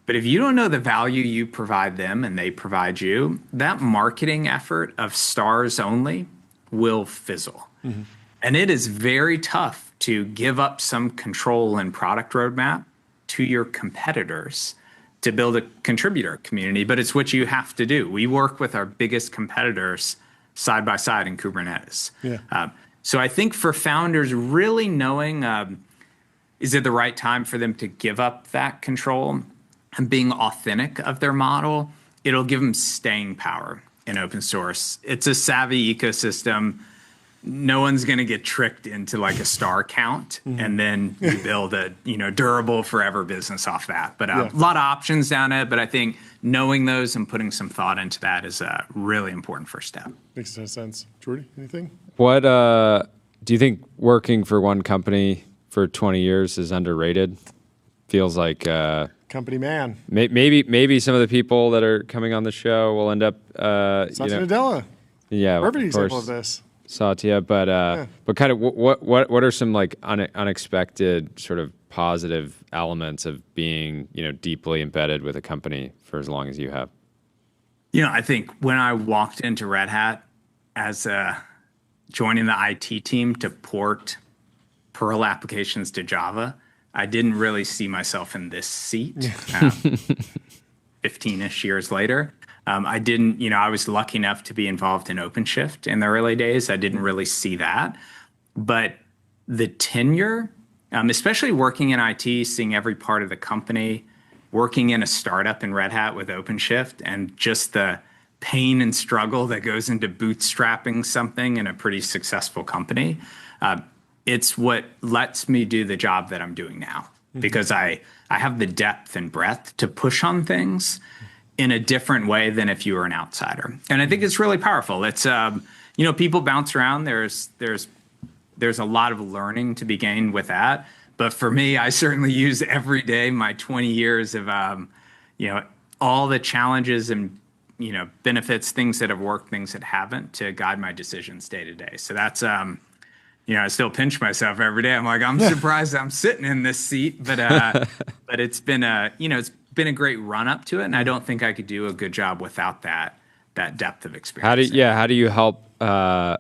But if you don't know the value you provide them and they provide you, that marketing effort of stars only will fizzle. And it is very tough to give up some control and product roadmap to your competitors to build a contributor community, but it's what you have to do. We work with our biggest competitors side by side in Kubernetes. So I think for founders, really knowing is it the right time for them to give up that control and being authentic of their model, it'll give them staying power in open source. It's a savvy ecosystem. No one's going to get tricked into like a star count and then you build a durable forever business off that. But a lot of options down it. But I think knowing those and putting some thought into that is a really important first step. Makes sense. Jordy, anything? What do you think working for one company for 20 years is underrated? Feels like company man. Maybe some of the people that are coming on the show will end up. Satya Nadella. Yeah, perfect example of this. Satya, but kind of what are some like unexpected sort of positive elements of being deeply embedded with a company for as long as you have? I think when I walked into Red Hat as joining the IT team to port Perl applications to Java, I didn't really see myself in this seat. 15-ish years later, I didn't. I was lucky enough to be involved in OpenShift in the early days. I didn't really see that, but the tenure, especially working in IT, seeing every part of the company, working in a startup in Red Hat with OpenShift, and just the pain and struggle that goes into bootstrapping something in a pretty successful company. It's what lets me do the job that I'm doing now, because I have the depth and breadth to push on things in a different way than if you were an outsider. And I think it's really powerful. It's, people bounce around. There's a lot of learning to be gained with that. But for me, I certainly use every day my 20 years of, all the challenges and, benefits, things that have worked, things that haven't, to guide my decisions day to day. So that's, I still pinch myself every day. I'm like, I'm surprised I'm sitting in this seat, but it's been it's been a great run up to it, and I don't think I could do a good job without that depth of experience. How do you help? A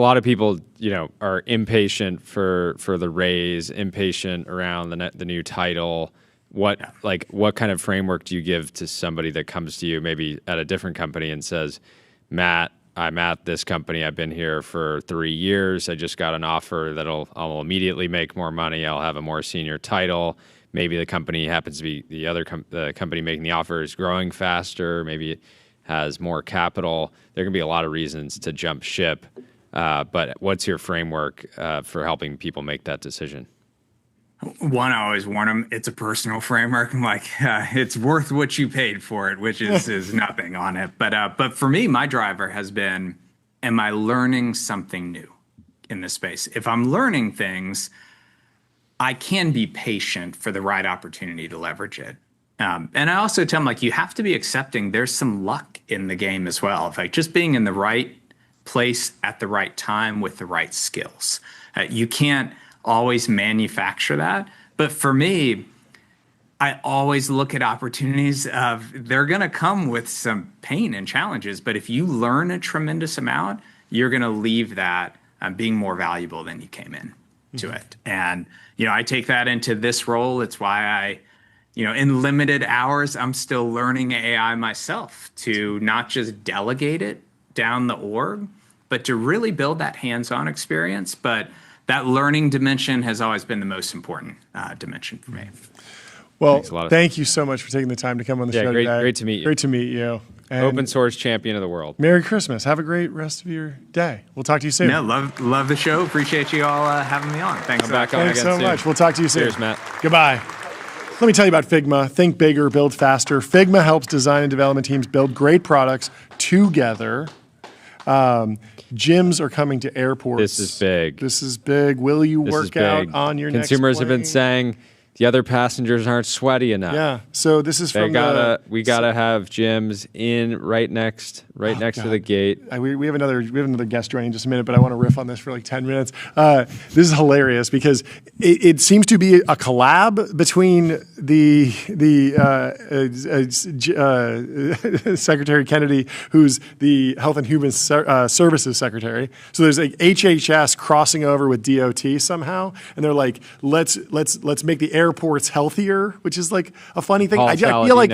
lot of people, are impatient for the raise, impatient around the new title. What kind of framework do you give to somebody that comes to you maybe at a different company and says, Matt, I'm at this company. I've been here for 3 years. I just got an offer I'll immediately make more money. I'll have a more senior title. Maybe the company happens to be the company making the offer is growing faster. Maybe it has more capital. There can be a lot of reasons to jump ship. But what's your framework for helping people make that decision? One, I always warn them, it's a personal framework. I'm like, it's worth what you paid for it, which is nothing on it. But for me, my driver has been, am I learning something new in this space? If I'm learning things, I can be patient for the right opportunity to leverage it. And I also tell them, you have to be accepting there's some luck in the game as well. Just being in the right place at the right time with the right skills. You can't always manufacture that. But for me, I always look at opportunities of they're going to come with some pain and challenges. But if you learn a tremendous amount, you're going to leave that being more valuable than you came in to it. And, I take that into this role. It's why I, in limited hours, I'm still learning AI myself to not just delegate it down the org, but to really build that hands-on experience. But that learning dimension has always been the most important dimension for me. Well, thank you so much for taking the time to come on the show today. Great to meet you. Great to meet you. And open source champion of the world. Merry Christmas. Have a great rest of your day. We'll talk to you soon. No, love the show. Appreciate you all having me on. Thanks. Thanks so much. We'll talk to you soon. Cheers, Matt. Goodbye. Let me tell you about Figma. Think bigger, build faster. Figma helps design and development teams build great products together. Gyms are coming to airports. This is big. Will you work out on your next plane? Consumers have been saying the other passengers aren't sweaty enough. Yeah. So this is we gotta have gyms right next to the gate. We have another guest joining in just a minute, but I want to riff on this for like 10 minutes. This is hilarious because it seems to be a collab between the Secretary Kennedy, who's the Health and Human Services Secretary. So there's like HHS crossing over with DOT somehow, and they're like, let's make the airports healthier, which is like a funny thing. I feel like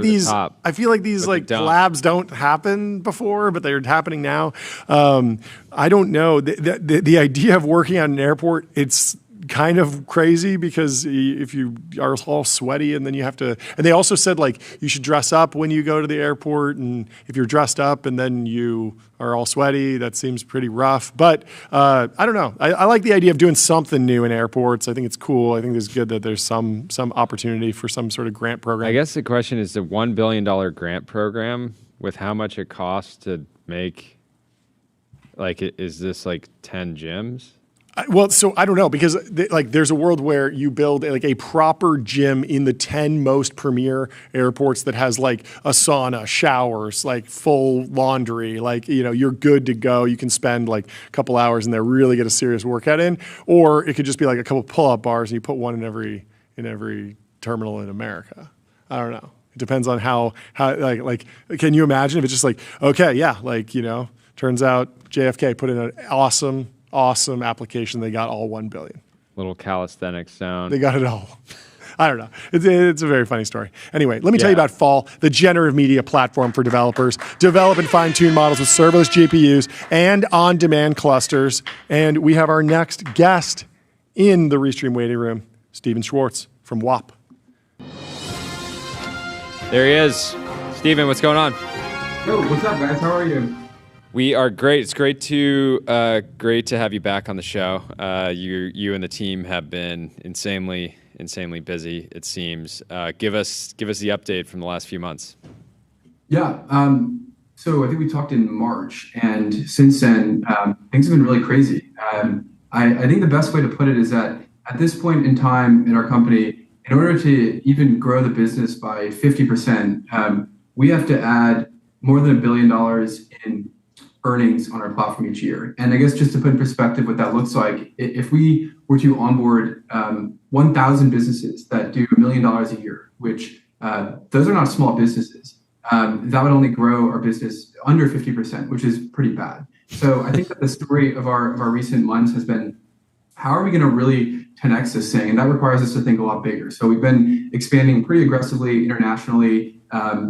these collabs don't happen before, but they're happening now. I don't know. The idea of working at an airport, it's kind of crazy because if you are all sweaty and then you have to, and they also said like you should dress up when you go to the airport, and if you're dressed up and then you are all sweaty, that seems pretty rough. But I don't know. I like the idea of doing something new in airports. I think it's cool. I think it's good that there's some opportunity for some sort of grant program. I guess the question is the $1 billion grant program with how much it costs to make, is this like 10 gyms? Well, so I don't know, because there's a world where you build a proper gym in the 10 most premier airports that has like a sauna, showers, like full laundry, you're good to go. You can spend like a couple hours in there, really get a serious workout in, or it could just be like a couple pull-up bars and you put one in every terminal in America. I don't know. It depends on how like can you imagine if it's just like, okay, yeah, like, turns out JFK put in an awesome application. They got all 1 billion. Little calisthenics sound. They got it all. I don't know. It's a very funny story. Anyway, let me tell you about Fall, the generative media platform for developers. Develop and fine-tune models with serverless GPUs and on-demand clusters. And we have our next guest in the Restream waiting room, Steven Schwartz from WAP. There he is. Steven, what's going on? Yo, what's up, guys? How are you? We are great. It's great to have you back on the show. You and the team have been insanely busy, it seems. Give us the update from the last few months. Yeah. So I think we talked in March, and since then, things have been really crazy. I think the best way to put it is that at this point in time in our company, in order to even grow the business by 50%, we have to add more than $1 billion in earnings on our platform each year. And I guess just to put in perspective what that looks like, if we were to onboard 1,000 businesses that do $1 million a year, which those are not small businesses, that would only grow our business under 50%, which is pretty bad. So I think that the story of our recent months has been, how are we going to really 10x this thing? And that requires us to think a lot bigger. So we've been expanding pretty aggressively internationally.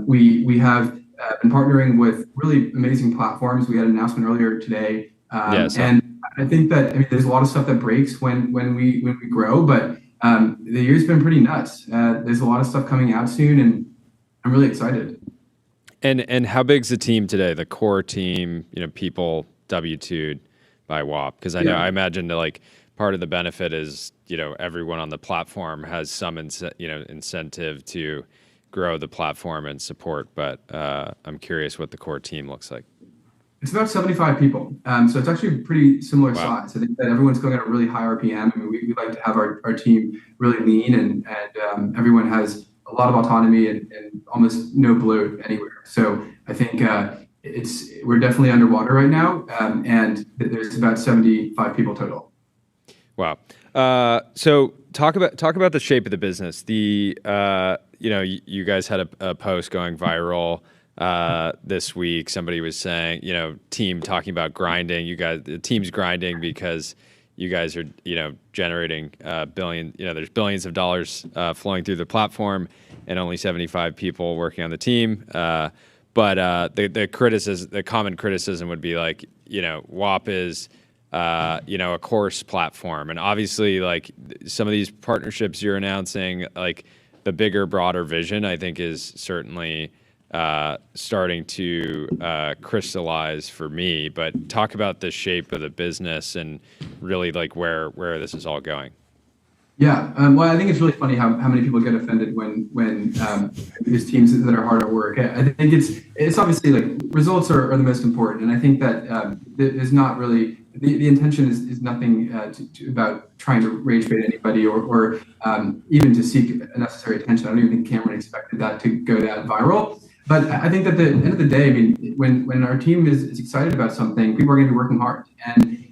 We have been partnering with really amazing platforms. We had an announcement earlier today. And I think that, there's a lot of stuff that breaks when we grow, but the year's been pretty nuts. There's a lot of stuff coming out soon, and I'm really excited. And how big's the team today? The core team, people W2'd by WAP? Because I imagine that like part of the benefit is, everyone on the platform has some incentive to grow the platform and support, but I'm curious what the core team looks like. It's about 75 people. So it's actually a pretty similar size. I think that everyone's going at a really high RPM. We like to have our team really lean and everyone has a lot of autonomy and almost no bloat anywhere. So I think we're definitely underwater right now, and there's about 75 people total. Wow. So talk about the shape of the business. You guys had a post going viral this week. Somebody was saying, team talking about grinding. The team's grinding because you guys are, generating there's billions of dollars flowing through the platform and only 75 people working on the team. But the common criticism would be like, WAP is, a course platform. And obviously, like some of these partnerships you're announcing, like the bigger, broader vision, I think is certainly starting to crystallize for me. But talk about the shape of the business and really like where this is all going. Yeah, well, I think it's really funny how many people get offended when there's teams that are hard at work. I think it's obviously like results are the most important, and I think that there's not really the intention is nothing about trying to rage bait anybody or even to seek unnecessary attention. I don't even think Cameron expected that to go that viral. But I think that at the end of the day, when our team is excited about something, people are going to be working hard. And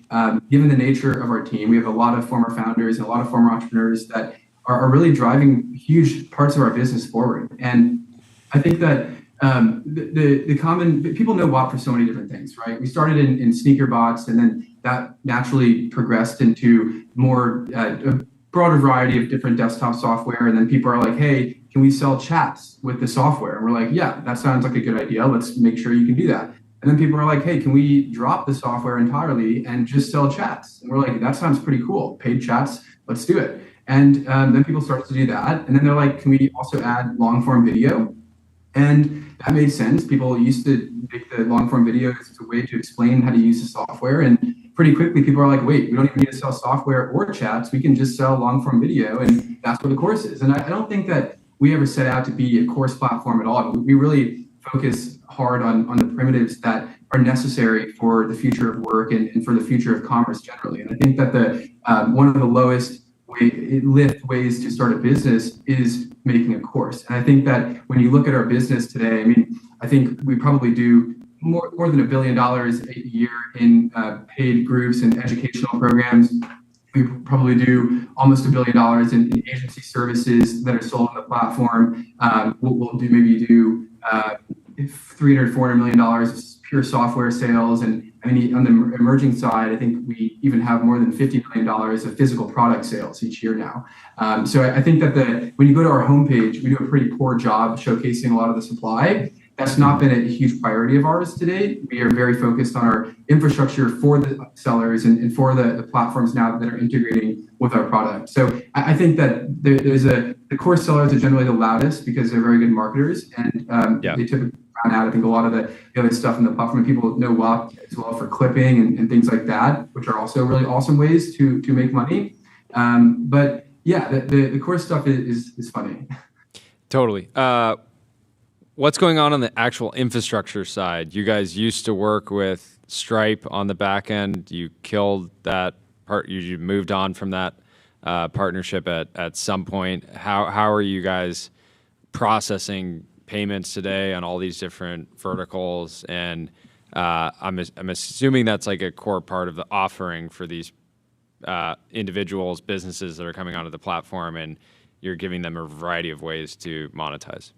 given the nature of our team, we have a lot of former founders and a lot of former entrepreneurs that are really driving huge parts of our business forward. And I think that the common people know WAP for so many different things, right? We started in sneaker bots, and then that naturally progressed into more a broader variety of different desktop software. And then people are like, hey, can we sell chats with the software? And we're like, yeah, that sounds like a good idea. Let's make sure you can do that. And then people are like, hey, can we drop the software entirely and just sell chats? And we're like, that sounds pretty cool. Paid chats, let's do it. And then people start to do that. And then they're like, can we also add long form video? And that made sense. People used to make the long form videos as a way to explain how to use the software. And pretty quickly, people are like, wait, we don't even need to sell software or chats. We can just sell long form video. And that's what the course is. And I don't think that we ever set out to be a course platform at all. We really focus hard on the primitives that are necessary for the future of work and for the future of commerce generally. And I think that one of the lowest lift ways to start a business is making a course. And I think that when you look at our business today, I think we probably do more than $1 billion a year in paid groups and educational programs. We probably do almost $1 billion in agency services that are sold on the platform. We'll do $300-400 million of pure software sales, and I mean, on the emerging side, I think we even have more than $50 million of physical product sales each year now. So I think that when you go to our homepage, we do a pretty poor job showcasing a lot of the supply. That's not been a huge priority of ours today. We are very focused on our infrastructure for the sellers and for the platforms now that are integrating with our product. So I think that the core sellers are generally the loudest because they're very good marketers, and they typically round out, I think, a lot of the other stuff in the platform. People know WAP as well for clipping and things like that, which are also really awesome ways to make money. But yeah, the core stuff is funny. Totally. What's going on the actual infrastructure side? You guys used to work with Stripe on the back end. You killed that part. You moved on from that partnership at some point. How are you guys processing payments today on all these different verticals? And I'm assuming that's like a core part of the offering for these individuals, businesses that are coming onto the platform, and you're giving them a variety of ways to monetize.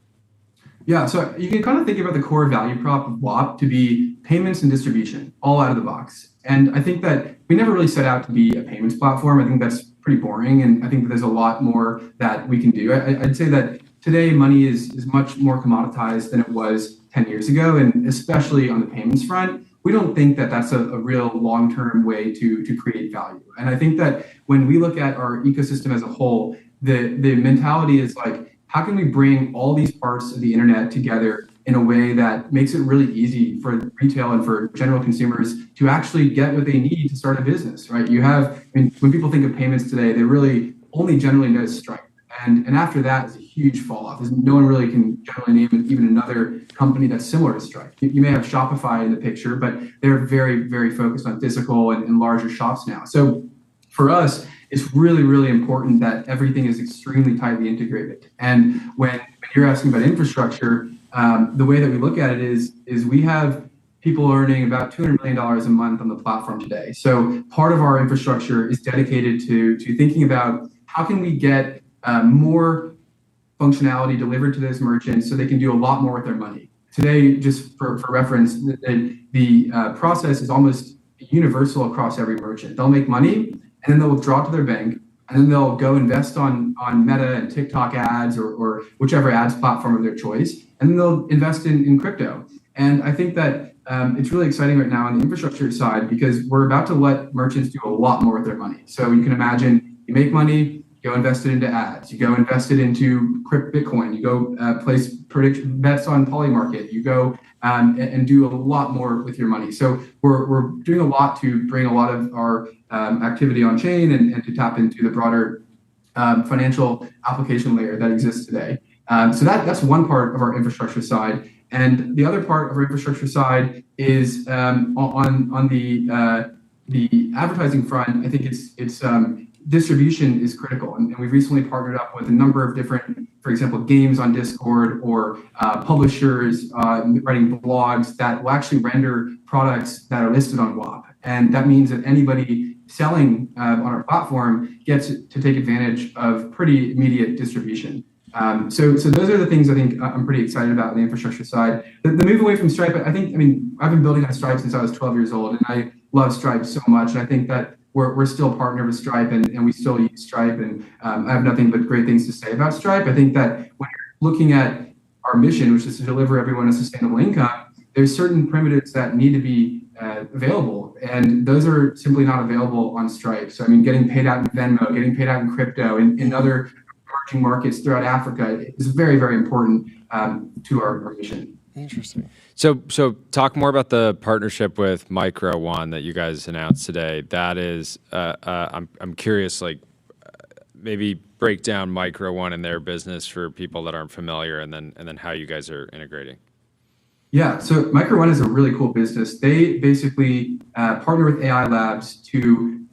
Yeah, so you can kind of think about the core value prop of WAP to be payments and distribution, all out of the box. And I think that we never really set out to be a payments platform. I think that's pretty boring, and I think that there's a lot more that we can do. I'd say that today money is much more commoditized than it was 10 years ago, and especially on the payments front. We don't think that that's a real long-term way to create value. And I think that when we look at our ecosystem as a whole, the mentality is like, how can we bring all these parts of the internet together in a way that makes it really easy for retail and for general consumers to actually get what they need to start a business, right? When people think of payments today, they really only generally know Stripe. And after that is a huge fall off. No one really can generally name even another company that's similar to Stripe. You may have Shopify in the picture, but they're very, very focused on physical and larger shops now. So for us, it's really, really important that everything is extremely tightly integrated. And when you're asking about infrastructure, the way that we look at it is we have people earning about $200 million a month on the platform today. So part of our infrastructure is dedicated to thinking about how can we get more functionality delivered to those merchants so they can do a lot more with their money. Today, just for reference, the process is almost universal across every merchant. They'll make money, and then they'll withdraw to their bank, and then they'll go invest on Meta and TikTok ads or whichever ads platform of their choice, and then they'll invest in crypto. And I think that it's really exciting right now on the infrastructure side because we're about to let merchants do a lot more with their money. So you can imagine you make money, you go invest it into ads, you go invest it into Bitcoin, you go place bets on Polymarket, you go and do a lot more with your money. So we're doing a lot to bring a lot of our activity on chain and to tap into the broader financial application layer that exists today. So that's one part of our infrastructure side. And the other part of our infrastructure side is on the advertising front. I think it's distribution is critical, and we've recently partnered up with a number of different, for example, games on Discord or publishers writing blogs that will actually render products that are listed on WAP. And that means that anybody selling on our platform gets to take advantage of pretty immediate distribution. So those are the things I think I'm pretty excited about on the infrastructure side. The move away from Stripe, I've been building on Stripe since I was 12 years old, and I love Stripe so much. And I think that we're still partnered with Stripe and we still use Stripe, and I have nothing but great things to say about Stripe. I think that when you're looking at our mission, which is to deliver everyone a sustainable income, there's certain primitives that need to be available, and those are simply not available on Stripe. So getting paid out in Venmo, getting paid out in crypto, in other emerging markets throughout Africa is very, very important to our mission. Interesting. So talk more about the partnership with Micro One that you guys announced today. That is, I'm curious, maybe break down Micro One and their business for people that aren't familiar, and then how you guys are integrating. Yeah, so Micro One is a really cool business. They basically partner with AI labs to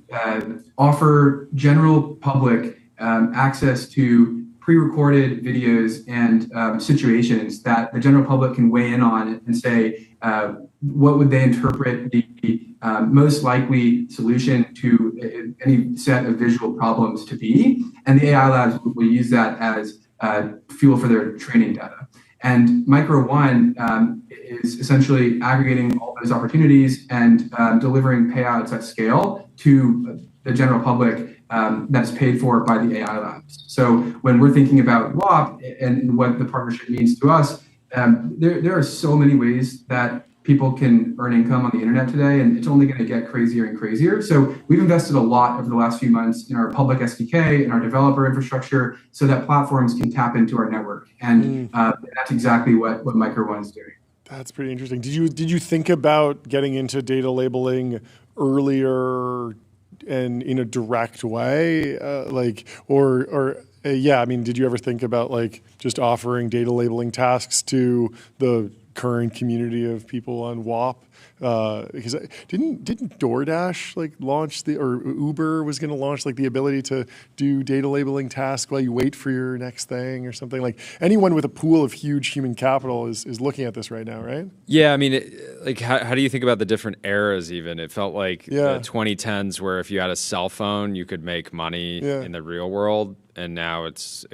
offer general public access to pre-recorded videos and situations that the general public can weigh in on and say, what would they interpret the most likely solution to any set of visual problems to be, and the AI labs will use that as fuel for their training data. And Micro One is essentially aggregating all those opportunities and delivering payouts at scale to the general public that's paid for by the AI labs. So when we're thinking about WAP and what the partnership means to us, there are so many ways that people can earn income on the internet today, and it's only going to get crazier and crazier. So we've invested a lot over the last few months in our public SDK and our developer infrastructure so that platforms can tap into our network. And that's exactly what Micro One is doing. That's pretty interesting. Did you think about getting into data labeling earlier and in a direct way? Yeah, I mean, did you ever think about like just offering data labeling tasks to the current community of people on WAP? Because didn't DoorDash like launch or Uber was going to launch like the ability to do data labeling tasks while you wait for your next thing or something? Like anyone with a pool of huge human capital is looking at this right now, right? Yeah, I mean, how do you think about the different eras even? It felt like the 2010s where if you had a cell phone, you could make money in the real world. And now it's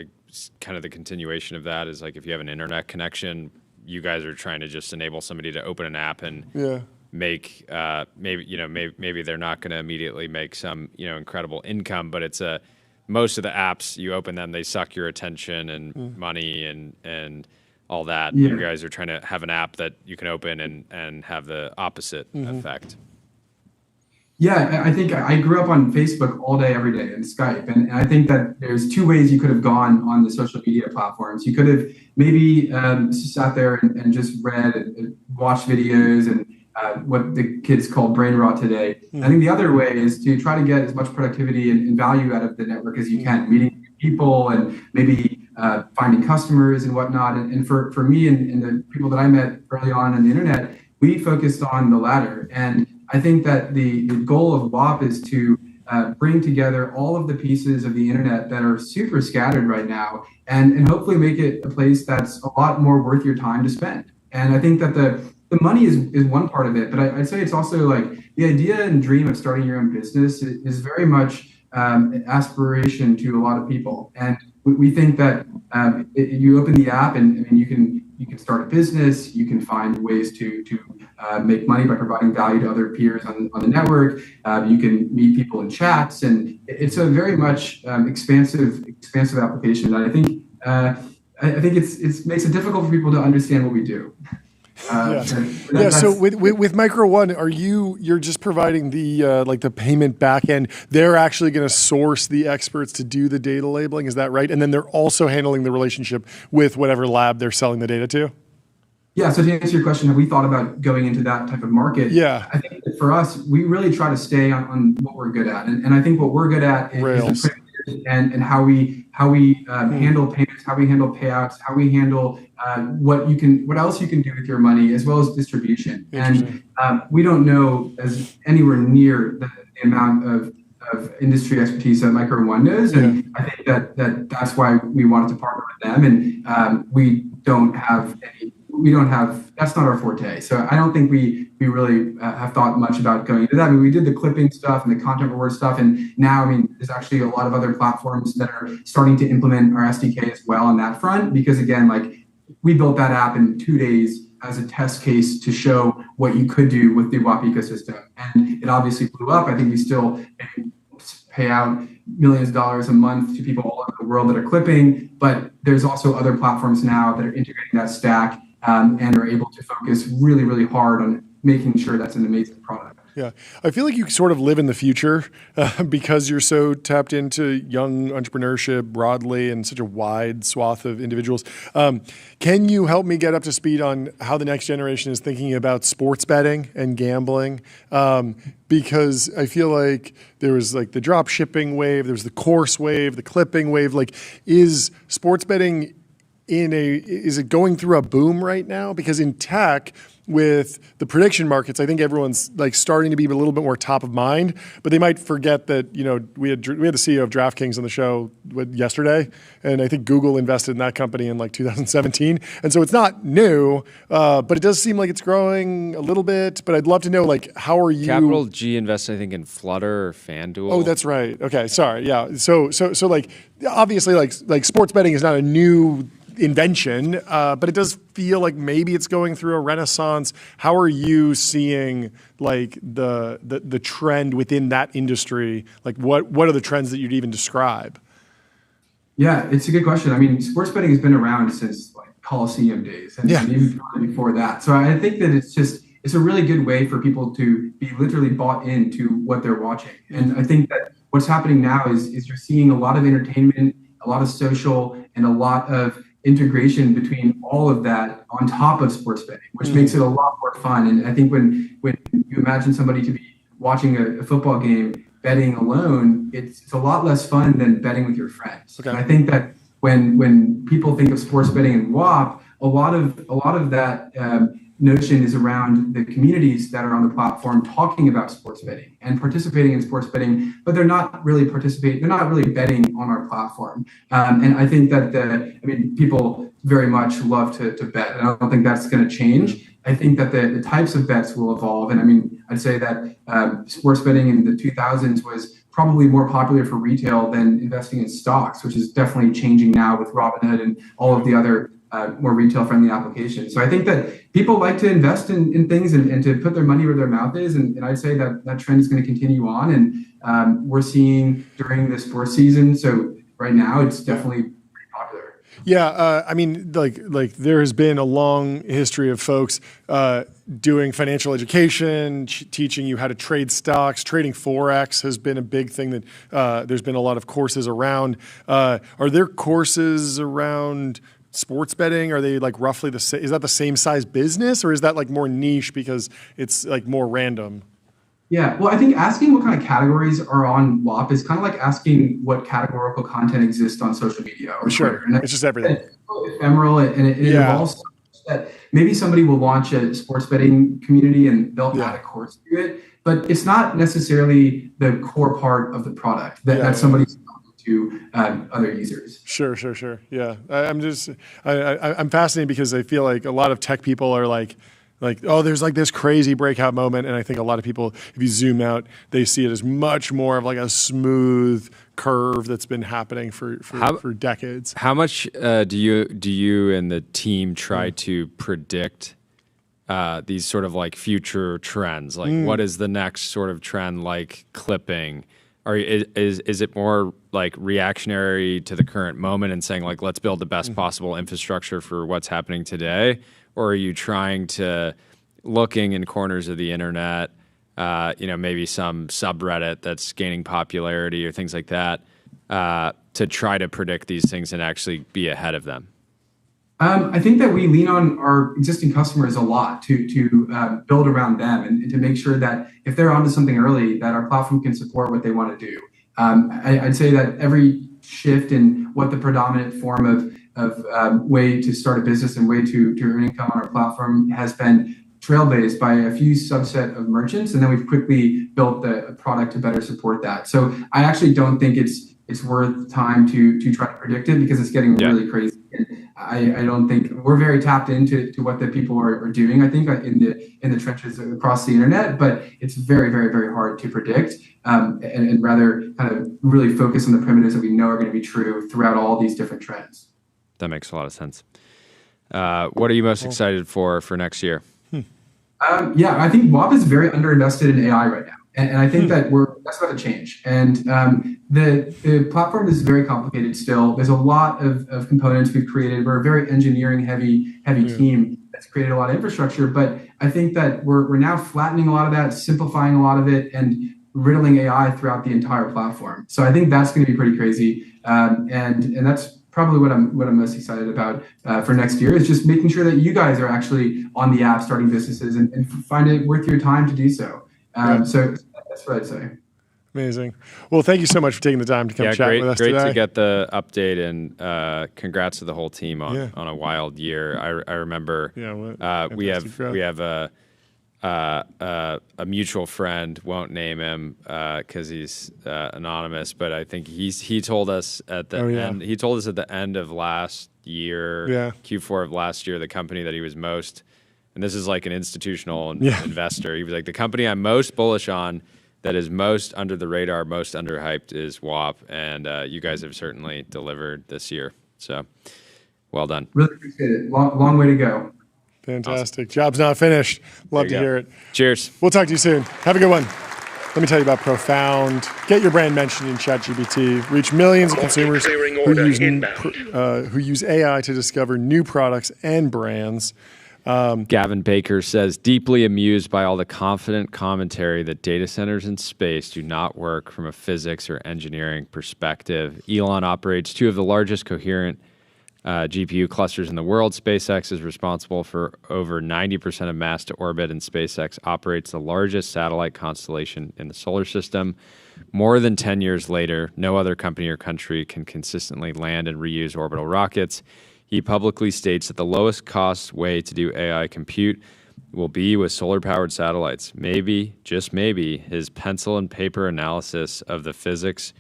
kind of the continuation of that is like if you have an internet connection, you guys are trying to just enable somebody to open an app and make maybe they're not going to immediately make some incredible income, but it's most of the apps you open them, they suck your attention and money and all that. You guys are trying to have an app that you can open and have the opposite effect. Yeah, I think I grew up on Facebook all day, every day, and Skype. And I think that there's two ways you could have gone on the social media platforms. You could have maybe sat there and just read and watched videos and what the kids call brain rot today. I think the other way is to try to get as much productivity and value out of the network as you can, meeting people and maybe finding customers and whatnot. And for me and the people that I met early on the internet, we focused on the latter. And I think that the goal of WAP is to bring together all of the pieces of the internet that are super scattered right now and hopefully make it a place that's a lot more worth your time to spend. And I think that the money is one part of it, but I'd say it's also like the idea and dream of starting your own business is very much an aspiration to a lot of people. And we think that you open the app and I mean, you can start a business, you can find ways to make money by providing value to other peers on the network. You can meet people in chats, and it's a very much expansive application that I think it makes it difficult for people to understand what we do. So with Micro One, you're just providing the like the payment backend. They're actually going to source the experts to do the data labeling. Is that right? And then they're also handling the relationship with whatever lab they're selling the data to. Yeah. So to answer your question, have we thought about going into that type of market? Yeah. I think that for us, we really try to stay on what we're good at, and I think what we're good at is and how we handle payments, how we handle payouts, how we handle what else you can do with your money, as well as distribution. And we don't know as anywhere near the amount of industry expertise that Micro One does, and I think that's why we wanted to partner with them. And we don't have that's not our forte. So I don't think we really have thought much about going into that. I mean, we did the clipping stuff and the content reward stuff. And now, I mean, there's actually a lot of other platforms that are starting to implement our SDK as well on that front. Because again, like we built that app in 2 days as a test case to show what you could do with the WAP ecosystem. And it obviously blew up. I think we still pay out millions of dollars a month to people all over the world that are clipping. But there's also other platforms now that are integrating that stack and are able to focus really, really hard on making sure that's an amazing product. Yeah. I feel like you sort of live in the future because you're so tapped into young entrepreneurship broadly and such a wide swath of individuals. Can you help me get up to speed on how the next generation is thinking about sports betting and gambling? Because I feel like there was like the drop shipping wave, there was the course wave, the clipping wave. Like, is sports betting is it going through a boom right now? Because in tech, with the prediction markets, I think everyone's like starting to be a little bit more top of mind, but they might forget that, we had the CEO of DraftKings on the show yesterday, and I think Google invested in that company in like 2017. And so it's not new, but it does seem like it's growing a little bit, but I'd love to know, like, how are you? Capital G invested, I think, in Flutter or FanDuel. Oh, that's right. Okay. Sorry. Yeah. So like, obviously like sports betting is not a new invention, but it does feel like maybe it's going through a renaissance. How are you seeing like the trend within that industry? Like what are the trends that you'd even describe? Yeah, it's a good question. I mean, sports betting has been around since like Coliseum days and even before that. So I think that it's a really good way for people to be literally bought into what they're watching. And I think that what's happening now is you're seeing a lot of entertainment, a lot of social, and a lot of integration between all of that on top of sports betting, which makes it a lot more fun. And I think when you imagine somebody to be watching a football game betting alone, it's a lot less fun than betting with your friends. Okay. And I think that when people think of sports betting and WAP, a lot of that notion is around the communities that are on the platform talking about sports betting and participating in sports betting, but they're not really betting on our platform. And I think that people very much love to bet, and I don't think that's going to change. I think that the types of bets will evolve. And I mean, I'd say that sports betting in the 2000s was probably more popular for retail than investing in stocks, which is definitely changing now with Robinhood and all of the other more retail-friendly applications. So I think that people like to invest in things and to put their money where their mouth is. And I'd say that trend is going to continue on. And we're seeing during the sports season. So right now, it's definitely pretty popular. Yeah, I mean, like there has been a long history of folks doing financial education, teaching you how to trade stocks. Trading Forex has been a big thing that there's been a lot of courses around. Are there courses around sports betting? Are they like roughly the same? Is that the same size business, or is that like more niche because it's like more random? Yeah, well, I think asking what kind of categories are on WAP is kind of like asking what categorical content exists on social media or Twitter. And it's just everything. It's ephemeral, and it evolves so much that maybe somebody will launch a sports betting community and they'll add a course to it, but it's not necessarily the core part of the product that somebody's to other users. Sure. Yeah, I'm fascinated because I feel like a lot of tech people are like, oh, there's like this crazy breakout moment, and I think a lot of people, if you zoom out, they see it as much more of like a smooth curve that's been happening for decades. How much do you and the team try to predict these sort of like future trends? Like, what is the next sort of trend, like clipping? Or is it more like reactionary to the current moment and saying like, let's build the best possible infrastructure for what's happening today? Or are you trying to looking in corners of the internet, maybe some subreddit that's gaining popularity or things like that, to try to predict these things and actually be ahead of them? I think that we lean on our existing customers a lot to build around them and to make sure that if they're onto something early, that our platform can support what they want to do. I'd say that every shift in what the predominant form of way to start a business and way to earn income on our platform has been trailblazed by a few subset of merchants, and then we've quickly built the product to better support that. So I actually don't think it's worth time to try to predict it because it's getting really crazy. I don't think we're very tapped into what the people are doing, I think, in the trenches across the internet, but it's very, very, very hard to predict and rather kind of really focus on the primitives that we know are going to be true throughout all these different trends. That makes a lot of sense. What are you most excited for next year? I think WAP is very underinvested in AI right now. And I think that that's about to change. And the platform is very complicated still. There's a lot of components we've created. We're a very engineering heavy team that's created a lot of infrastructure. But I think that we're now flattening a lot of that, simplifying a lot of it, and riddling AI throughout the entire platform. So I think that's going to be pretty crazy. And that's probably what I'm most excited about for next year is just making sure that you guys are actually on the app starting businesses and find it worth your time to do so. So that's what I'd say. Amazing. Well, thank you so much for taking the time to come chat with us today. Great to get the update, and congrats to the whole team on a wild year. I remember we have a mutual friend, won't name him because he's anonymous, but I think he told us at the end. He told us at the end of last year, Q4 of last year, the company that he was most, and this is like an institutional investor. He was like, the company I'm most bullish on, that is most under the radar, most underhyped, is WAP, and you guys have certainly delivered this year. So, well done. Really appreciate it. Long way to go. Fantastic. Awesome. Job's not finished. Love to hear it. Cheers. We'll talk to you soon. Have a good one. Let me tell you about Profound. Get your brand mentioned in ChatGPT. Reach millions of consumers who use AI to discover new products and brands. Gavin Baker says, deeply amused by all the confident commentary that data centers in space do not work from a physics or engineering perspective. Elon operates two of the largest coherent GPU clusters in the world. SpaceX is responsible for over 90% of mass to orbit, and SpaceX operates the largest satellite constellation in the solar system. More than 10 years later, no other company or country can consistently land and reuse orbital rockets. He publicly states that the lowest cost way to do AI compute will be with solar-powered satellites. Maybe, just maybe, his pencil and paper analysis of the physics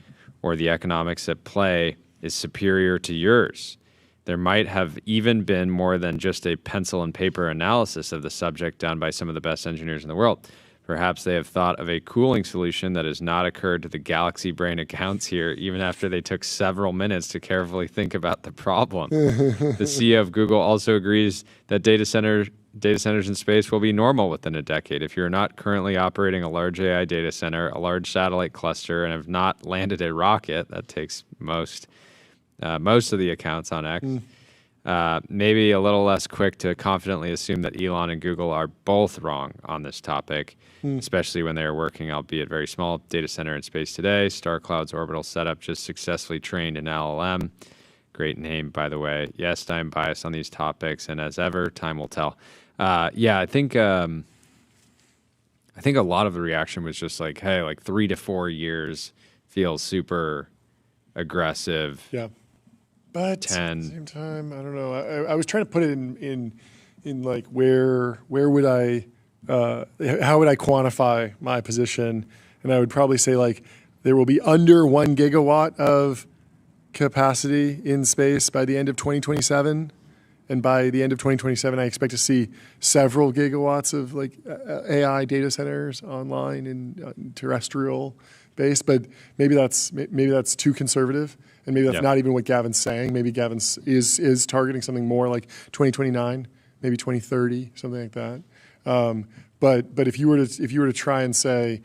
or the economics at play is superior to yours. There might have even been more than just a pencil and paper analysis of the subject done by some of the best engineers in the world. Perhaps they have thought of a cooling solution that has not occurred to the galaxy brain accounts here, even after they took several minutes to carefully think about the problem. The CEO of Google also agrees that data centers in space will be normal within a decade. If you're not currently operating a large AI data center, a large satellite cluster, and have not landed a rocket, that takes most of the accounts on X. Maybe a little less quick to confidently assume that Elon and Google are both wrong on this topic, especially when they are working, albeit very small, data center in space today. StarCloud's orbital setup just successfully trained an LLM. Great name, by the way. Yes, I'm biased on these topics, and as ever, time will tell. I think a lot of the reaction was just like, hey, like 3 to 4 years feels super aggressive. Yeah. But 10. At the same time, I don't know. I was trying to put it in like where would I, how would I quantify my position? And I would probably say like there will be under 1 gigawatt of capacity in space by the end of 2027. And by the end of 2027, I expect to see several gigawatts of like AI data centers online in terrestrial base. But maybe that's too conservative. And maybe that's not even what Gavin's saying. Maybe Gavin is targeting something more like 2029, maybe 2030, something like that. But if you were to try and say,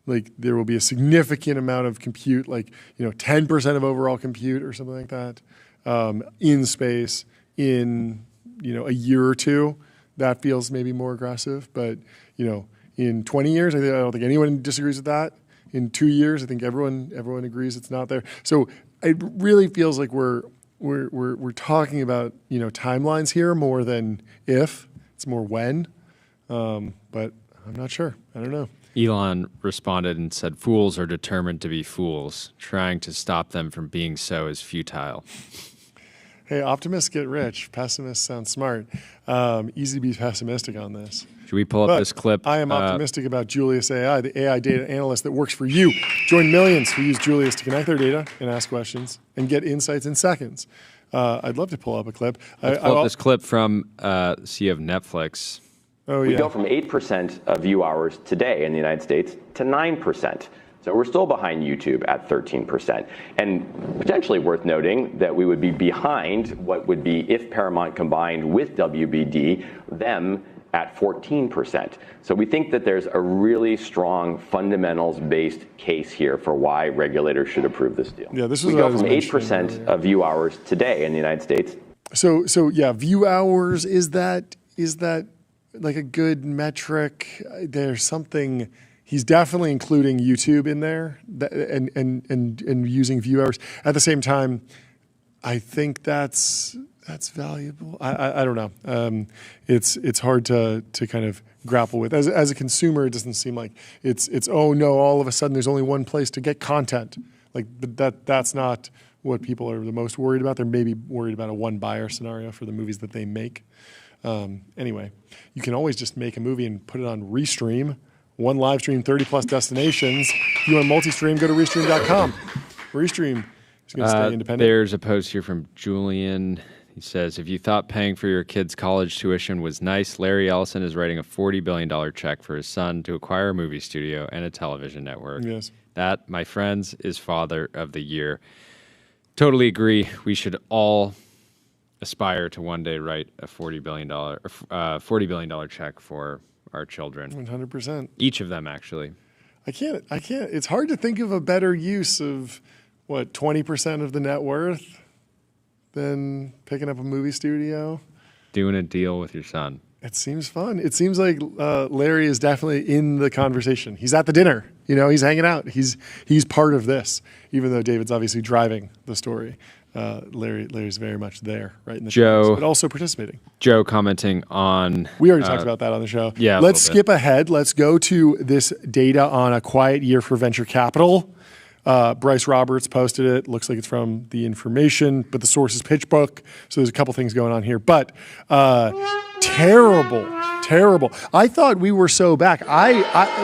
like there will be a significant amount of compute, like 10% of overall compute or something like that, in space in a year or two, that feels maybe more aggressive. But in 20 years, I don't think anyone disagrees with that. In 2 years, I think everyone agrees it's not there. So it really feels like we're talking about timelines here more than if. It's more when. But I'm not sure. I don't know. Elon responded and said, "Fools are determined to be fools. Trying to stop them from being so is futile." Hey, optimists get rich. Pessimists sound smart. Easy to be pessimistic on this. Should we pull up this clip? I am optimistic about Julius AI, the AI data analyst that works for you. Join millions who use Julius to connect their data and ask questions and get insights in seconds. I'd love to pull up a clip. Let's pull up this clip from CEO of Netflix. Oh, we go from 8% of view hours today in the United States to 9%. So we're still behind YouTube at 13%. And potentially worth noting that we would be behind what would be if Paramount combined with WBD, them at 14%. So we think that there's a really strong fundamentals-based case here for why regulators should approve this deal. Yeah, this we go from 8% of view hours today in the United States. So yeah, view hours, is that like a good metric? There's something. He's definitely including YouTube in there and using view hours. At the same time, I think that's That's valuable. I don't know. It's hard to kind of grapple with. As a consumer, it doesn't seem like it's oh no, all of a sudden there's only one place to get content. Like that's not what people are the most worried about. They're maybe worried about a one buyer scenario for the movies that they make. Anyway, you can always just make a movie and put it on Restream. One live stream, 30 plus destinations. If you want multi-stream, go to restream.com. Restream is going to stay independent. There's a post here from Julian. He says, if you thought paying for your kid's college tuition was nice, Larry Ellison is writing a $40 billion check for his son to acquire a movie studio and a television network. Yes. That, my friends, is Father of the Year. Totally agree. We should all aspire to one day write a $40 billion check for our children. 100%. Each of them, actually. I can't. It's hard to think of a better use of, 20% of the net worth than picking up a movie studio? Doing a deal with your son. It seems fun. It seems like Larry is definitely in the conversation. He's at the dinner. He's hanging out. He's part of this, even though David's obviously driving the story. Larry's very much there, right in the show, but also participating. Joe commenting on... We already talked about that on the show. Yeah, let's skip ahead. Let's go to this data on a quiet year for venture capital. Bryce Roberts posted it. Looks like it's from The Information, but the source is PitchBook. So there's a couple things going on here. But terrible. I thought we were so back.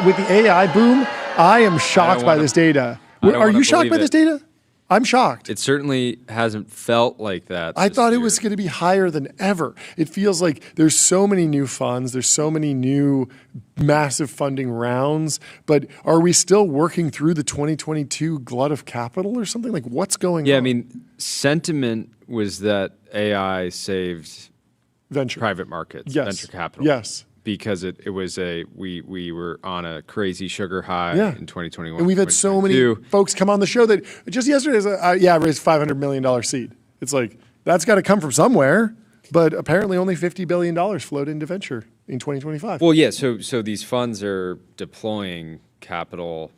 With the AI boom, I am shocked by this data. Are you shocked by this data? I'm shocked. It certainly hasn't felt like that. I thought it was going to be higher than ever. It feels like there's so many new funds. There's so many new massive funding rounds. But are we still working through the 2022 glut of capital or something? Like, what's going on? Yeah, I mean, sentiment was that AI saved private markets, venture capital. Yes. Because it was we were on a crazy sugar high in 2021. And we've had so many folks come on the show that just yesterday I raised $500 million seed. It's like, that's got to come from somewhere. But apparently only $50 billion flowed into venture in 2025. Well, yeah, so these funds are deploying capital.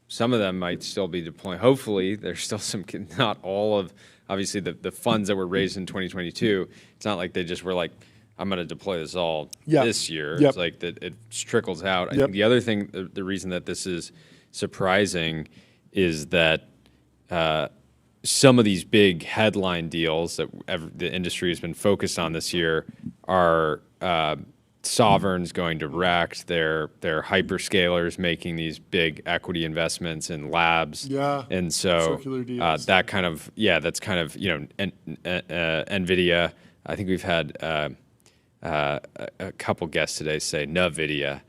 Some of them might still be deploying. Hopefully, there's still some, not all of, obviously, the funds that were raised in 2022. It's not like they just were like, I'm going to deploy this all this year. It's like that it trickles out. I think the other thing, the reason that this is surprising is that some of these big headline deals that the industry has been focused on this year are sovereigns going direct. They're hyperscalers making these big equity investments in labs. Yeah. And so that kind of, that's kind of, Nvidia. I think we've had a couple guests today say Nvidia.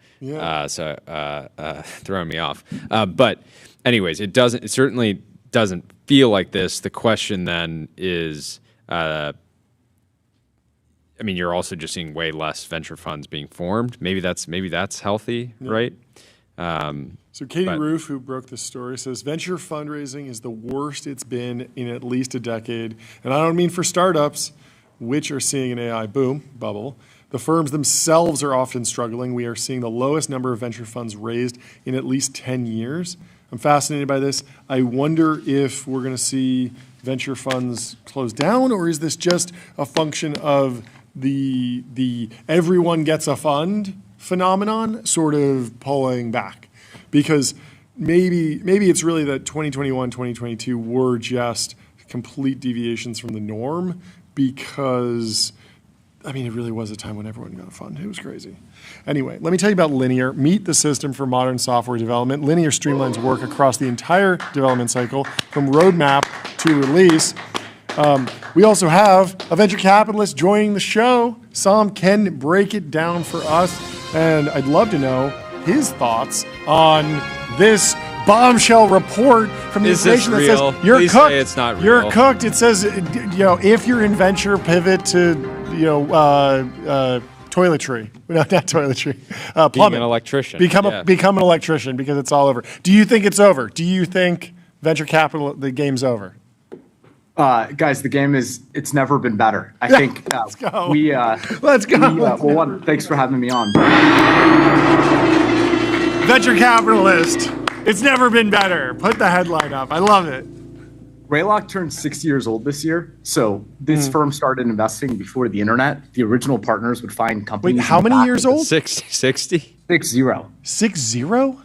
Throwing me off. But anyways, it certainly doesn't feel like this. The question then is, you're also just seeing way less venture funds being formed. Maybe that's healthy, right? So Katie Roof, who broke this story, says venture fundraising is the worst it's been in at least a decade. And I don't mean for startups, which are seeing an AI boom bubble. The firms themselves are often struggling. We are seeing the lowest number of venture funds raised in at least 10 years. I'm fascinated by this. I wonder if we're going to see venture funds close down, or is this just a function of the everyone gets a fund phenomenon sort of pulling back? Because maybe it's really that 2021, 2022 were just complete deviations from the norm, because it really was a time when everyone got a fund. It was crazy. Anyway, let me tell you about Linear. Meet the system for modern software development. Linear streamlines work across the entire development cycle, from roadmap to release. We also have a venture capitalist joining the show. Saam can break it down for us, and I'd love to know his thoughts on this bombshell report from the information that says you're Please cooked. Say it's not real. You're cooked. It says, if you're in venture, pivot to, toiletry. No, not toiletry. Plumbing. Being an electrician. Become an electrician, because it's all over. Do you think it's over? Do you think venture capital, the game's over? Guys, the game it's never been better. I think let's go. Let's go. Thanks for having me on. Venture capitalist. It's never been better. Put the headline up. I love it. Greylock turned 60 years old this year. So this firm started investing before the internet. The original partners would find companies. Wait, how many years old? 60? 60. 6-0?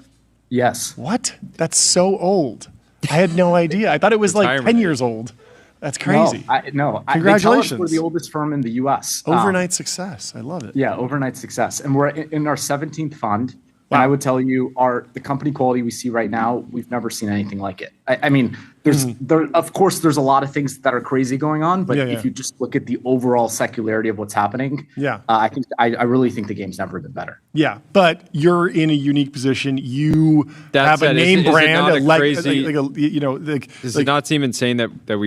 Yes. What? That's so old. I had no idea. I thought it was like 10 years old. That's crazy. No. Congratulations. They tell us we're the oldest firm in the U.S. Overnight success. I love it. Yeah, overnight success. And we're in our 17th fund. Wow. And I would tell you, the company quality we see right now, we've never seen anything like it. I mean, of course, there's a lot of things that are crazy going on, but if you just look at the overall secularity of what's happening, I really think the game's never been better. Yeah, but you're in a unique position. You have a name brand, does it not seem insane that there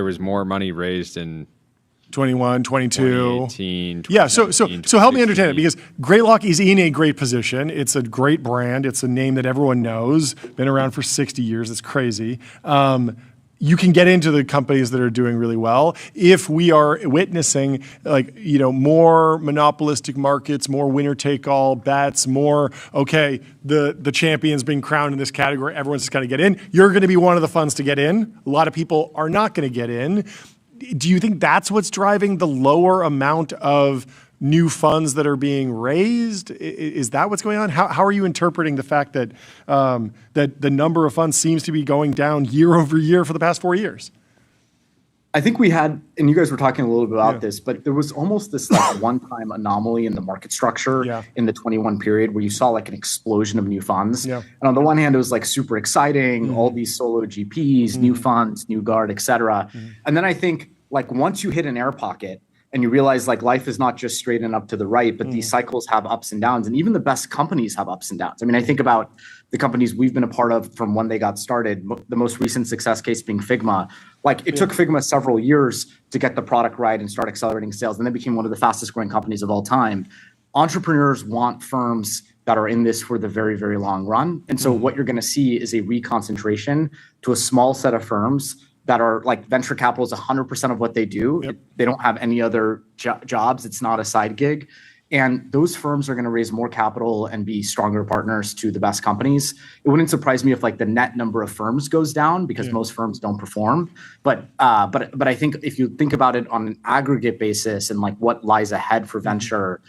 was more money raised in 21, 22. 2018, yeah, so help me understand it, because Greylock is in a great position. It's a great brand. It's a name that everyone knows, been around for 60 years. It's crazy. You can get into the companies that are doing really well. If we are witnessing more monopolistic markets, more winner-take-all bets, more, the champion's being crowned in this category, everyone's just got to get in. You're going to be one of the funds to get in. A lot of people are not going to get in. Do you think that's what's driving the lower amount of new funds that are being raised? Is that what's going on? How are you interpreting the fact that that the number of funds seems to be going down year over year for the past 4 years? I think we had, and you guys were talking a little bit about this, but there was almost this one-time anomaly in the market structure in the 21 period where you saw like an explosion of new funds. Yeah. And on the one hand, it was like super exciting, all these solo GPs, new funds, new guard, et cetera. And then I think like once you hit an air pocket and you realize like life is not just straight and up to the right, but these cycles have ups and downs, and even the best companies have ups and downs. I mean, I think about the companies we've been a part of from when they got started, the most recent success case being Figma. Like it took Figma several years to get the product right and start accelerating sales. And they became one of the fastest growing companies of all time. Entrepreneurs want firms that are in this for the very, very long run. And so what you're going to see is a reconcentration to a small set of firms that are like venture capital is 100% of what they do. Yep. They don't have any other jobs. It's not a side gig. And those firms are going to raise more capital and be stronger partners to the best companies. It wouldn't surprise me if like the net number of firms goes down because most firms don't perform. But I think if you think about it on an aggregate basis and like what lies ahead for venture,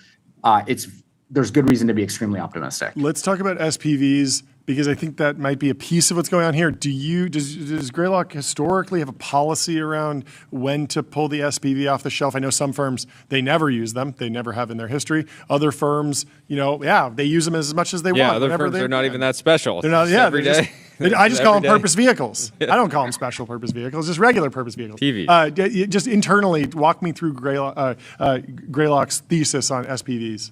there's good reason to be extremely optimistic. Let's talk about SPVs, because I think that might be a piece of what's going on here. Does Greylock historically have a policy around when to pull the SPV off the shelf? I know some firms, they never use them. They never have in their history. Other firms, they use them as much as they want. Yeah, other firms are not even that special. They're not, every day. I just call them purpose vehicles. I don't call them special purpose vehicles, just regular purpose vehicles. TV. Just internally, walk me through Greylock's thesis on SPVs.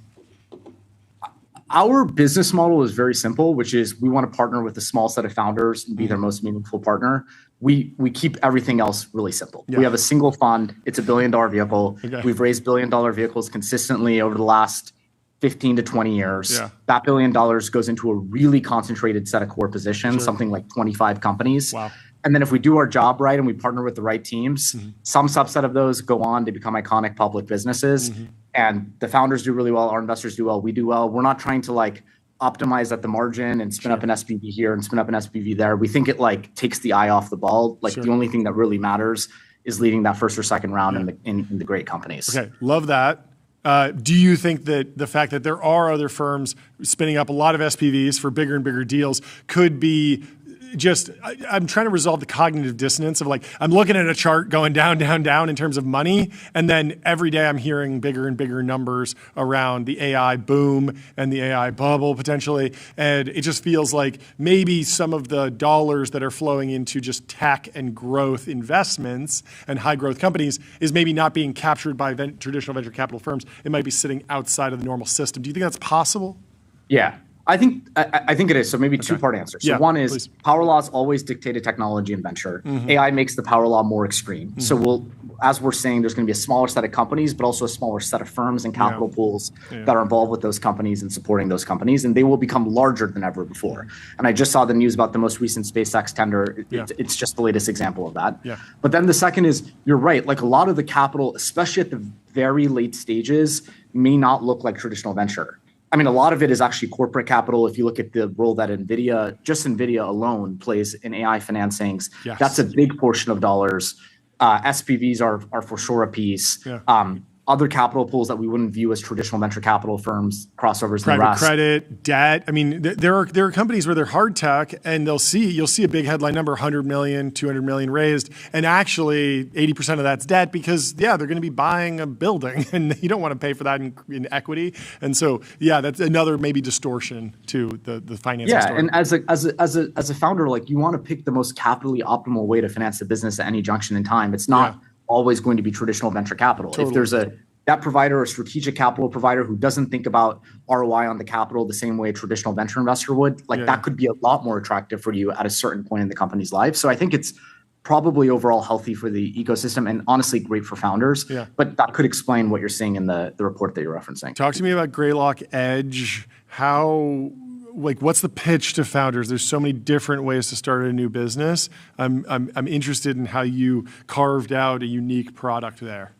Our business model is very simple, which is we want to partner with a small set of founders and be their most meaningful partner. We keep everything else really simple. Yeah. We have a single fund. It's $1 billion vehicle. Okay. We've raised $1 billion vehicles consistently over the last 15 to 20 years. Yeah. That $1 billion goes into a really concentrated set of core positions, something like 25 companies. Wow. And then if we do our job right and we partner with the right teams, some subset of those go on to become iconic public businesses. And the founders do really well, our investors do well, we do well. We're not trying to like optimize at the margin and spin up an SPV here and spin up an SPV there. We think it like takes the eye off the ball. Like the only thing that really matters is leading that first or second round in the great companies. Okay, love that. Do you think that the fact that there are other firms spinning up a lot of SPVs for bigger and bigger deals could be I'm trying to resolve the cognitive dissonance of like, I'm looking at a chart going down, down, down in terms of money. And then every day I'm hearing bigger and bigger numbers around the AI boom and the AI bubble potentially. And it just feels like maybe some of the dollars that are flowing into just tech and growth investments and high growth companies is maybe not being captured by traditional venture capital firms. It might be sitting outside of the normal system. Do you think that's possible? Yeah. I think it is. So maybe two-part answer. So one is power laws always dictated technology and venture. AI makes the power law more extreme. So as we're saying, there's going to be a smaller set of companies, but also a smaller set of firms and capital pools that are involved with those companies and supporting those companies, and they will become larger than ever before. And I just saw the news about the most recent SpaceX tender. It's just the latest example of that. But then the second is, you're right, like a lot of the capital, especially at the very late stages, may not look like traditional venture. I mean, a lot of it is actually corporate capital. If you look at the role that Nvidia alone plays in AI financings, that's a big portion of dollars. SPVs are for sure a piece. Other capital pools that we wouldn't view as traditional venture capital firms, crossovers, private credit, debt. I mean, there are companies where they're hard tech, and you'll see a big headline number, 100 million, 200 million raised, and actually 80% of that's debt because they're going to be buying a building, and you don't want to pay for that in equity. And so that's another maybe distortion to the financing story. And as a founder, like you want to pick the most capitally optimal way to finance the business at any junction in time. It's not always going to be traditional venture capital. Totally. If there's a debt provider or strategic capital provider who doesn't think about ROI on the capital the same way a traditional venture investor would, that could be a lot more attractive for you at a certain point in the company's life. So I think it's probably overall healthy for the ecosystem and honestly great for founders. But that could explain what you're seeing in the report that you're referencing. Talk to me about Greylock Edge. What's the pitch to founders? There's so many different ways to start a new business. I'm interested in how you carved out a unique product there.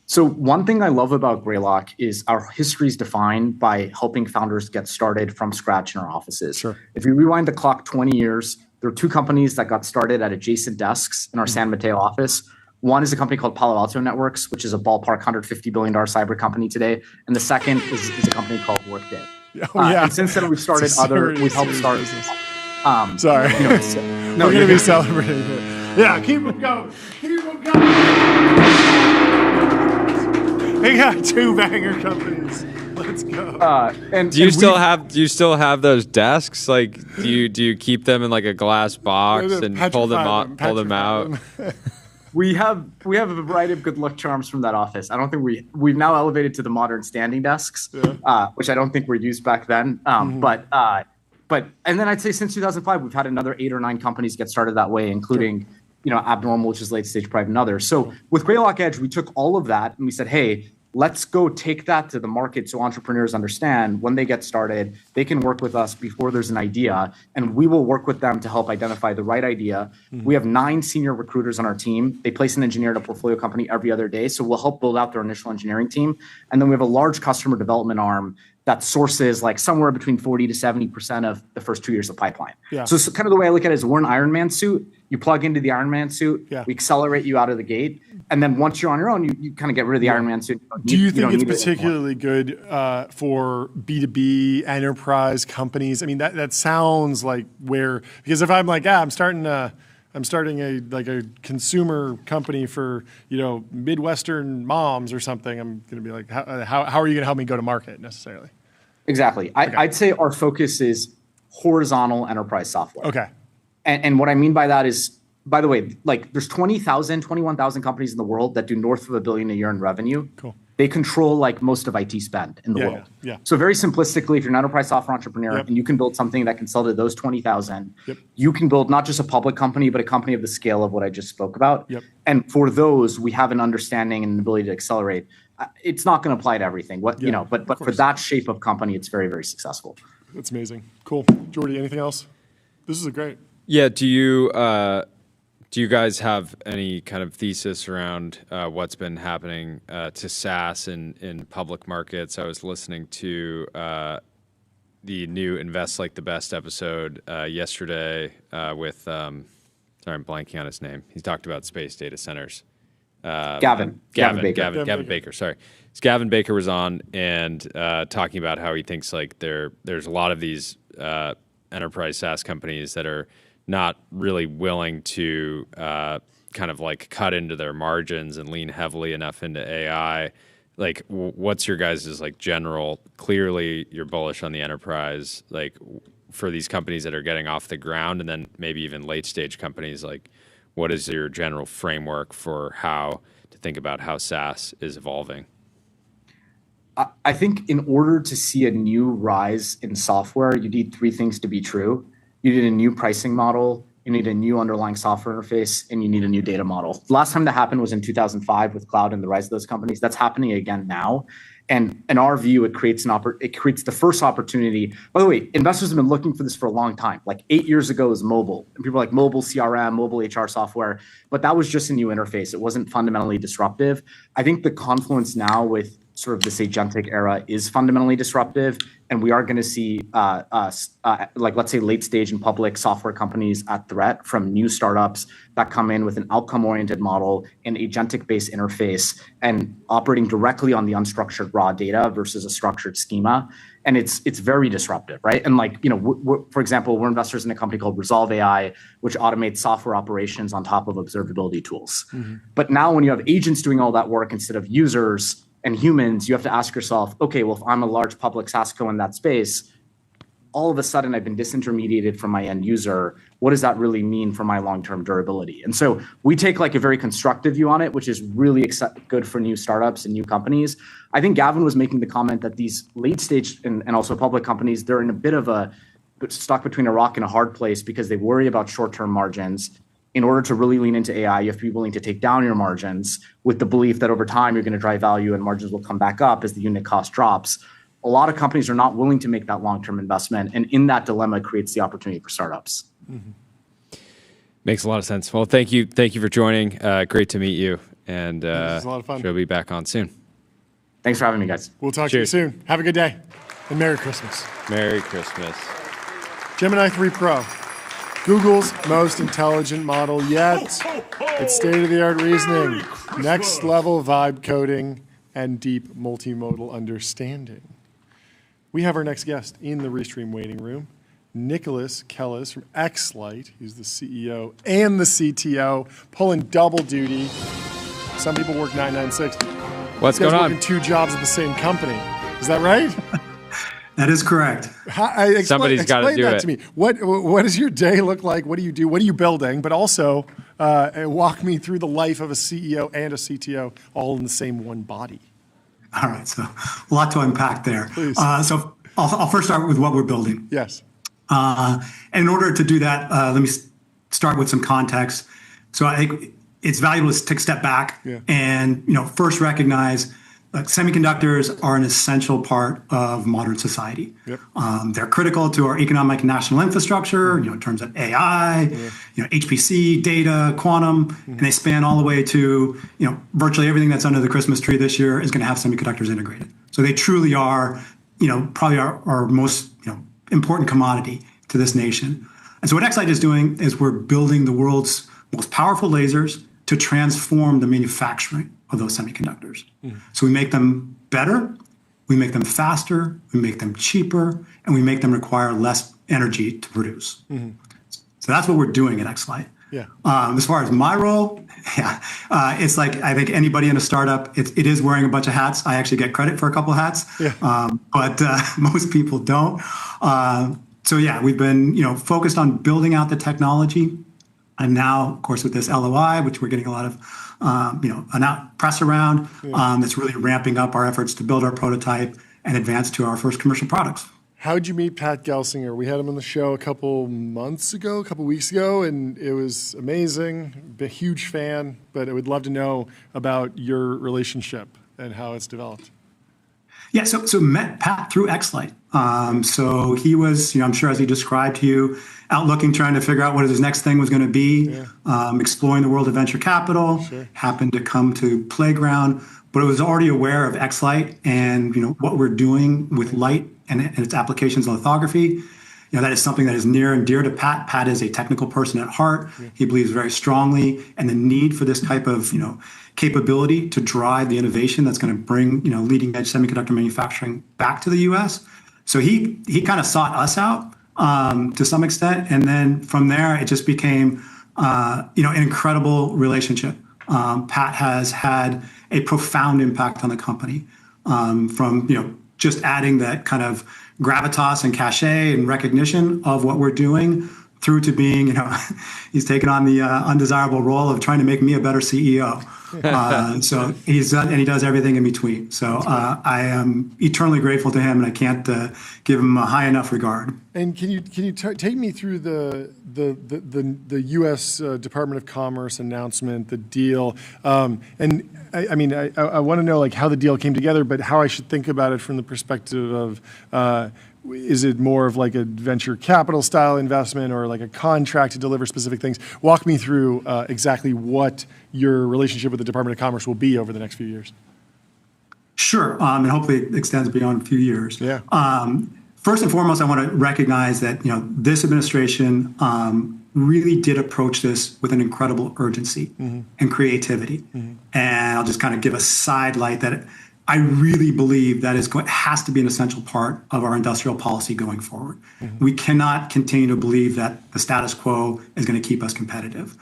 So one thing I love about Greylock is our history is defined by helping founders get started from scratch in our offices. Sure. If you rewind the clock 20 years, there are two companies that got started at adjacent desks in our San Mateo office. One is a company called Palo Alto Networks, which is a ballpark $150 billion cyber company today. And the second is a company called Workday. And since then, we've started we've helped start. Sorry. We're going to be celebrating it. Keep them going. Keep them going. We got two banger companies. Let's go. Do you still have those desks? Like, do you keep them in like a glass box and pull them out? We have a variety of good luck charms from that office. I don't think we've now elevated to the modern standing desks, which I don't think were used back then. But and then I'd say since 2005 we've had another 8 or 9 companies get started that way, including Abnormal, which is late stage private, and others. So with Greylock Edge, we took all of that and we said, hey, let's go take that to the market so entrepreneurs understand when they get started, they can work with us before there's an idea, and we will work with them to help identify the right idea. We have 9 senior recruiters on our team. They place an engineer at a portfolio company every other day, so we'll help build out their initial engineering team. And then we have a large customer development arm that sources like somewhere between 40 to 70% of the first 2 years of pipeline. So it's kind of the way I look at it is we're an Iron Man suit. You plug into the Iron Man suit, we accelerate you out of the gate. And then once you're on your own, you kind of get rid of the Iron Man suit. Do you think it's particularly good for B2B enterprise companies? I mean, that sounds like because if I'm like, I'm starting a consumer company for, Midwestern moms or something, I'm going to be like, how are you going to help me go to market necessarily? Exactly. I'd say our focus is horizontal enterprise software. Okay. And what I mean by that is, by the way, like there's 21,000 companies in the world that do north of $1 billion a year in revenue. Cool. They control like most of IT spend in the world. So very simplistically, if you're an enterprise software entrepreneur and you can build something that can sell to those 20,000, you can build not just a public company, but a company of the scale of what I just spoke about. And for those, we have an understanding and an ability to accelerate. It's not going to apply to everything. But for that shape of company, it's very, very successful. That's amazing. Cool. Jordy, anything else? This is great. Yeah. Do you guys have any kind of thesis around what's been happening to SaaS in public markets? I was listening to the new Invest Like the Best episode yesterday with, sorry, I'm blanking on his name. He talked about space data centers. Gavin Baker. Sorry. Gavin Baker was on and talking about how he thinks like there's a lot of these enterprise SaaS companies that are not really willing to kind of like cut into their margins and lean heavily enough into AI. Like, what's your guys' like general? Clearly, you're bullish on the enterprise, like for these companies that are getting off the ground, and then maybe even late stage companies. Like, what is your general framework for how to think about how SaaS is evolving? I think in order to see a new rise in software, you need 3 things to be true. You need a new pricing model, you need a new underlying software interface, and you need a new data model. The last time that happened was in 2005 with cloud and the rise of those companies. That's happening again now. And in our view, it creates the first opportunity. By the way, investors have been looking for this for a long time. Like 8 years ago was mobile. And people were like mobile CRM, mobile HR software. But that was just a new interface. It wasn't fundamentally disruptive. I think the confluence now with sort of this agentic era is fundamentally disruptive, and we are going to see, like, let's say, late-stage and public software companies at threat from new startups that come in with an outcome-oriented model, an agentic-based interface, and operating directly on the unstructured raw data versus a structured schema. And it's very disruptive, right? And like, for example, we're investors in a company called Resolve AI, which automates software operations on top of observability tools. Mm-hmm. But now when you have agents doing all that work instead of users and humans, you have to ask yourself, okay, well, if I'm a large public SaaSco in that space, all of a sudden I've been disintermediated from my end user. What does that really mean for my long-term durability? And so we take like a very constructive view on it, which is really good for new startups and new companies. I think Gavin was making the comment that these late stage and also public companies, they're in a bit of a stuck between a rock and a hard place because they worry about short-term margins. In order to really lean into AI, you have to be willing to take down your margins with the belief that over time you're going to drive value and margins will come back up as the unit cost drops. A lot of companies are not willing to make that long-term investment, and in that dilemma creates the opportunity for startups. Mm-hmm. Makes a lot of sense. Well, thank you for joining. Great to meet you, and this was a lot of fun. She'll be back on soon. Thanks for having me, guys. We'll talk to you soon. Have a good day, and Merry Christmas. Merry Christmas. Gemini 3 Pro, Google's most intelligent model yet. It's state-of-the-art reasoning, next-level vibe coding, and deep multimodal understanding. We have our next guest in the Restream waiting room, Nicholas Kelez from xLight, who's the CEO and the CTO, pulling double duty. Some people work 996. What's going on? Working 2 jobs at the same company. Is that right? That is correct. Somebody's got to do it. To me. What does your day look like? What do you do? What are you building? But also walk me through the life of a CEO and a CTO all in the same one body. All right, so a lot to unpack there. Please. So I'll first start with what we're building. Yes. And in order to do that, let me start with some context. So I think it's valuable to take a step back and first recognize semiconductors are an essential part of modern society. Yep. They're critical to our economic and national infrastructure, in terms of AI, HPC, data, quantum, and they span all the way to, virtually everything that's under the Christmas tree this year is going to have semiconductors integrated. So they truly are, probably our most, important commodity to this nation. And so what xLight is doing is we're building the world's most powerful lasers to transform the manufacturing of those semiconductors. So we make them better, we make them faster, we make them cheaper, and we make them require less energy to produce. So that's what we're doing at xLight. Yeah. As far as my role, it's like I think anybody in a startup, it is wearing a bunch of hats. I actually get credit for a couple of hats, but most people don't. So yeah, we've been focused on building out the technology. And now, of course, with this LOI, which we're getting a lot of, press around, that's really ramping up our efforts to build our prototype and advance to our first commercial products. How'd you meet Pat Gelsinger? We had him on the show a couple weeks ago, and it was amazing. A huge fan, but I would love to know about your relationship and how it's developed. Yeah, so met Pat through xLight. So he was, I'm sure as he described to you, out looking, trying to figure out what his next thing was going to be, exploring the world of venture capital, happened to come to Playground, but it was already aware of xLight and what we're doing with light and its applications in lithography. That is something that is near and dear to Pat. Pat is a technical person at heart. He believes very strongly in the need for this type of capability to drive the innovation that's going to bring leading edge semiconductor manufacturing back to the U.S. So he kind of sought us out to some extent, and then from there it just became an incredible relationship. Pat has had a profound impact on the company from just adding that kind of gravitas and cachet and recognition of what we're doing through to being, he's taken on the undesirable role of trying to make me a better CEO. So he does everything in between. So I am eternally grateful to him, and I can't give him a high enough regard. And can you take me through the U.S. Department of Commerce announcement, the deal, and I want to know how the deal came together, but how I should think about it from the perspective of. Is it more of like a venture capital style investment or like a contract to deliver specific things? Walk me through exactly what your relationship with the Department of Commerce will be over the next few years. Sure, and hopefully it extends beyond a few years. Yeah. First and foremost, I want to recognize that this administration really did approach this with an incredible urgency and creativity. And I'll just kind of give a sidelight that I really believe that has to be an essential part of our industrial policy going forward. We cannot continue to believe that the status quo is going to keep us competitive.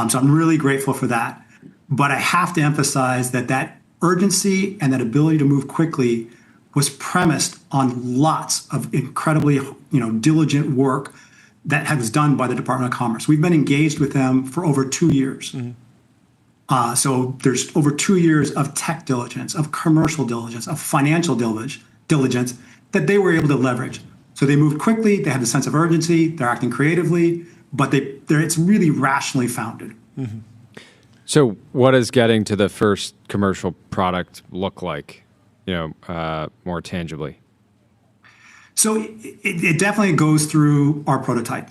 So I'm really grateful for that. But I have to emphasize that urgency and that ability to move quickly was premised on lots of incredibly diligent work that was done by the Department of Commerce. We've been engaged with them for over 2 years. So there's over 2 years of tech diligence, of commercial diligence, of financial diligence that they were able to leverage. So they moved quickly, they had a sense of urgency, they're acting creatively, but it's really rationally founded. So what does getting to the first commercial product look like, more tangibly? So it definitely goes through our prototype.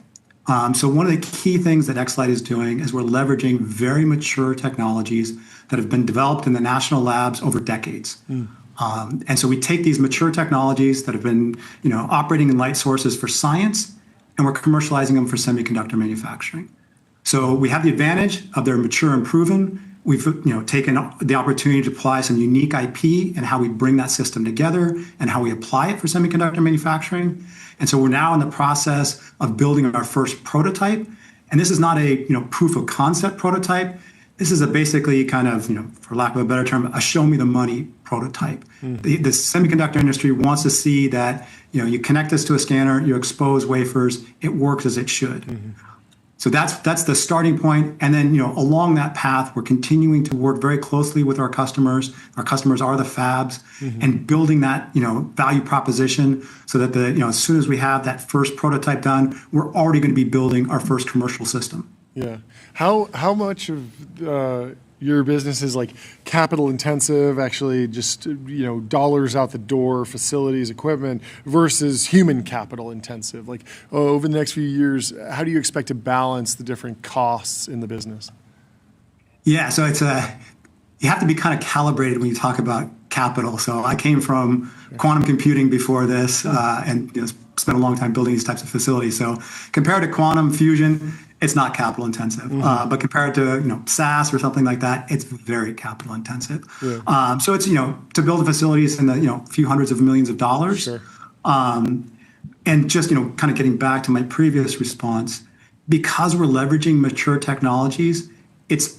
So one of the key things that xLight is doing is we're leveraging very mature technologies that have been developed in the national labs over decades. And so we take these mature technologies that have been operating in light sources for science, and we're commercializing them for semiconductor manufacturing. So we have the advantage of they're mature and proven. We've taken the opportunity to apply some unique IP and how we bring that system together and how we apply it for semiconductor manufacturing. And so we're now in the process of building our first prototype. And this is not a proof of concept prototype. This is basically kind of, for lack of a better term, a show me the money prototype. The semiconductor industry wants to see that you connect this to a scanner, you expose wafers, it works as it should. So that's the starting point. And then, along that path, we're continuing to work very closely with our customers. Our customers are the fabs, and building that, value proposition so that as soon as we have that first prototype done, we're already going to be building our first commercial system. Yeah. How much of your business is like capital intensive, actually just, dollars out the door, facilities, equipment, versus human capital intensive? Like, over the next few years, how do you expect to balance the different costs in the business? Yeah, so you have to be kind of calibrated when you talk about capital. So I came from quantum computing before this, and spent a long time building these types of facilities. So compared to quantum fusion, it's not capital intensive, but compared to SAS or something like that, it's very capital intensive. So it's to build the facilities in the few hundreds of millions of dollars. And just kind of getting back to my previous response, because we're leveraging mature technologies, it's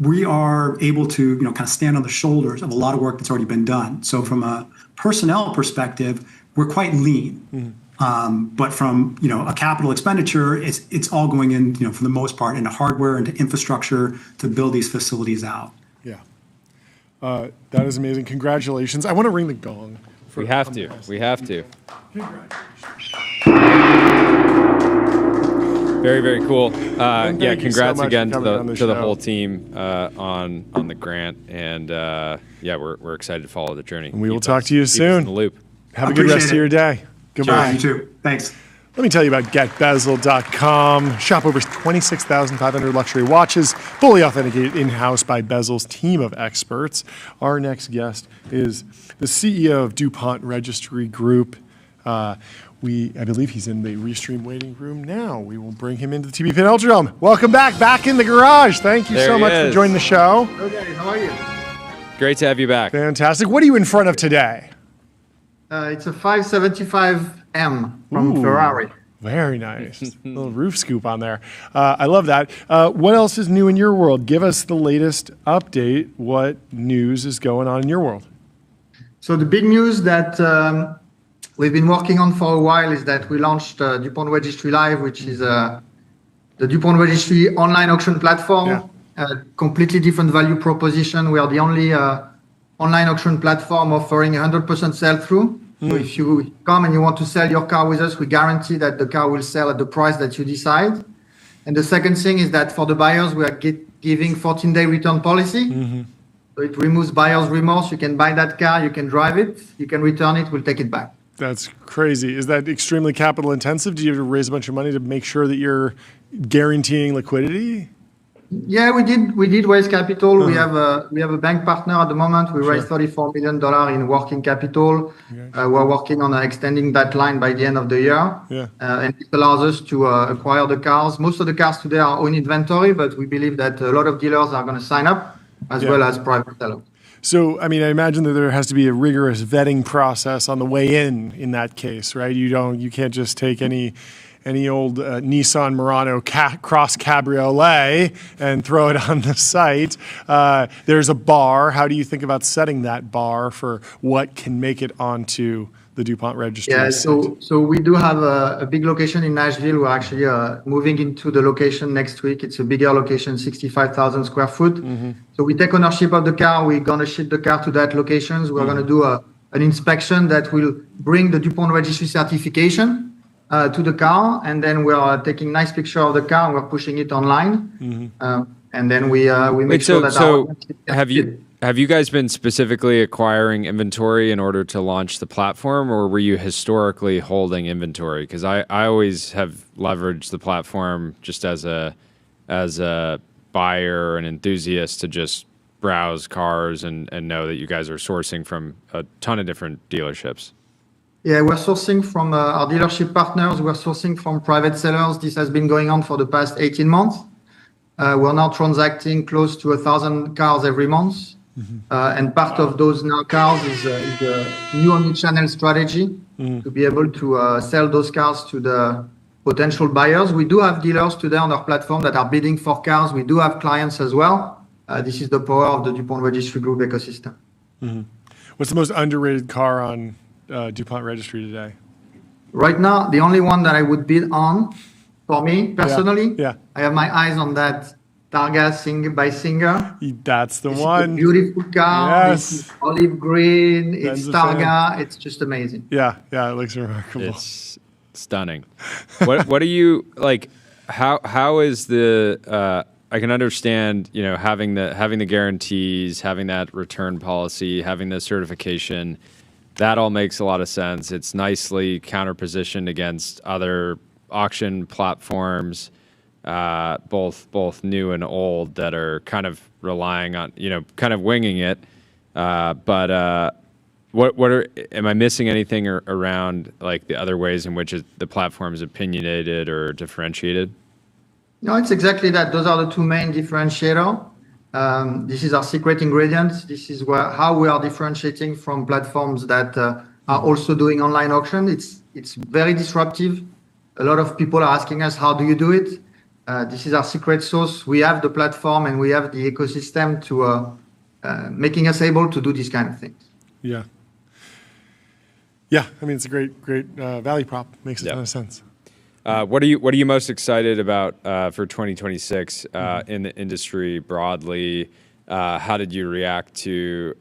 we are able to kind of stand on the shoulders of a lot of work that's already been done. So from a personnel perspective, we're quite lean. But from a capital expenditure, it's all going in for the most part into hardware and to infrastructure to build these facilities out. Yeah, that is amazing. Congratulations! I want to ring the gong. We have to. Very, very cool. Congrats again to the whole team on the grant, and we're excited to follow the journey. And we will talk to you soon. In the loop. Have a good rest of your day. Goodbye. You too. Thanks. Let me tell you about GetBezel.com. Shop over 26,500 luxury watches, fully authenticated in-house by Bezel's team of experts. Our next guest is the CEO of DuPont Registry Group. I believe he's in the Restream waiting room now. We will bring him into the TV Pin Ultradome. Welcome back in the garage. Thank you so much for joining the show. Okay, how are you? Great to have you back. Fantastic. What are you in front of today? It's a 575M from Ferrari. Very nice. Little roof scoop on there. I love that. What else is new in your world? Give us the latest update. What news is going on in your world? So the big news that we've been working on for a while is that we launched DuPont Registry Live, which is the DuPont Registry online auction platform. A completely different value proposition. We are the only online auction platform offering 100% sell-through. So if you come and you want to sell your car with us, we guarantee that the car will sell at the price that you decide. And the second thing is that for the buyers, we are giving 14-day return policy. So it removes buyer's remorse. You can buy that car, you can drive it, you can return it, we'll take it back. That's crazy. Is that extremely capital intensive? Do you have to raise a bunch of money to make sure that you're guaranteeing liquidity? Yeah, we did raise capital. We have a bank partner at the moment. We raised $34 million in working capital. We're working on extending that line by the end of the year. And it allows us to acquire the cars. Most of the cars today are own inventory, but we believe that a lot of dealers are going to sign up as well as private sellers. So, I mean, I imagine that there has to be a rigorous vetting process on the way in that case, right? You can't just take any old Nissan Murano Cross Cabriolet and throw it on the site. There's a bar. How do you think about setting that bar for what can make it onto the DuPont registry? Yeah, so we do have a big location in Nashville. We're actually moving into the location next week. It's a bigger location, 65,000 square foot. So we take ownership of the car. We're going to ship the car to that location. We're going to do an inspection that will bring the DuPont registry certification to the car, and then we are taking nice picture of the car and we're pushing it online, and then we make sure that. So have you guys been specifically acquiring inventory in order to launch the platform, or were you historically holding inventory? Because I always have leveraged the platform just as a buyer and enthusiast to just browse cars and know that you guys are sourcing from a ton of different dealerships. Yeah, we're sourcing from our dealership partners. We're sourcing from private sellers. This has been going on for the past 18 months. We're now transacting close to 1,000 cars every month. And part of those now cars is a new omnichannel strategy to be able to sell those cars to the potential buyers. We do have dealers today on our platform that are bidding for cars. We do have clients as well. This is the power of the DuPont REGISTRY Group ecosystem. What's the most underrated car on DuPont registry today? Right now, the only one that I would bid on, for me personally, I have my eyes on that Targa by Singer. That's the this one. Is a beautiful car. This is olive green. It's Targa. It's just amazing. Yeah, it looks remarkable. It's stunning. What are you like? How is the? I can understand, having the guarantees, having that return policy, having the certification. That all makes a lot of sense. It's nicely counterpositioned against other auction platforms, both new and old, that are kind of relying on, kind of winging it. But am I missing anything around like the other ways in which the platform is opinionated or differentiated? No, it's exactly that. Those are the two main differentiators. This is our secret ingredients. This is how we are differentiating from platforms that are also doing online auction. It's very disruptive. A lot of people are asking us, how do you do it? This is our secret sauce. We have the platform and we have the ecosystem to making us able to do these kind of things. Yeah. I mean, it's a great value prop. Makes a ton of sense. What are you most excited about for 2026 in the industry broadly? How did you react to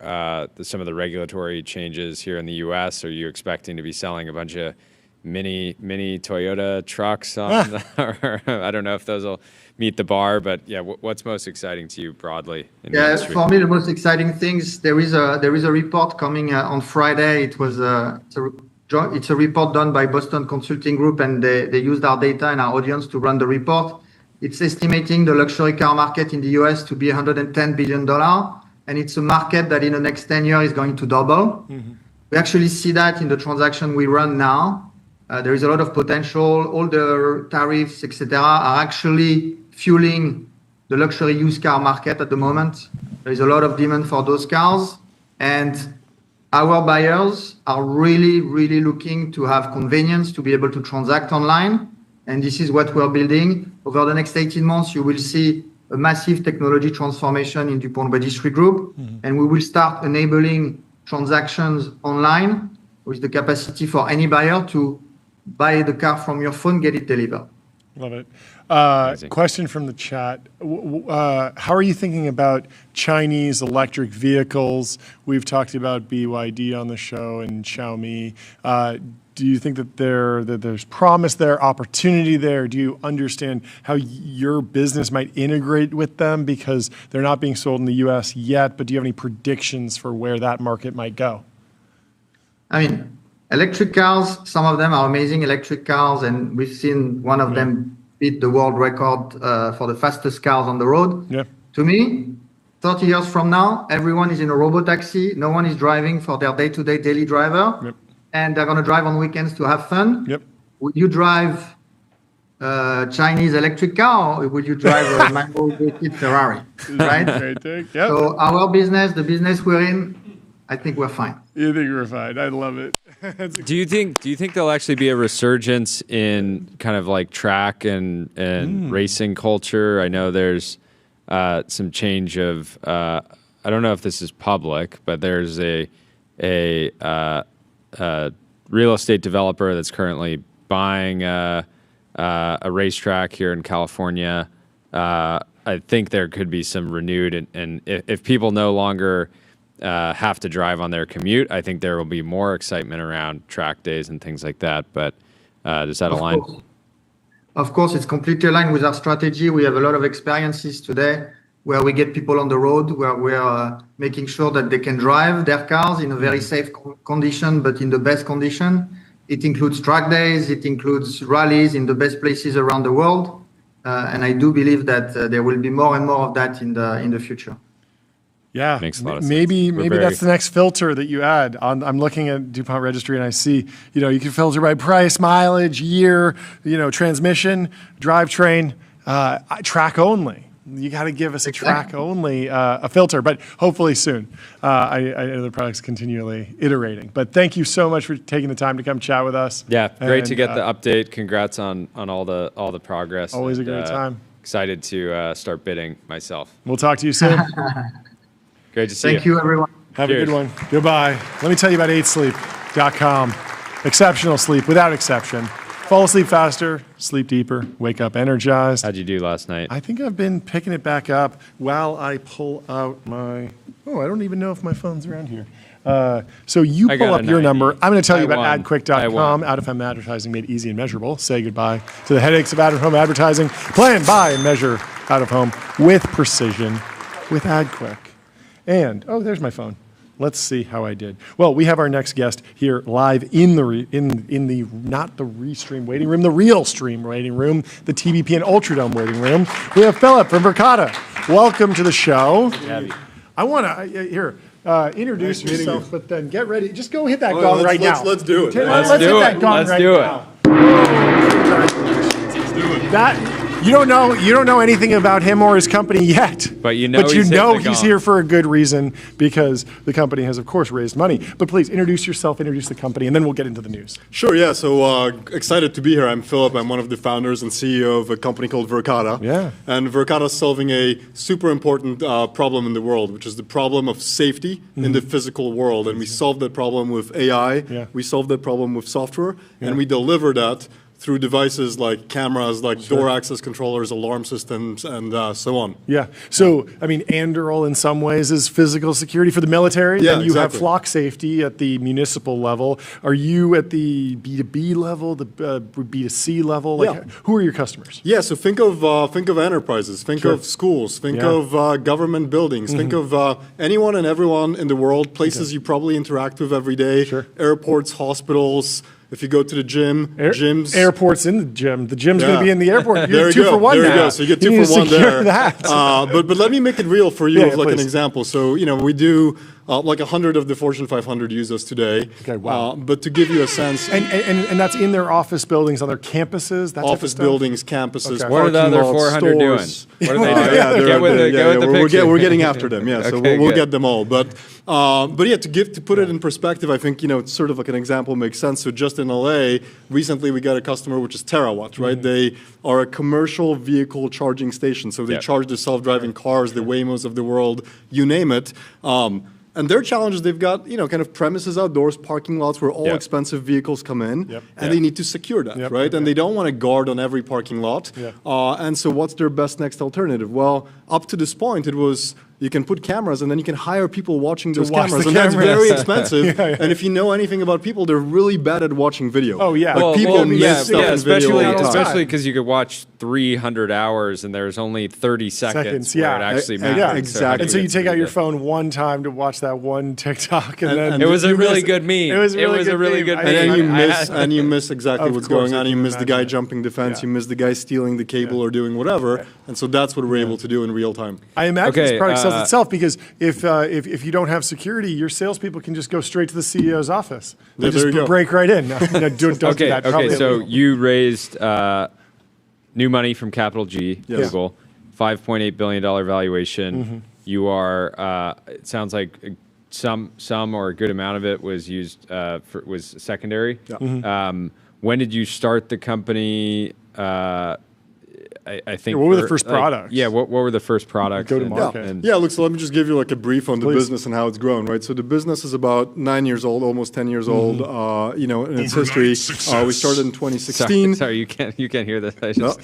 some of the regulatory changes here in the U.S.? Are you expecting to be selling a bunch of mini Toyota trucks on? I don't know if those will meet the bar, but what's most exciting to you broadly in the industry? For me, the most exciting things, there is a report coming on Friday. It's a report done by Boston Consulting Group, and they used our data and our audience to run the report. It's estimating the luxury car market in the US to be $110 billion, and it's a market that in the next 10 years is going to double. We actually see that in the transaction we run now. There is a lot of potential. All the tariffs, etc., are actually fueling the luxury used car market at the moment. There is a lot of demand for those cars, and our buyers are really, really looking to have convenience to be able to transact online. And this is what we're building. Over the next 18 months, you will see a massive technology transformation in DuPont REGISTRY Group. And we will start enabling transactions online with the capacity for any buyer to buy the car from your phone, get it delivered. Love it. Question from the chat. How are you thinking about Chinese electric vehicles? We've talked about BYD on the show and Xiaomi. Do you think that there's promise there, opportunity there? Do you understand how your business might integrate with them? Because they're not being sold in the U.S. yet, but do you have any predictions for where that market might go? I mean, electric cars, some of them are amazing electric cars, and we've seen one of them beat the world record for the fastest cars on the road. Yeah. To me, 30 years from now, everyone is in a robotaxi. No one is driving for their day-to-day daily driver. Yep. And they're going to drive on weekends to have fun. Yep. Would you drive a Chinese electric car or would you drive a manual-gated Ferrari? Right? Yep. So our business, the business we're in, I think we're fine. You think we're fine? I love it. Do you think there'll actually be a resurgence in kind of like track and racing culture? I know there's some change of I don't know if this is public, but there's a real estate developer that's currently buying a racetrack here in California. I think there could be some renewed, and if people no longer have to drive on their commute, I think there will be more excitement around track days and things like that. But does that align? Of course, it's completely aligned with our strategy. We have a lot of experiences today where we get people on the road, where we are making sure that they can drive their cars in a very safe condition, but in the best condition. It includes track days, it includes rallies in the best places around the world. And I do believe that there will be more and more of that in the future. Yeah, makes a lot of sense. Maybe that's the next filter that you add. I'm looking at DuPont Registry and I see, you can filter by price, mileage, year, transmission, drivetrain, track only. You got to give us a track only a filter, but hopefully soon. I know the product's continually iterating. But thank you so much for taking the time to come chat with us. Yeah, great to get the update. Congrats on all the progress. Always a great time. Excited to start bidding myself. We'll talk to you soon. Great to see you. Thank you, everyone. Have a good one. Goodbye. Let me tell you about 8sleep.com. Exceptional sleep without exception. Fall asleep faster, sleep deeper, wake up energized. How'd you do last night? I think I've been picking it back up while I pull out my, I don't even know if my phone's around here. So you pull up your number. I'm going to tell you about adquick.com. Out-of-home advertising made easy and measurable. Say goodbye to the headaches of out-of-home advertising. Plan, buy, and measure out-of-home with precision with AdQuick. And, there's my phone. Let's see how I did. Well, we have our next guest here live in the not the Restream waiting room, the real stream waiting room, the TBP and Ultradome waiting room. We have Filip from Verkada. Welcome to the show. I want to introduce yourself, but then get ready. Just go hit that gong right now. Let's do it. Let's hit that gong right now. Congratulations. Let's do it. You don't know anything about him or his company yet. But you know he's here for a good reason because the company has, of course, raised money. But please introduce yourself, introduce the company, and then we'll get into the news. Sure, yeah. So excited to be here. I'm Filip. I'm one of the founders and CEO of a company called Verkada. Yeah. And Verkada is solving a super important problem in the world, which is the problem of safety in the physical world. And we solved that problem with AI. Yeah. We solved that problem with software. Yeah. And we deliver that through devices like cameras, like door access controllers, alarm systems, and so on. Yeah. So, Anduril in some ways is physical security for the military. Yeah, then you have flock safety at the municipal level. Are you at the B2B level, the B2C level? Who are your customers? Yeah. So think of enterprises, think of schools, think of government buildings, think of anyone and everyone in the world, places you probably interact with every day, airports, hospitals. If you go to the gym, gyms. Airport's in the gym. The gym's going to be in the airport. You're two for one now. There you go. So you get 2 for 1 there. That. But let me make it real for you with an example. So, we do 100 of the Fortune 500 use us today. Okay, wow. But to give you a sense. And that's in their office buildings, on their campuses? That office buildings, campuses, okay. What are the other 400 doing? What are they doing? Get with the picture. We're getting after them, yeah. So we'll get them all. But yeah, to put it in perspective, I think, it's sort of like an example makes sense. So just in LA, recently we got a customer, which is Terawatt, right? They are a commercial vehicle charging station. So they charge the self-driving cars, the Waymos of the world, you name it. And their challenge is they've got, kind of premises outdoors, parking lots where all expensive vehicles come in, and they need to secure that, right? And they don't want to guard on every parking lot. And so what's their best next alternative? Well, up to this point, it was, You can put cameras, and then you can hire people watching those cameras, and that's very expensive. And if you know anything about people, they're really bad at watching video. Oh yeah, like people miss stuff in video all the time. Especially because you could watch 300 hours, and there's only 30 seconds where it actually matters. Yeah, exactly. And so you take out your phone one time to watch that one TikTok, and then it was a really good meme. It was a really good meme. And you miss exactly what's going on. You miss the guy jumping the fence. You miss the guy stealing the cable or doing whatever. And so that's what we're able to do in real time. I imagine this product sells itself because if you don't have security, your salespeople can just go straight to the CEO's office. They just break right in. Don't do that. Okay, so you raised new money from Capital G, Google, $5.8 billion valuation. You are, it sounds like some or a good amount of it was used, was secondary. When did you start the company? I think. What were the first products? What were the first products? Go to market. Look, so let me just give you like a brief on the business and how it's grown, right? So the business is about 9 years old, almost 10 years old, in its history. We started in 2016. Sorry, you can't hear this. I just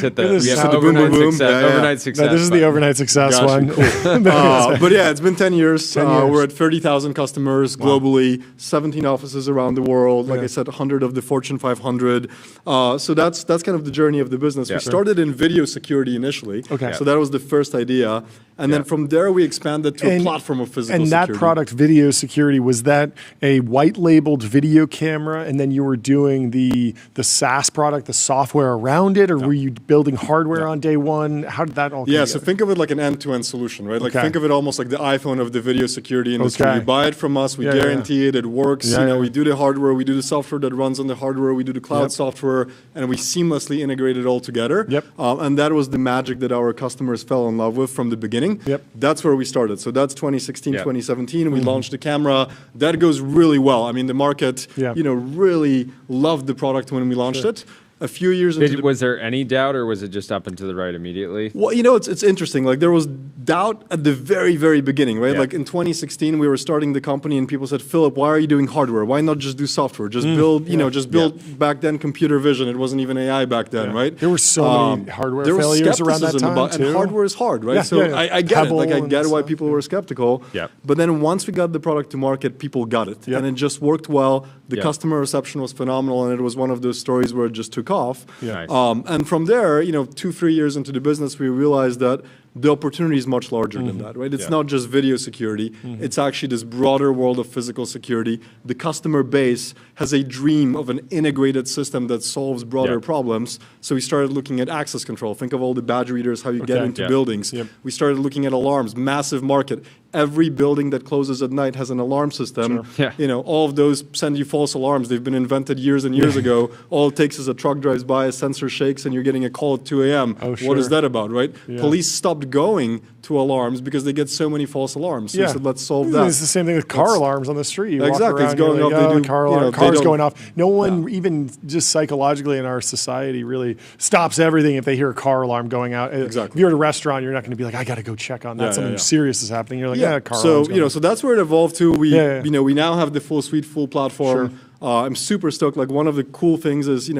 hit the boom, boom. Overnight success. This is the overnight success one. Cool. But yeah, it's been 10 years. We're at 30,000 customers globally, 17 offices around the world. Like I said, 100 of the Fortune 500. So that's kind of the journey of the business. We started in video security initially. So that was the first idea. And then from there, we expanded to a platform of physical security. And that product, video security, was that a white-labeled video camera, and then you were doing the SaaS product, the software around it, or were you building hardware on day one? How did that all come together? So think of it like an end-to-end solution, right? Like think of it almost like the iPhone of the video security industry. You buy it from us, we guarantee it, it works. We do the hardware, we do the software that runs on the hardware, we do the cloud software, and we seamlessly integrate it all together. And that was the magic that our customers fell in love with from the beginning. That's where we started. So that's 2016, 2017. We launched the camera. That goes really well. I mean, the market, really loved the product when we launched it. A few years into was there any doubt, or was it just up and to the right immediately? Well, it's interesting. Like there was doubt at the very, very beginning, right? Like in 2016, we were starting the company, and people said, "Philip, why are you doing hardware? Why not just do software? Just build, just build." Back then, computer vision. It wasn't even AI back then, right? There were so many hardware failures around that time too. And hardware is hard, right? I get it. Like I get why people were skeptical. But then once we got the product to market, people got it, and it just worked well. The customer reception was phenomenal, and it was one of those stories where it just took off. And from there, 2-3 years into the business, we realized that the opportunity is much larger than that, right? It's not just video security. It's actually this broader world of physical security. The customer base has a dream of an integrated system that solves broader problems. So we started looking at access control. Think of all the badge readers, how you get into buildings. We started looking at alarms, massive market. Every building that closes at night has an alarm system. All of those send you false alarms. They've been invented years and years ago. All it takes is a truck drives by, a sensor shakes, and you're getting a call at 2 a.m. What is that about, right? Police stopped going to alarms because they get so many false alarms. So we said, let's solve that. It's the same thing with car alarms on the street. You exactly. walk around, it's going off. Like, cars going off. No one, even just psychologically in our society, really stops everything if they hear a car alarm going out. Exactly. If you're at a restaurant, you're not going to be like, I got to go check on that. Something serious is happening. You're like, car alarm. So that's where it evolved to. We now have the full suite, full platform. I'm super stoked. Like one of the cool things is,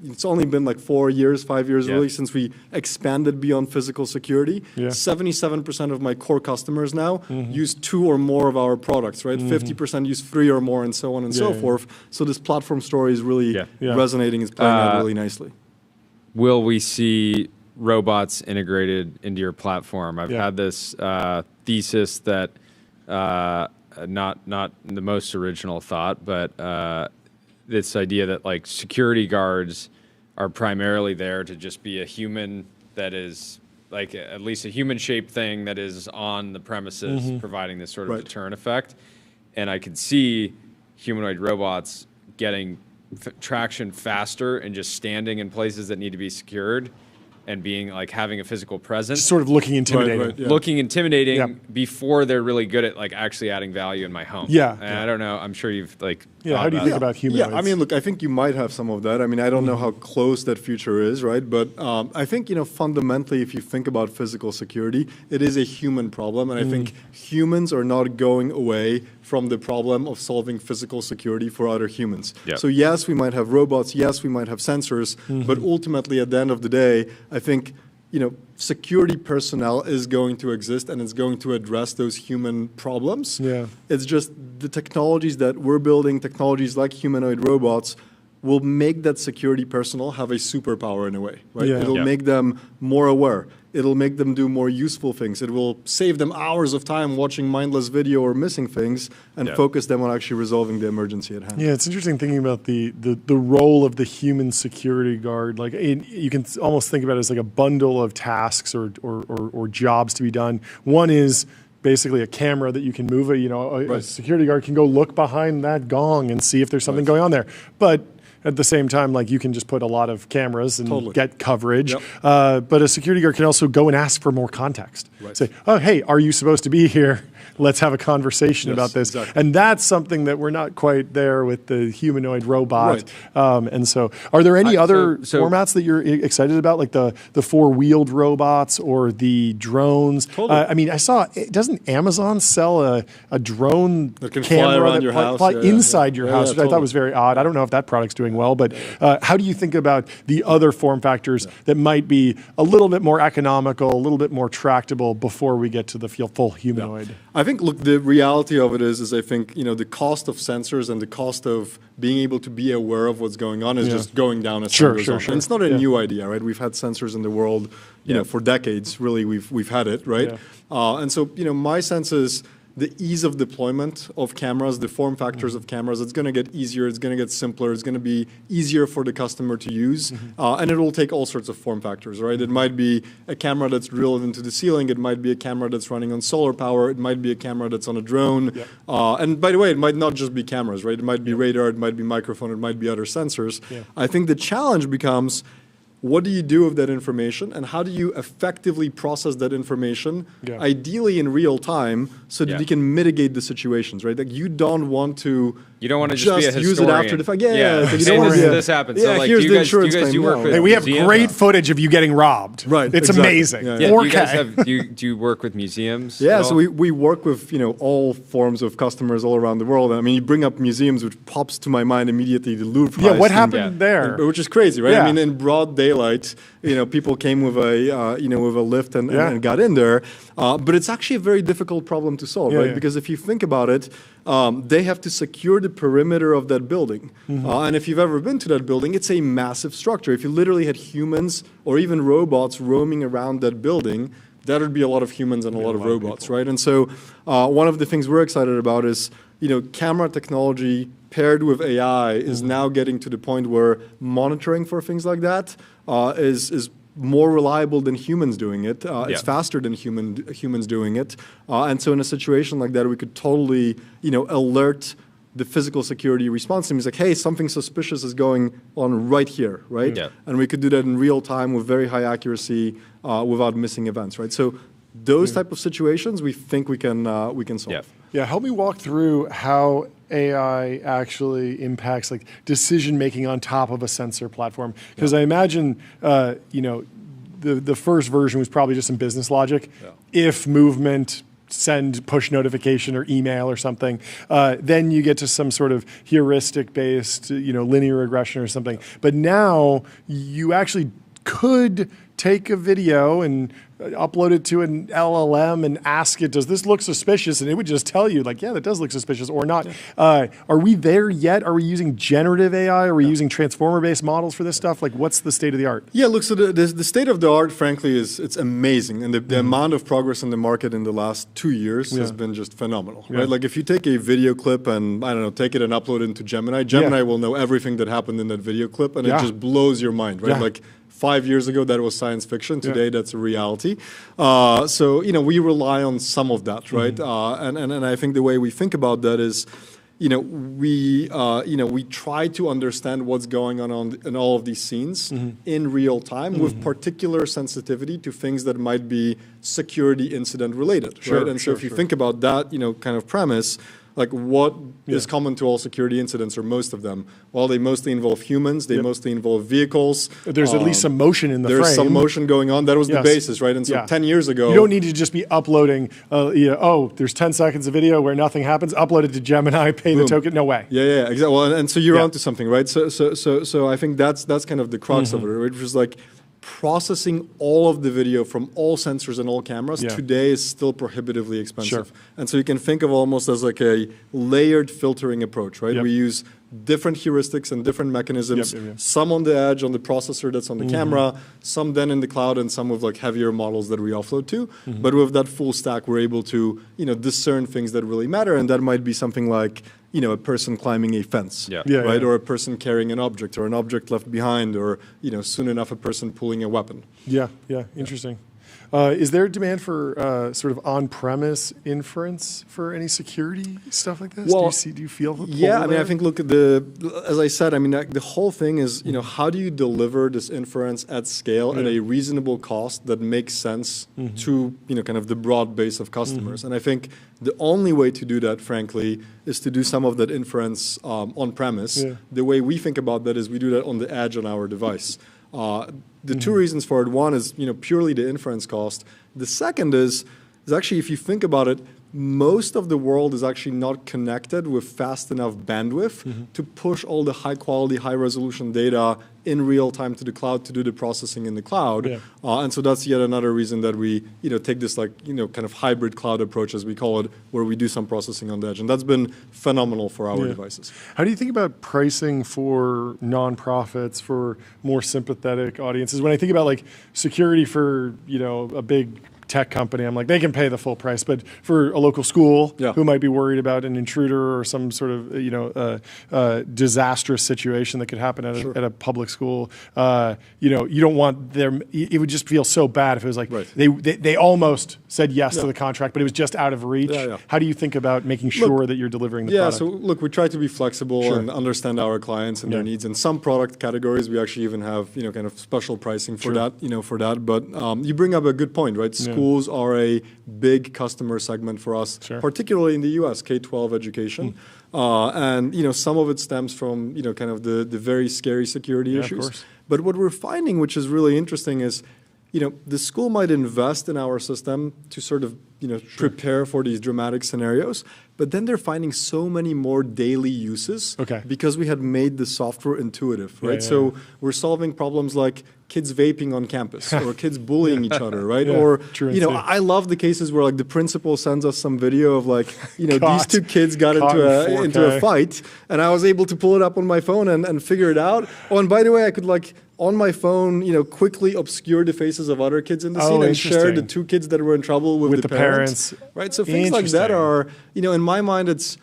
it's only been like 5 years really since we expanded beyond physical security. 77% of my core customers now use 2 or more of our products, right? 50% use 3 or more, and so on and so forth. So this platform story is really resonating. It's playing out really nicely. Will we see robots integrated into your platform? I've had this thesis that not the most original thought, but this idea that like security guards are primarily there to just be a human that is like at least a human-shaped thing that is on the premises, providing this sort of deterrent effect. And I could see humanoid robots getting traction faster and just standing in places that need to be secured and being like having a physical presence. Just sort of looking intimidating. Looking intimidating before they're really good at like actually adding value in my home. And I don't know, I'm sure you've like how do you think about humanoids? I mean, look, I think you might have some of that. I mean, I don't know how close that future is, right? But I think, fundamentally, if you think about physical security, it is a human problem. And I think humans are not going away from the problem of solving physical security for other humans. So yes, we might have robots. Yes, we might have sensors. But ultimately, at the end of the day, I think security personnel is going to exist and it's going to address those human problems. Yeah. It's just the technologies that we're building, technologies like humanoid robots, will make that security personnel have a superpower in a way, right? Yeah. It'll make them more aware. It'll make them do more useful things. It will save them hours of time watching mindless video or missing things and focus them on actually resolving the emergency at hand. Yeah, it's interesting thinking about the role of the human security guard. Like you can almost think about it as like a bundle of tasks or jobs to be done. One is basically a camera that you can move. A security guard can go look behind that gong and see if there's something going on there. But at the same time, like you can just put a lot of cameras and get coverage. But a security guard can also go and ask for more context. Say, oh, hey, are you supposed to be here? Let's have a conversation about this. Exactly. And that's something that we're not quite there with the humanoid robot. And so are there any other formats that you're excited about, like the four-wheeled robots or the drones? I mean, I saw, doesn't Amazon sell a drone that can camera fly around your house? Fly inside your house, which I thought was very odd. I don't know if that product's doing well, but how do you think about the other form factors that might be a little bit more economical, a little bit more tractable before we get to the full humanoid? I think, look, the reality of it is I think, the cost of sensors and the cost of being able to be aware of what's going on is just going down as time goes on. And it's not a new idea, right? We've had sensors in the world, for decades. Really, we've had it, right? And so, my sense is the ease of deployment of cameras, the form factors of cameras, it's going to get easier, it's going to get simpler, it's going to be easier for the customer to use, and it will take all sorts of form factors, right? It might be a camera that's drilled into the ceiling, it might be a camera that's running on solar power, it might be a camera that's on a drone, and by the way, it might not just be cameras, right? It might be radar, it might be microphone, it might be other sensors. I think the challenge becomes, what do you do with that information, and how do you effectively process that information, ideally in real time, so that you can mitigate the situations, right? Like you don't want to just be a use it after the fact. You don't want this happens. Yeah, so like, here's do the you guys insurance do claim. work with Hey, we have museums? great footage of you getting robbed. Right, it's exactly. amazing. Do you guys have? Do you work with museums? Yeah, so we work with all forms of customers all around the world. I mean, you bring up museums, which pops to my mind immediately the Louvre. Yeah, what happened there? Which is crazy, right? I mean, in broad daylight, people came with a with a lift and got in there. But it's actually a very difficult problem to solve, right? Because if you think about it, they have to secure the perimeter of that building. And if you've ever been to that building, it's a massive structure. If you literally had humans or even robots roaming around that building, that would be a lot of humans and a lot of robots, right? And so one of the things we're excited about is, camera technology paired with AI is now getting to the point where monitoring for things like that is more reliable than humans doing it. It's faster than humans doing it. And so in a situation like that, we could totally, alert the physical security response team. It's like, hey, something suspicious is going on right here, right? And we could do that in real time with very high accuracy without missing events, right? So those type of situations, we think we can solve. Yeah, help me walk through how AI actually impacts like decision making on top of a sensor platform. Because I imagine, the first version was probably just some business logic. If movement, send push notification or email or something. Then you get to some sort of heuristic-based, linear regression or something. But now you actually could take a video and upload it to an LLM and ask it, does this look suspicious? And it would just tell you, like, yeah, that does look suspicious or not. Are we there yet? Are we using generative AI? Are we using transformer-based models for this stuff? Like, what's the state of the art? Yeah, look, so the state of the art, frankly, it's amazing. And the amount of progress in the market in the last 2 years has been just phenomenal, right? Like, if you take a video clip and, I don't know, take it and upload it into Gemini, Gemini will know everything that happened in that video clip, and it just blows your mind, right? Like, 5 years ago, that was science fiction. Today, that's a reality. So, we rely on some of that, right? And I think the way we think about that is, we try to understand what's going on in all of these scenes in real time with particular sensitivity to things that might be security incident related, right? And so if you think about that, kind of premise, like what is common to all security incidents, or most of them? Well, they mostly involve humans. They mostly involve vehicles. There's at least some motion in the frame. There's some motion going on. That was the basis, right? And so 10 years ago... You don't need to just be uploading, there's 10 seconds of video where nothing happens. Upload it to Gemini, pay the token. No way. Yeah, exactly. Well, and so you're onto something, right? So I think that's kind of the crux of it, right? Which is like, processing all of the video from all sensors and all cameras today is still prohibitively expensive. And so you can think of almost as like a layered filtering approach, right? We use different heuristics and different mechanisms, some on the edge on the processor that's on the camera, some then in the cloud, and some with like heavier models that we offload to. But with that full stack, we're able to, discern things that really matter, and that might be something like, a person climbing a fence, right? Or a person carrying an object, or an object left behind, or, soon enough a person pulling a weapon. Interesting. Is there demand for sort of on-premise inference for any security stuff like this? Well, do you feel the pull there? I think, look, as I said, the whole thing is, how do you deliver this inference at scale at a reasonable cost that makes sense to, kind of the broad base of customers? And I think the only way to do that, frankly, is to do some of that inference on-premise. The way we think about that is we do that on the edge on our device. The two reasons for it, one is purely the inference cost. The second is actually, if you think about it, most of the world is actually not connected with fast enough bandwidth to push all the high quality, high resolution data in real time to the cloud to do the processing in the cloud. And so that's yet another reason that we take this kind of hybrid cloud approach, as we call it, where we do some processing on the edge. And that's been phenomenal for our devices. How do you think about pricing for nonprofits, for more sympathetic audiences? When I think about like security for a big tech company, I'm like, they can pay the full price. But for a local school who might be worried about an intruder or some sort of disastrous situation that could happen at a public school, you don't want them. It would just feel so bad if it was like they almost said yes to the contract, but it was just out of reach. How do you think about making sure that you're delivering the product? So look, we try to be flexible and understand our clients and their needs. In some product categories, we actually even have kind of special pricing for that. But you bring up a good point, right? Schools are a big customer segment for us, particularly in the U.S., K-12 education. And some of it stems from kind of the very scary security issues. But what we're finding, which is really interesting, is the school might invest in our system to sort of prepare for these dramatic scenarios, but then they're finding so many more daily uses because we had made the software intuitive, right? So we're solving problems like kids vaping on campus or kids bullying each other, right? Or, I love the cases where like the principal sends us some video of like, these two kids got into a fight, and I was able to pull it up on my phone and figure it out. Oh, and by the way, I could like on my phone, quickly obscure the faces of other kids in the scene and share the two kids that were in trouble with the parents. Right? So things like that are, in my mind, it's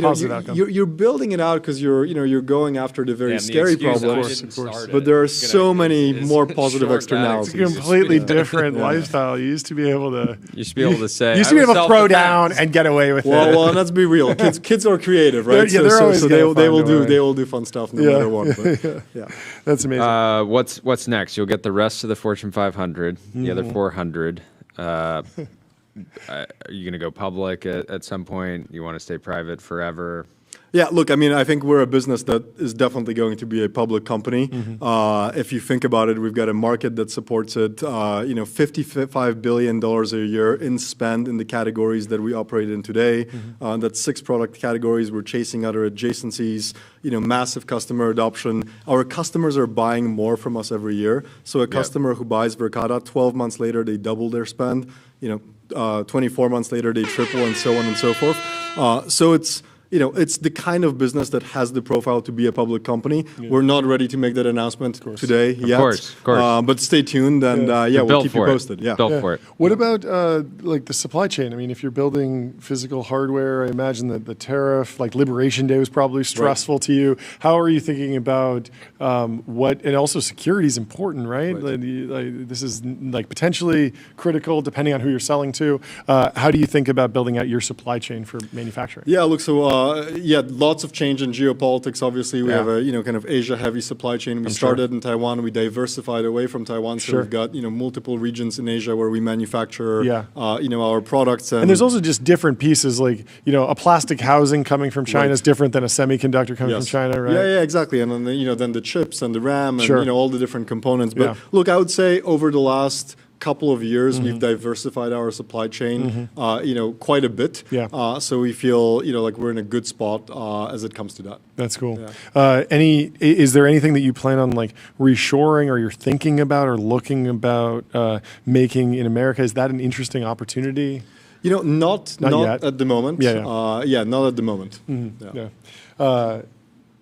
positive outcome. You're building it out because you're going after the very scary problems. Of course. But there are so many more positive externalities. It's a completely different lifestyle. You used to be able to. You used to be able to say. You used to be able to throw down and get away with it. Well, let's be real. Kids are creative, right? So they will do fun stuff no matter what. But, that's amazing. What's next? You'll get the rest of the Fortune 500, the other 400. Are you going to go public at some point? You want to stay private forever? Yeah, look, I think we're a business that is definitely going to be a public company. If you think about it, we've got a market that supports it. $55 billion a year in spend in the categories that we operate in today. That's 6 product categories. We're chasing other adjacencies. Massive customer adoption. Our customers are buying more from us every year. So a customer who buys Verkada, 12 months later, they double their spend. 24 months later, they triple, and so on and so forth. So it's the kind of business that has the profile to be a public company. We're not ready to make that announcement today yet. Of course. But stay tuned, and we'll keep you posted. Built for it. What about like the supply chain? If you're building physical hardware, I imagine that the tariff, like Liberation Day, was probably stressful to you. How are you thinking about and also security is important, right? This is like potentially critical depending on who you're selling to. How do you think about building out your supply chain for manufacturing? Yeah, look, so lots of change in geopolitics. Obviously, we have a kind of Asia-heavy supply chain. We started in Taiwan. We diversified away from Taiwan, so we've got multiple regions in Asia where we manufacture our products. And there's also just different pieces, like a plastic housing coming from China is different than a semiconductor coming from China, right? Yeah, exactly. And then then the chips and the RAM and all the different components. But look, I would say over the last couple of years, we've diversified our supply chain, quite a bit. Yeah. So we feel, like we're in a good spot as it comes to that. That's cool. Yeah. Is there anything that you plan on like reshoring, or you're thinking about, or looking about making in America? Is that an interesting opportunity? Not yet. at the moment. Yeah. Not at the moment. Yeah.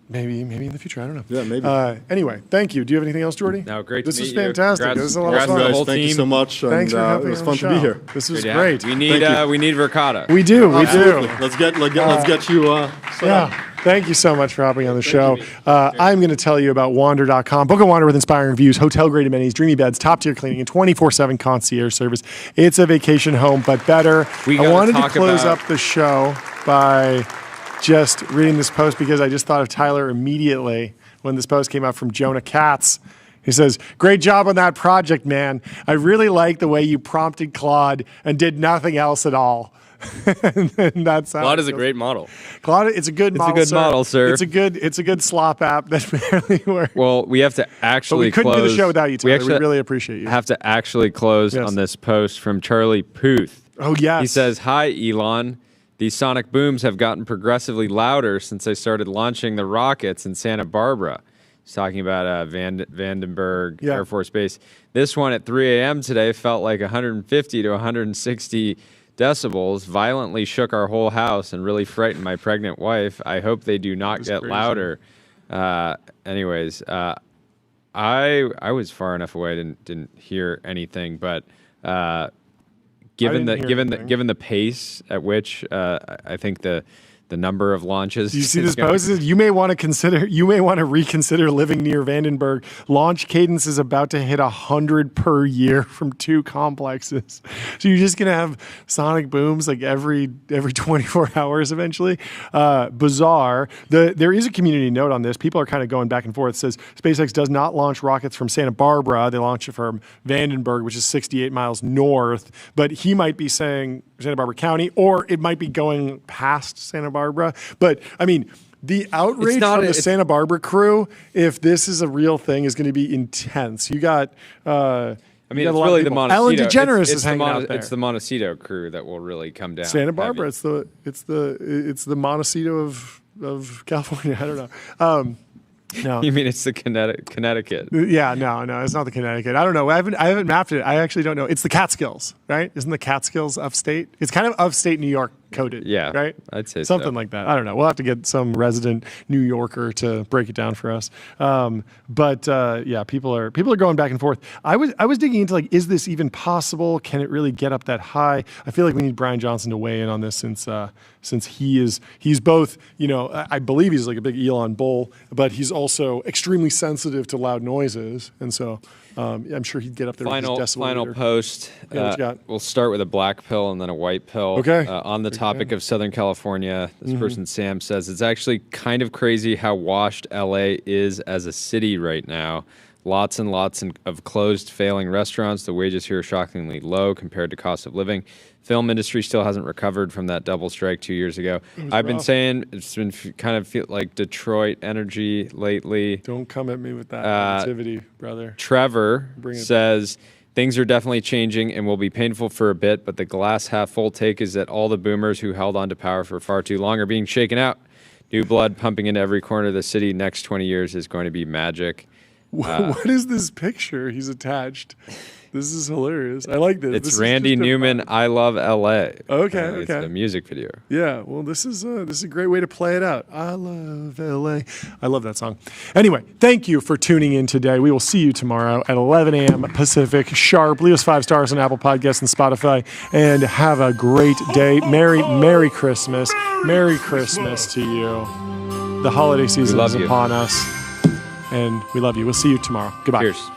Maybe in the future. I don't know. Yeah, maybe. Anyway, thank you. Do you have anything else, Jordy? No, great. This to was meet fantastic. You. This was a lot of fun. Guys, thank you so much. Thanks for having it was me fun on to the be show. here. This was great. We need ricotta. We do. Let's get you. Set up. Thank you so much for hopping on the show. I'm going to tell you about Wander.com. Book a Wander with inspiring reviews, hotel-grade amenities, dreamy beds, top-tier cleaning, and 24/7 concierge service. It's a vacation home, but better. I wanted to close up the show by just reading this post because I just thought of Tyler immediately when this post came out from Jonah Katz. He says, "Great job on that project, man. I really like the way you prompted Claude and did nothing else at all." And that's how Claude is a great model. Claude, it's a good model. It's a good model, sir. It's a good slop app that barely works. Well, we have to actually but we couldn't do the show without you, Tyler. We really appreciate you. Have to actually close on this post from Charlie Puth. Oh, yes. He says, "Hi, Elon. These sonic booms have gotten progressively louder since I started launching the rockets in Santa Barbara." He's talking about Vandenberg Air Force Base. This one at 3 a.m. today felt like 150 to 160 decibels, violently shook our whole house and really frightened my pregnant wife. I hope they do not get louder. Anyways, I was far enough away, didn't hear anything, but given the pace at which I think the number of launches. You see this post? You may want to reconsider living near Vandenberg. Launch cadence is about to hit 100 per year from 2 complexes. So you're just gonna have sonic booms like every 24 hours eventually. Bizarre. There is a community note on this. People are kind of going back and forth. It says SpaceX does not launch rockets from Santa Barbara. They launch it from Vandenberg, which is 68 miles north. But he might be saying Santa Barbara County, or it might be going past Santa Barbara. But I mean, the outrage from the Santa Barbara crew, if this is a real thing, is going to be intense. You got, it's really the Montecito. Ellen DeGeneres is hanging out there. It's the Montecito crew that will really come down. Santa Barbara. Heavy. It's the Montecito of California. I don't know. No. You mean it's the Connecticut? Yeah, no, it's not the Connecticut. I don't know. I haven't mapped it. I actually don't know. It's the Catskills, right? Isn't the Catskills upstate? It's kind of upstate New York coded. Yeah, right. I'd say something like that. I don't know. We'll have to get some resident New Yorker to break it down for us. But people are going back and forth. I was digging into like, is this even possible? Can it really get up that high? I feel like we need Brian Johnson to weigh in on this since he's both, I believe he's like a big Elon bull, but he's also extremely sensitive to loud noises, and so I'm sure he'd get up there. Final with his decibel final meter. post. Yeah, what you got? We'll start with a black pill and then a white pill. Okay. On the topic of Southern California, this person Sam says it's actually kind of crazy how washed LA is as a city right now. Lots and lots of closed, failing restaurants. The wages here are shockingly low compared to cost of living. Film industry still hasn't recovered from that double strike 2 years ago. I've been saying it's been kind of feel like Detroit energy lately. Don't come at me with that negativity, brother. Trevor says things are definitely changing and will be painful for a bit, but the glass half full take is that all the boomers who held on to power for far too long are being shaken out. New blood pumping into every corner of the city next 20 years is going to be magic. What is this picture he's attached? This is hilarious. I like this. It's Randy Newman, I Love L.A. Okay. It's a music video. Yeah, well, this is a great way to play it out. I love L.A. I love that song. Anyway, thank you for tuning in today. We will see you tomorrow at 11 a.m. Pacific sharp. Leave us 5 stars on Apple Podcasts and Spotify, and have a great day. Merry Christmas. Merry Christmas to you. The holiday season is upon us. And we love you. We'll see you tomorrow. Goodbye. Cheers.